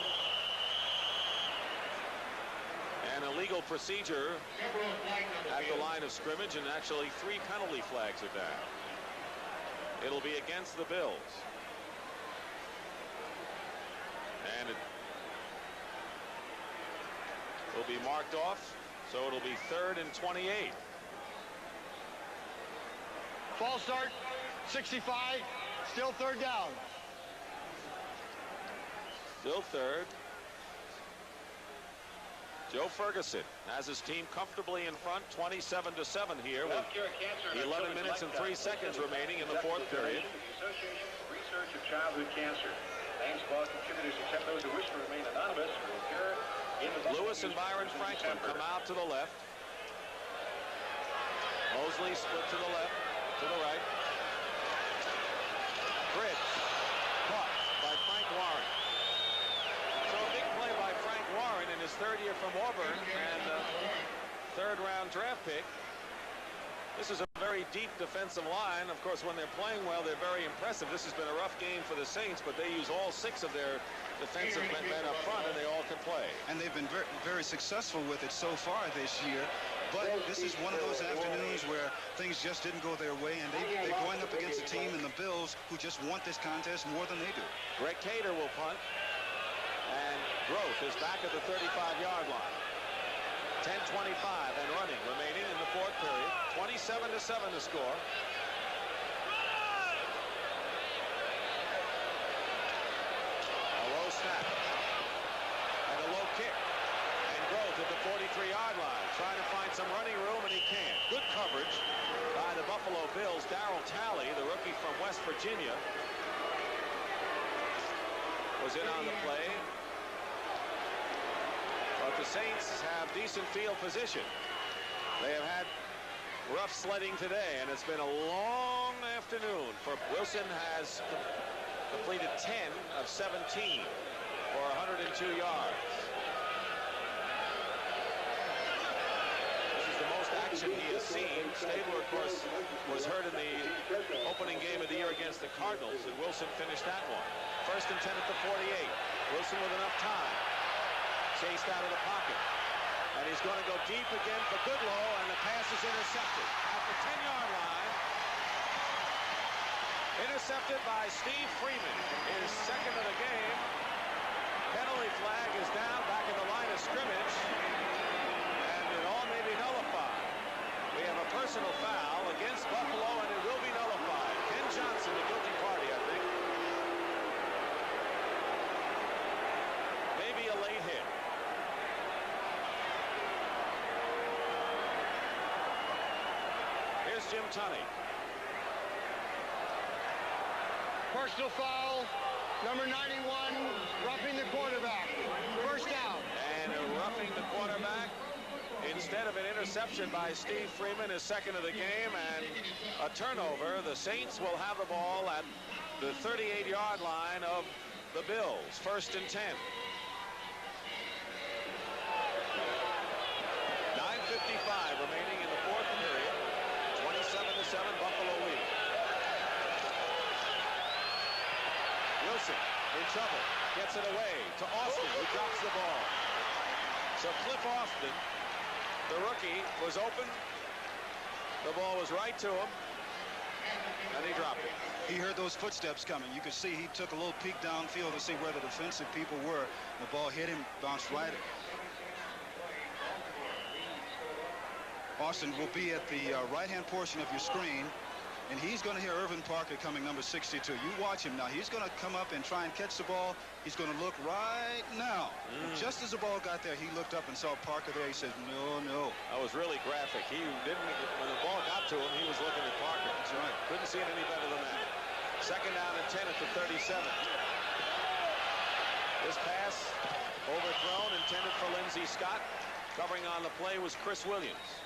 And a legal procedure at the line of scrimmage, and actually 3 penalty flags at that. It'll be against the Bills. And it will be marked off, so it'll be 3rd and 28. False start, 65, still 3rd down. Still 3rd. Joe Ferguson has his team comfortably in front, 27-7 here with 11 minutes and 3 seconds remaining in the 4th period. The Association for Research of Childhood Cancer. Thanks, cause contributors except those who wish to remain anonymous will appear in the Lewis and Byron Franklin come out to the left. Mosley split to the left, to the right. Bridge caught by Frank Warren. So a big play by Frank Warren in his 3rd year from Auburn, and 3rd-round draft pick. This is a very deep defensive line. Of course, when they're playing well, they're very impressive. This has been a rough game for the Saints, but they use all 6 of their defensive men up front, and they all can play. And they've been very, very successful with it so far this year. But this is one of those afternoons where things just didn't go their way, and they're going up against a team in the Bills who just want this contest more than they do. Greg Cater will punt, and Groth is back at the 35-yard line. 10:25 and running remaining in the 4th period. 27-7 the score. A low snap and a low kick, and Groth at the 43-yard line trying to find some running room, and he can't. Good coverage by the Buffalo Bills. Darryl Talley, the rookie from West Virginia, was in on the play. But the Saints have decent field position. They have had rough sledding today, and it's been a long afternoon. For Wilson has completed 10 of 17 for 102 yards. This is the most action he has seen. Stabler, of course, was hurt in the opening game of the year against the Cardinals, and Wilson finished that one. 1st and 10 at the 48. Wilson with enough time. Chased out of the pocket, and he's going to go deep again for Goodlow, and the pass is intercepted at the 10-yard line. Intercepted by Steve Freeman, his 2nd of the game. Penalty flag is down back in the line of scrimmage, and it all may be nullified. We have a personal foul against Buffalo, and it will be nullified. Ken Johnson, the guilty party, I think. Maybe a late hit. Here's Jim Tunney. Personal foul, number 91, roughing the quarterback. First down. And roughing the quarterback instead of an interception by Steve Freeman, his second of the game, and a turnover. The Saints will have the ball at the 38-yard line of the Bills. First and 10. 9:55 remaining in the fourth period. 27-7 Buffalo lead. Wilson in trouble. Gets it away to Austin, who drops the ball. So Cliff Austin, the rookie, was open. The ball was right to him, and he dropped it. He heard those footsteps coming. You could see he took a little peek downfield to see where the defensive people were. The ball hit him, bounced right. Austin will be at the right-hand portion of your screen, and he's going to hear Irvin Parker coming, number 62. You watch him now. He's going to come up and try and catch the ball. He's going to look right now. Just as the ball got there, he looked up and saw Parker there. He said, no, no. That was really graphic. He didn't, when the ball got to him, he was looking at Parker. That's right. Couldn't see it any better than that. Second down and 10 at the 37. This pass overthrown, intended for Lindsey Scott. Covering on the play was Chris Williams.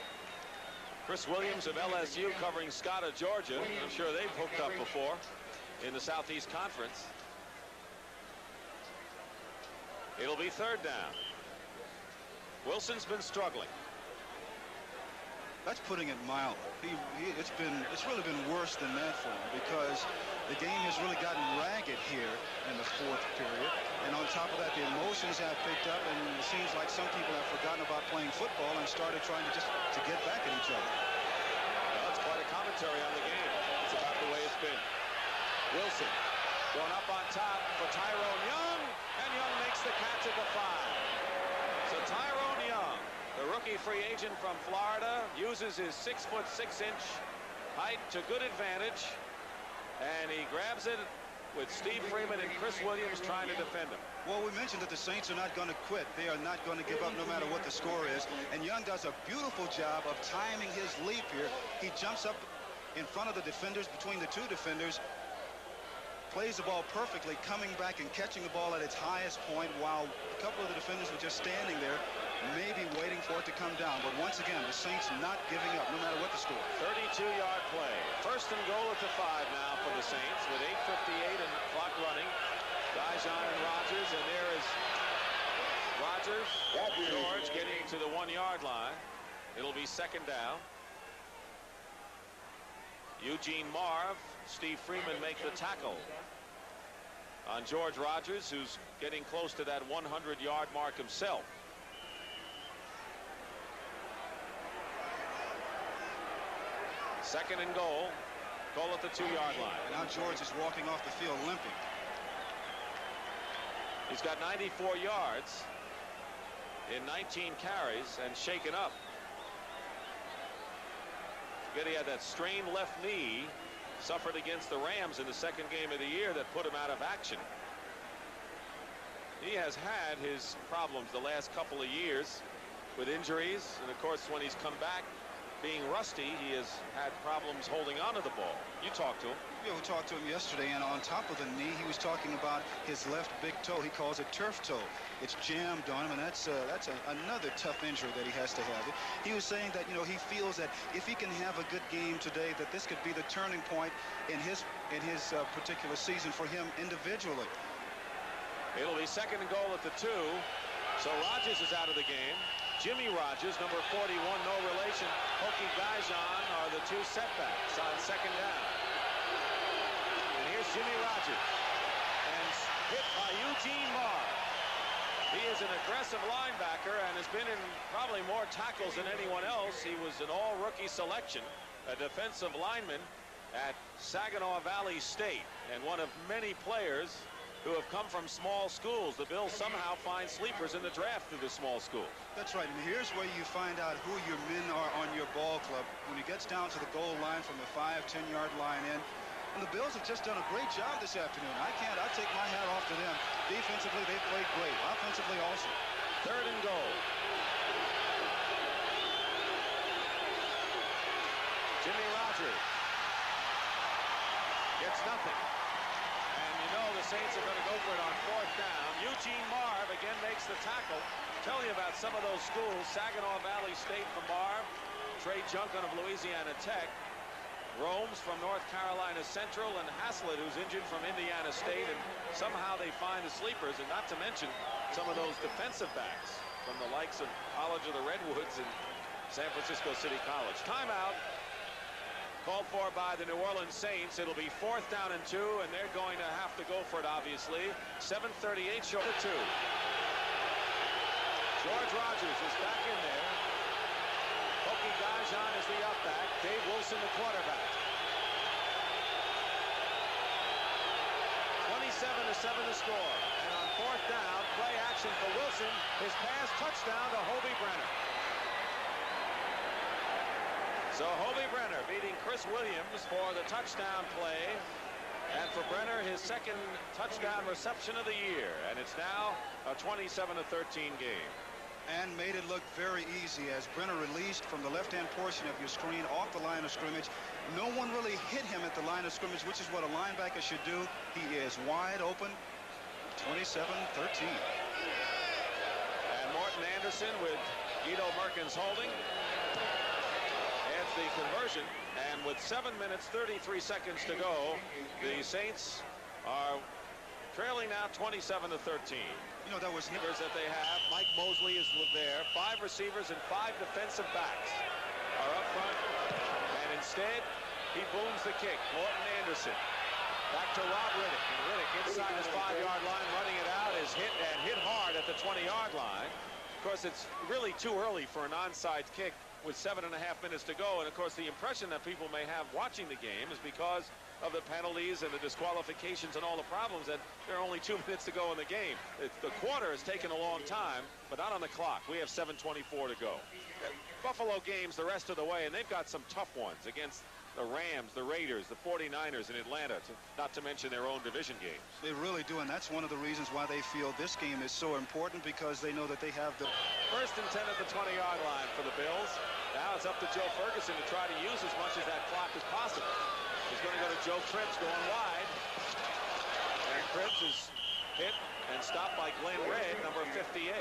Chris Williams of LSU covering Scott of Georgia. I'm sure they've hooked up before in the Southeast Conference. It'll be third down. Wilson's been struggling. That's putting it mildly. It's really been worse than that for him, because the game has really gotten ragged here in the fourth period. And on top of that, the emotions have picked up, and it seems like some people have forgotten about playing football and started trying to get back at each other. Well, that's quite a commentary on the game. It's about the way it's been. Wilson going up on top for Tyrone Young, and Young makes the catch at the 5. So Tyrone Young, the rookie free agent from Florida, uses his 6'6" height to good advantage, and he grabs it with Steve Freeman and Chris Williams trying to defend him. Well, we mentioned that the Saints are not going to quit. They are not going to give up no matter what the score is. And Young does a beautiful job of timing his leap here. He jumps up in front of the defenders, between the two defenders, plays the ball perfectly, coming back and catching the ball at its highest point, while a couple of the defenders were just standing there, maybe waiting for it to come down. But once again, the Saints not giving up no matter what the score. 32-yard play. First and goal at the 5 now for the Saints with 8:58 and clock running. Dijon and Rogers, and there is George getting to the 1-yard line. It'll be second down. Eugene Marv, Steve Freeman make the tackle on George Rogers, who's getting close to that 100-yard mark himself. Second and goal at the 2-yard line. And now George is walking off the field limping. He's got 94 yards in 19 carries and shaken up. Forget he had that strained left knee suffered against the Rams in the second game of the year that put him out of action. He has had his problems the last couple of years with injuries, and of course when he's come back being rusty, he has had problems holding onto the ball. You talked to him. Yeah, we talked to him yesterday, and on top of the knee, he was talking about his left big toe. He calls it turf toe. It's jammed on him, and that's another tough injury that he has to have. He was saying that, you know, he feels that if he can have a good game today, that this could be the turning point in his particular season for him individually. It'll be second and goal at the 2. So Rogers is out of the game. Jimmy Rogers, number 41, no relation. Hokie Dijon are the two setbacks on second down. And here's Jimmy Rogers, and hit by Eugene Marr. He is an aggressive linebacker and has been in probably more tackles than anyone else. He was an all-rookie selection, a defensive lineman at Saginaw Valley State, and one of many players who have come from small schools. The Bills somehow find sleepers in the draft through the small school. That's right, and here's where you find out who your men are on your ball club. When it gets down to the goal line from the 5-10-yard line in, and the Bills have just done a great job this afternoon. I take my hat off to them. Defensively, they've played great. Offensively also. Third and goal. Jimmy Rogers gets nothing. Saints are going to go for it on 4th down. Eugene Marv again makes the tackle. Tell you about some of those schools. Saginaw Valley State from Marv. Trey Junkin of Louisiana Tech. Romes from North Carolina Central, and Haslett, who's injured, from Indiana State. And somehow they find the sleepers, and not to mention some of those defensive backs from the likes of College of the Redwoods and San Francisco City College. Timeout called for by the New Orleans Saints. It'll be 4th down and 2, and they're going to have to go for it, obviously. 7:38 short of 2. George Rogers is back in there. Hokie Gajan is the up back. Dave Wilson the quarterback. 27-7 the score. And on 4th down, play action for Wilson. His pass, touchdown to Hobie Brenner. So Hobie Brenner beating Chris Williams for the touchdown play. And for Brenner, his second touchdown reception of the year. And it's now a 27-13 game. And made it look very easy as Brenner released from the left-hand portion of your screen off the line of scrimmage. No one really hit him at the line of scrimmage, which is what a linebacker should do. He is wide open. 27-13. And Morton Anderson with Guido Merkins holding. Adds the conversion. And with 7 minutes, 33 seconds to go, the Saints are trailing now 27-13. You know, that was receivers that they have. Mike Mosley is there. 5 receivers and 5 defensive backs are up front. And instead, he booms the kick. Morton Anderson. Back to Rob Riddick. And Riddick inside his 5-yard line, running it out, is hit and hit hard at the 20-yard line. Of course, it's really too early for an onside kick with 7.5 minutes to go. And of course, the impression that people may have watching the game is because of the penalties and the disqualifications and all the problems that there are only 2 minutes to go in the game. The quarter has taken a long time, but not on the clock. We have 7:24 to go. Buffalo games the rest of the way, and they've got some tough ones against the Rams, the Raiders, the 49ers in Atlanta, not to mention their own division games. They really do, and that's one of the reasons why they feel this game is so important, because they know that they have the 1st and 10 at the 20-yard line for the Bills. Now it's up to Joe Ferguson to try to use as much of that clock as possible. He's going to go to Joe Cribbs going wide. And Cribbs is hit and stopped by Glenn Red, number 58.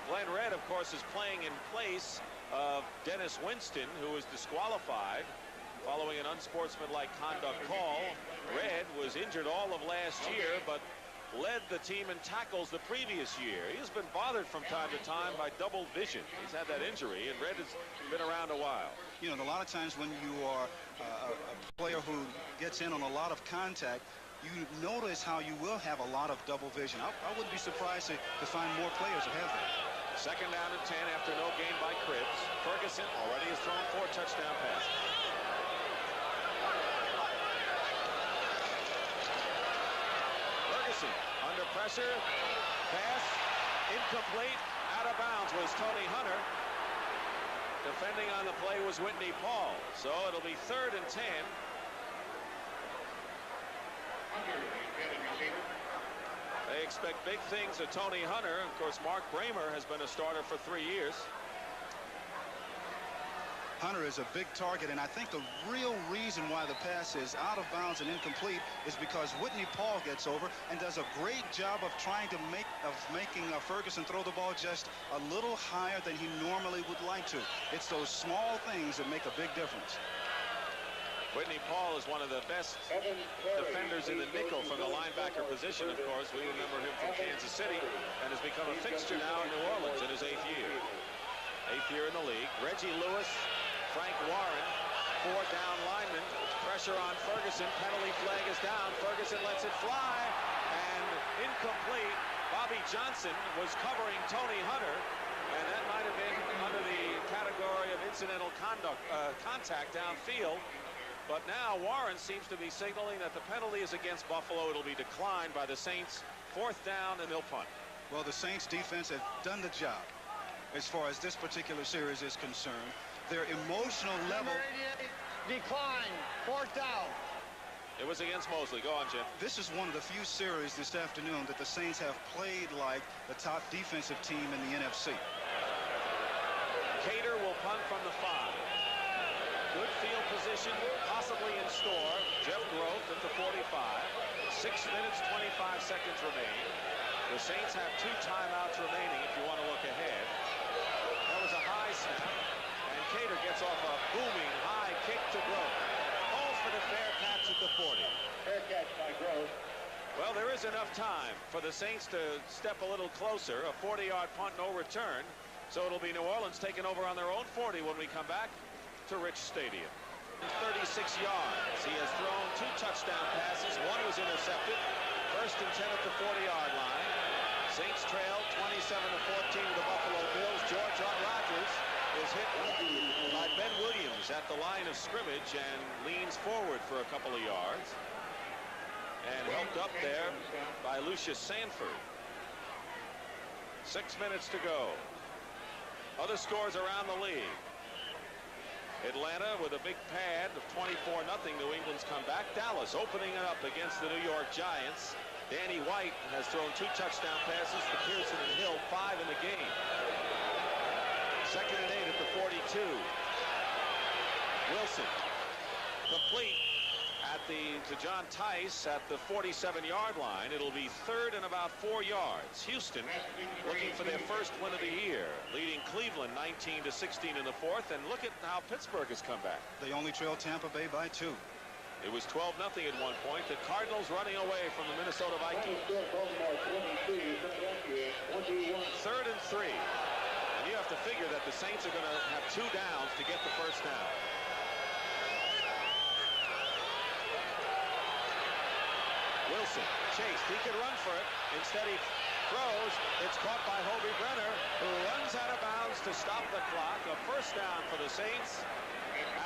Glenn Red, of course, is playing in place of Dennis Winston, who was disqualified following an unsportsmanlike conduct call. Red was injured all of last year, but led the team in tackles the previous year. He's been bothered from time to time by double vision. He's had that injury, and Red has been around a while. You know, a lot of times when you are a player who gets in on a lot of contact, you notice how you will have a lot of double vision. I wouldn't be surprised to find more players who have that. 2nd down and 10 after no gain by Cribbs. Ferguson already has thrown 4 touchdown passes. Ferguson under pressure. Pass incomplete. Out of bounds was Tony Hunter. Defending on the play was Whitney Paul. So it'll be 3rd and 10. They expect big things of Tony Hunter. Of course, Mark Bramer has been a starter for 3 years. Hunter is a big target, and I think the real reason why the pass is out of bounds and incomplete is because Whitney Paul gets over and does a great job of trying to making Ferguson throw the ball just a little higher than he normally would like to. It's those small things that make a big difference. Whitney Paul is one of the best defenders in the nickel from the linebacker position, of course. We remember him from Kansas City and has become a fixture now in New Orleans in his 8th year. 8th year in the league. Reggie Lewis, Frank Warren, 4 down linemen. Pressure on Ferguson. Penalty flag is down. Ferguson lets it fly. And incomplete. Bobby Johnson was covering Tony Hunter. And that might have been under the category of incidental contact downfield. But now Warren seems to be signaling that the penalty is against Buffalo. It'll be declined by the Saints. 4th down, and they'll punt. Well, the Saints defense have done the job as far as this particular series is concerned. Their emotional level. Decline. 4th down. It was against Mosley. Go on, Jim. This is one of the few series this afternoon that the Saints have played like the top defensive team in the NFC. Cater will punt from the 5. Good field position, possibly in store. Jeff Groth at the 45. 6 minutes, 25 seconds remain. The Saints have 2 timeouts remaining if you want to look ahead. That was a high snap, and Cater gets off a booming high kick to Grove. Calls for the fair catch at the 40. Fair catch by Grove. Well, there is enough time for the Saints to step a little closer. A 40-yard punt, no return. So it'll be New Orleans taking over on their own 40 when we come back to Rich Stadium. 36 yards. He has thrown 2 touchdown passes. One was intercepted. First and 10 at the 40-yard line. Saints trail 27-14 to the Buffalo Bills. George Rogers is hit by Ben Williams at the line of scrimmage and leans forward for a couple of yards. And helped up there by Lucius Sanford. 6 minutes to go. Other scores around the league. Atlanta with a big pad of 24-0. New England's come back. Dallas opening it up against the New York Giants. Danny White has thrown 2 touchdown passes to Pearson and Hill, 5 in the game. Second and 8 at the 42. Wilson complete to John Tice at the 47-yard line. It'll be third and about 4 yards. Houston looking for their first win of the year, leading Cleveland 19-16 in the 4th. And look at how Pittsburgh has come back. They only trail Tampa Bay by 2. It was 12-0 at one point. The Cardinals running away from the Minnesota Vikings. Third and 3. And you have to figure that the Saints are going to have 2 downs to get the first down. Wilson chased. He could run for it. Instead he throws. It's caught by Hobie Brenner, who runs out of bounds to stop the clock. A first down for the Saints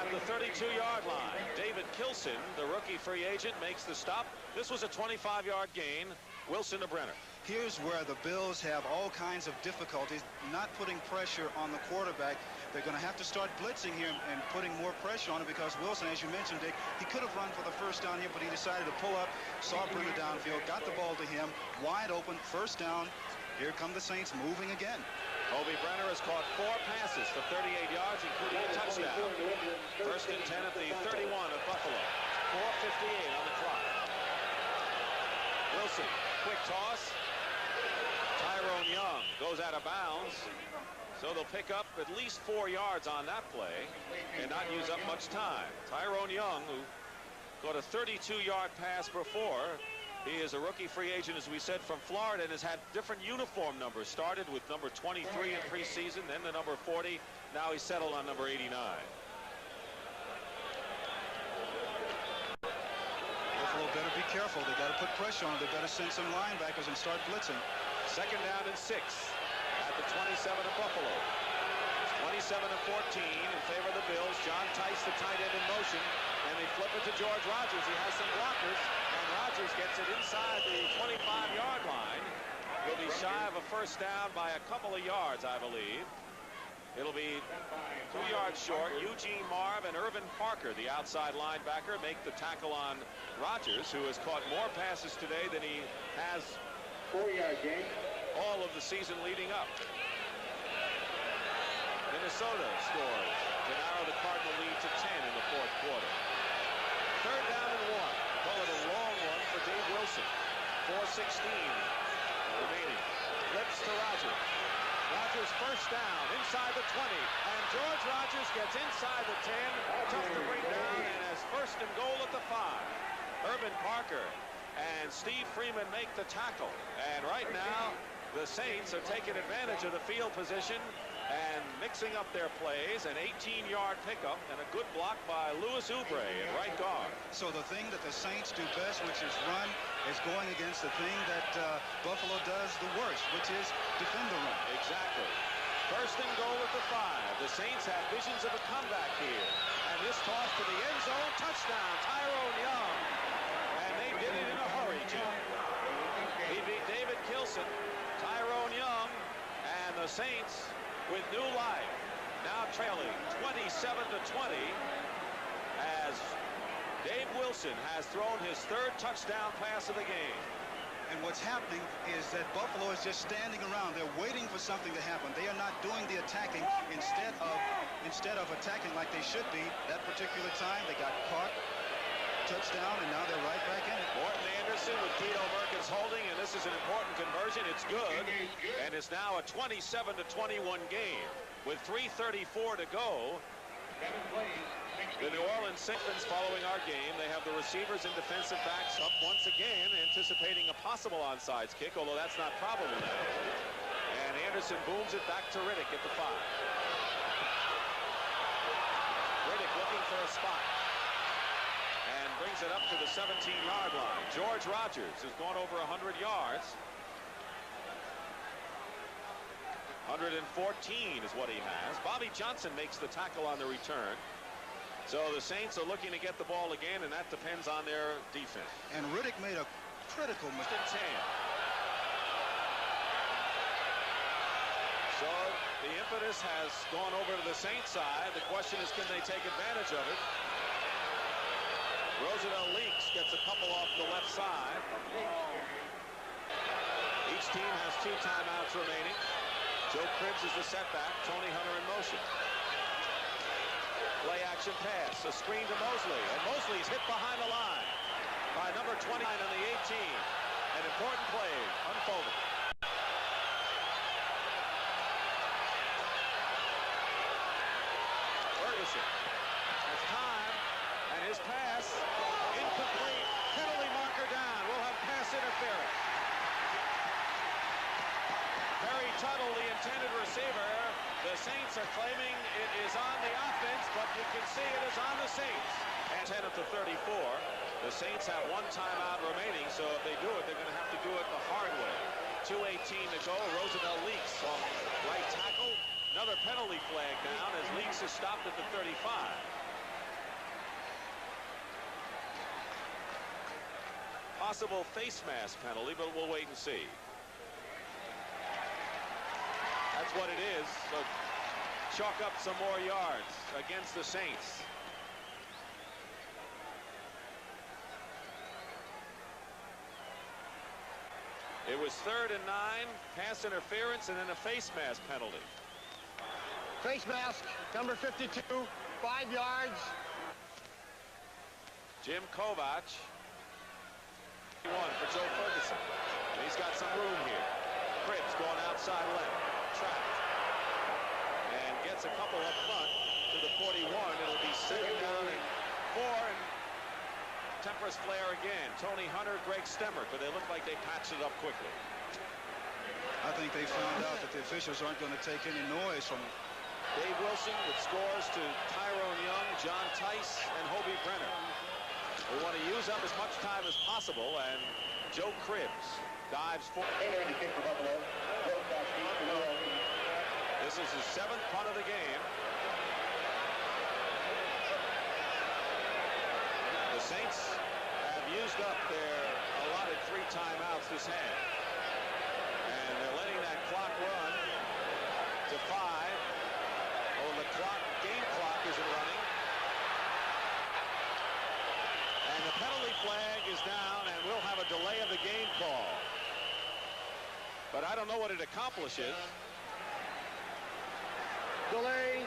at the 32-yard line. David Kilson, the rookie free agent, makes the stop. This was a 25-yard gain. Wilson to Brenner. Here's where the Bills have all kinds of difficulties not putting pressure on the quarterback. They're going to have to start blitzing here and putting more pressure on it, because Wilson, as you mentioned, Dick, he could have run for the first down here, but he decided to pull up, saw Brenner downfield, got the ball to him, wide open, first down. Here come the Saints moving again. Hobie Brenner has caught 4 passes for 38 yards, including a touchdown. First and 10 at the 31 of Buffalo. 4:58 on the clock. Wilson, quick toss. Tyrone Young goes out of bounds. So they'll pick up at least 4 yards on that play and not use up much time. Tyrone Young, who got a 32-yard pass before. He is a rookie free agent, as we said, from Florida, and has had different uniform numbers. Started with number 23 in preseason, then the number 40. Now he's settled on number 89. Buffalo better be careful. They got to put pressure on it. They better send some linebackers and start blitzing. Second down and 6 at the 27 of Buffalo. 27-14 in favor of the Bills. John Tice, the tight end, in motion, and they flip it to George Rogers. He has some blockers, and Rogers gets it inside the 25-yard line. He'll be shy of a first down by a couple of yards, I believe. It'll be 2 yards short. Eugene Marv and Irvin Parker, the outside linebacker, make the tackle on Rogers, who has caught more passes today than he has 4-yard gain. all of the season leading up. Minnesota scores to narrow the Cardinal lead to 10 in the 4th quarter. Third down and 1. Call it a long one for Dave Wilson. 4:16 remaining. Flips to Rogers. Rogers first down inside the 20, and George Rogers gets inside the 10. Tough to bring down, and has first and goal at the 5. Urban Parker and Steve Freeman make the tackle, and right now the Saints are taking advantage of the field position and mixing up their plays. An 18-yard pickup and a good block by Louis Oubre at right guard. So the thing that the Saints do best, which is run, is going against the thing that Buffalo does the worst, which is defend the run. Exactly. First and goal at the 5. The Saints have visions of a comeback here. And this toss to the end zone. Touchdown, Tyrone Young. And they did it in a hurry, Jim. He beat David Kilson, Tyrone Young, and the Saints with new life, now trailing 27-20 as Dave Wilson has thrown his 3rd touchdown pass of the game. And what's happening is that Buffalo is just standing around. They're waiting for something to happen. They are not doing the attacking. Instead of attacking like they should be, that particular time they got caught, touchdown, and now they're right back in it. Morton Anderson with an important conversion. It's good, and it's now a 27-21 game with 3:34 to go. The New Orleans Saints following our game. They have the receivers and defensive backs up once again, anticipating a possible onside kick, although that's not probable now. And Anderson booms it back to Riddick at the 5. Riddick looking for a spot and brings it up to the 17-yard line. George Rogers has gone over 100 yards. 114 is what he has. Bobby Johnson makes the tackle on the return. So the Saints are looking to get the ball again, and that depends on their defense. And Riddick made a critical mistake. So the impetus has gone over to the Saints side. The question is, can they take advantage of it? Roosevelt Leaks gets a couple off the left side. Each team has 2 timeouts remaining. Joe Cribbs is the setback. Tony Hunter in motion. Play action pass. A screen to Mosley. And Mosley's hit behind the line by number 29 on the 18. An important play unfolded. Ferguson has time, and his pass incomplete. Penalty marker down. We'll have pass interference. Perry Tuttle, the intended receiver. The Saints are claiming it is on the offense, but you can see it is on the Saints. And 10 up to 34. The Saints have 1 timeout remaining, so if they do it, they're going to have to do it the hard way. 2:18 to go. Roosevelt Leaks on right tackle. Another penalty flag down as Leaks is stopped at the 35. Possible face mask penalty, but we'll wait and see. That's what it is. So chalk up some more yards against the Saints. It was 3rd and 9, pass interference, and then a face mask penalty. Face mask, number 52, 5 yards. Jim Kovac. 1 for Joe Ferguson. He's got some room here. Cribbs going outside left. Trapped. And gets a couple up front to the 41. It'll be 2nd down and 4. And Tempest flare again. Tony Hunter, Greg Stemmer, but they look like they patched it up quickly. I think they found out that the officials aren't going to take any noise from it. Dave Wilson with scores to Tyrone Young, John Tice, and Hobie Brenner. We want to use up as much time as possible, and Joe Cribbs dives forward. This is his 7th punt of the game. The Saints have used up their allotted 3 timeouts this half. And they're letting that clock run to 5. Oh, the game clock isn't running. And the penalty flag is down, and we'll have a delay of the game call. But I don't know what it accomplishes. Delay.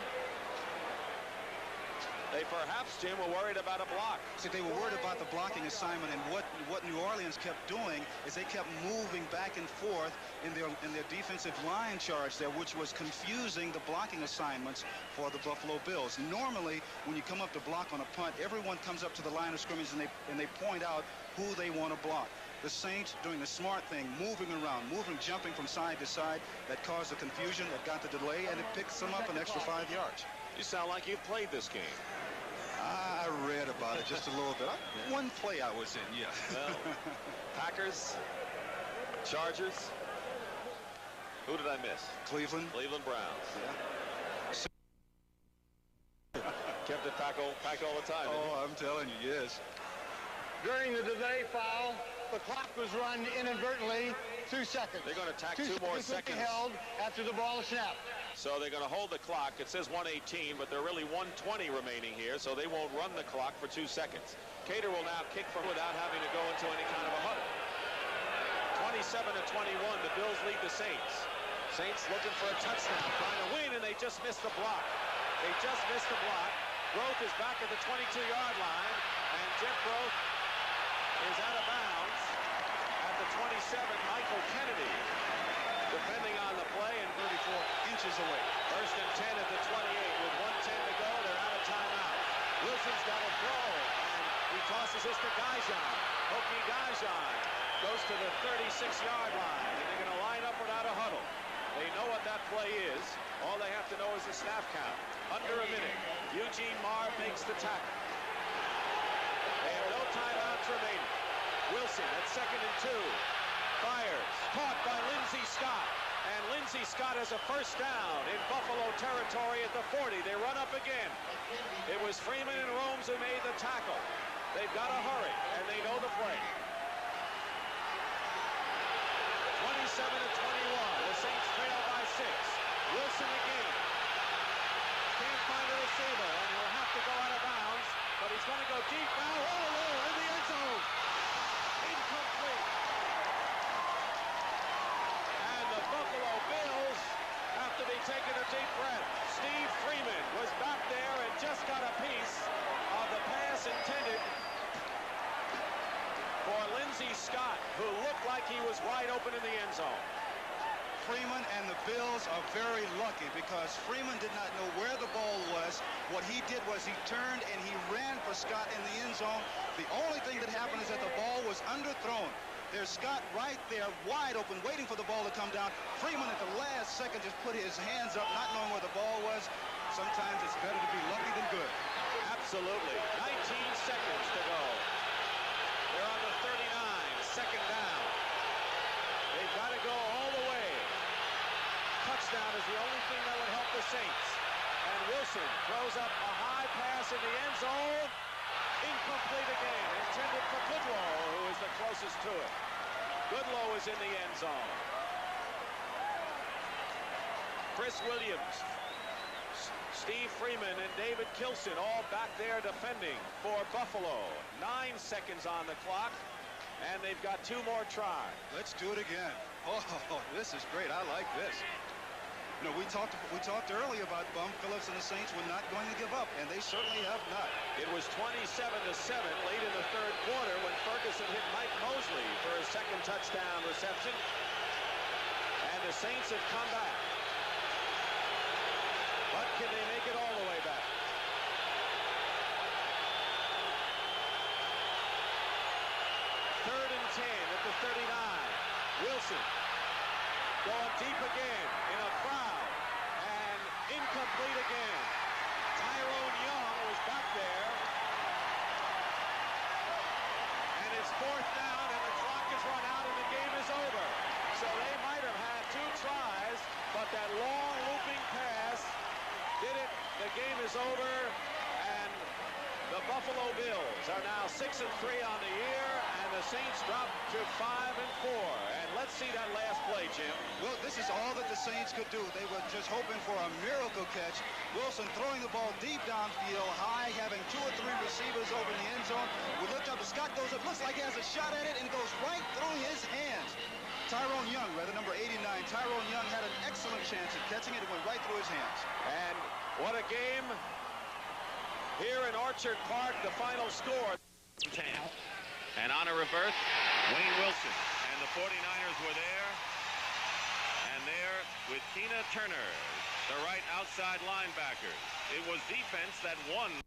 They perhaps, Jim, were worried about a block. See, they were worried about the blocking assignment, and what New Orleans kept doing is they kept moving back and forth in their defensive line charge there, which was confusing the blocking assignments for the Buffalo Bills. Normally, when you come up to block on a punt, everyone comes up to the line of scrimmage and they point out who they want to block. The Saints doing the smart thing, moving around, jumping from side to side. That caused the confusion, that got the delay, and it picks them up an extra 5 yards. You sound like you've played this game. I read about it just a little bit. One play I was in, yeah. Well, Packers, Chargers. Who did I miss? Cleveland. Cleveland Browns. Yeah. Kept it packed all the time. Oh, I'm telling you, yes. During the delay foul, the clock was run inadvertently 2 seconds. They're going to tack 2 more seconds. Held after the ball is snapped. So they're going to hold the clock. It says 1:18, but there are really 1:20 remaining here, so they won't run the clock for 2 seconds. Cater will now kick from without having to go into any kind of a huddle. 27-21, the Bills lead the Saints. Saints looking for a touchdown, trying to win, and they just missed the block. They just missed the block. Groth is back at the 22-yard line, and Jeff Groth is out of bounds at the 26. Michael Kennedy defending on the play and 34 inches away. First and 10 at the 28 with 1:10 to go. They're out of timeout. Wilson's got a throw, and he tosses this to Gajan. Hoki Gajan goes to the 36-yard line, and they're going to line up without a huddle. They know what that play is. All they have to know is the snap count. Under a minute. Eugene Marr makes the tackle. They have no timeouts remaining. Wilson at 2nd and 2. Fires. Caught by Lindsey Scott. And Lindsey Scott has a first down in Buffalo territory at the 40. They run up again. It was Freeman and Romes who made the tackle. They've got to hurry, and they know the play. 27 to 21. The Saints trail by 6. Wilson again. Can't find a receiver, and he'll have to go out of bounds, but he's going to go deep now. Oh, in the end zone. Incomplete. And the Buffalo Bills have to be taking a deep breath. Steve Freeman was back there and just got a piece of the pass intended for Lindsey Scott, who looked like he was wide open in the end zone. Freeman and the Bills are very lucky because Freeman did not know where the ball was. What he did was he turned and he ran for Scott in the end zone. The only thing that happened is that the ball was underthrown. There's Scott right there, wide open, waiting for the ball to come down. Freeman at the last second just put his hands up, not knowing where the ball was. Sometimes it's better to be lucky than good. Absolutely. 19 seconds to go. They're on the 39, 2nd down. They've got to go all the way. Touchdown is the only thing that would help the Saints. And Wilson throws up a high pass in the end zone. Incomplete again. Intended for Goodlow, who is the closest to it. Goodlow is in the end zone. Chris Williams, Steve Freeman, and David Kilson all back there defending for Buffalo. 9 seconds on the clock, and they've got 2 more tries. Let's do it again. Oh, this is great. I like this. You know, we talked earlier about Bum Phillips and the Saints were not going to give up, and they certainly have not. It was 27 to 7 late in the 3rd quarter when Ferguson hit Mike Mosley for his 2nd touchdown reception, and the Saints have come back. But can they make it all the way back? Third and 10 at the 39. Wilson going deep again in a crowd, and incomplete again. Tyrone Young was back there, and it's 4th down, and the clock is run out, and the game is over. So they might have had 2 tries, but that long looping pass did it. The game is over, and the Buffalo Bills are now 6-3 on the year, and the Saints drop to 5-4. And let's see that last play, Jim. Well, this is all that the Saints could do. They were just hoping for a miracle catch. Wilson throwing the ball deep downfield, high, having 2 or 3 receivers over in the end zone. We looked up, Scott goes up, looks like he has a shot at it, and goes right through his hands. Tyrone Young, rather, number 89. Tyrone Young had an excellent chance at catching it. It went right through his hands. And what a game here in Orchard Park. The final score. And on a reverse, Wayne Wilson. And the 49ers were there. And there with Tina Turner, the right outside linebacker. It was defense that won.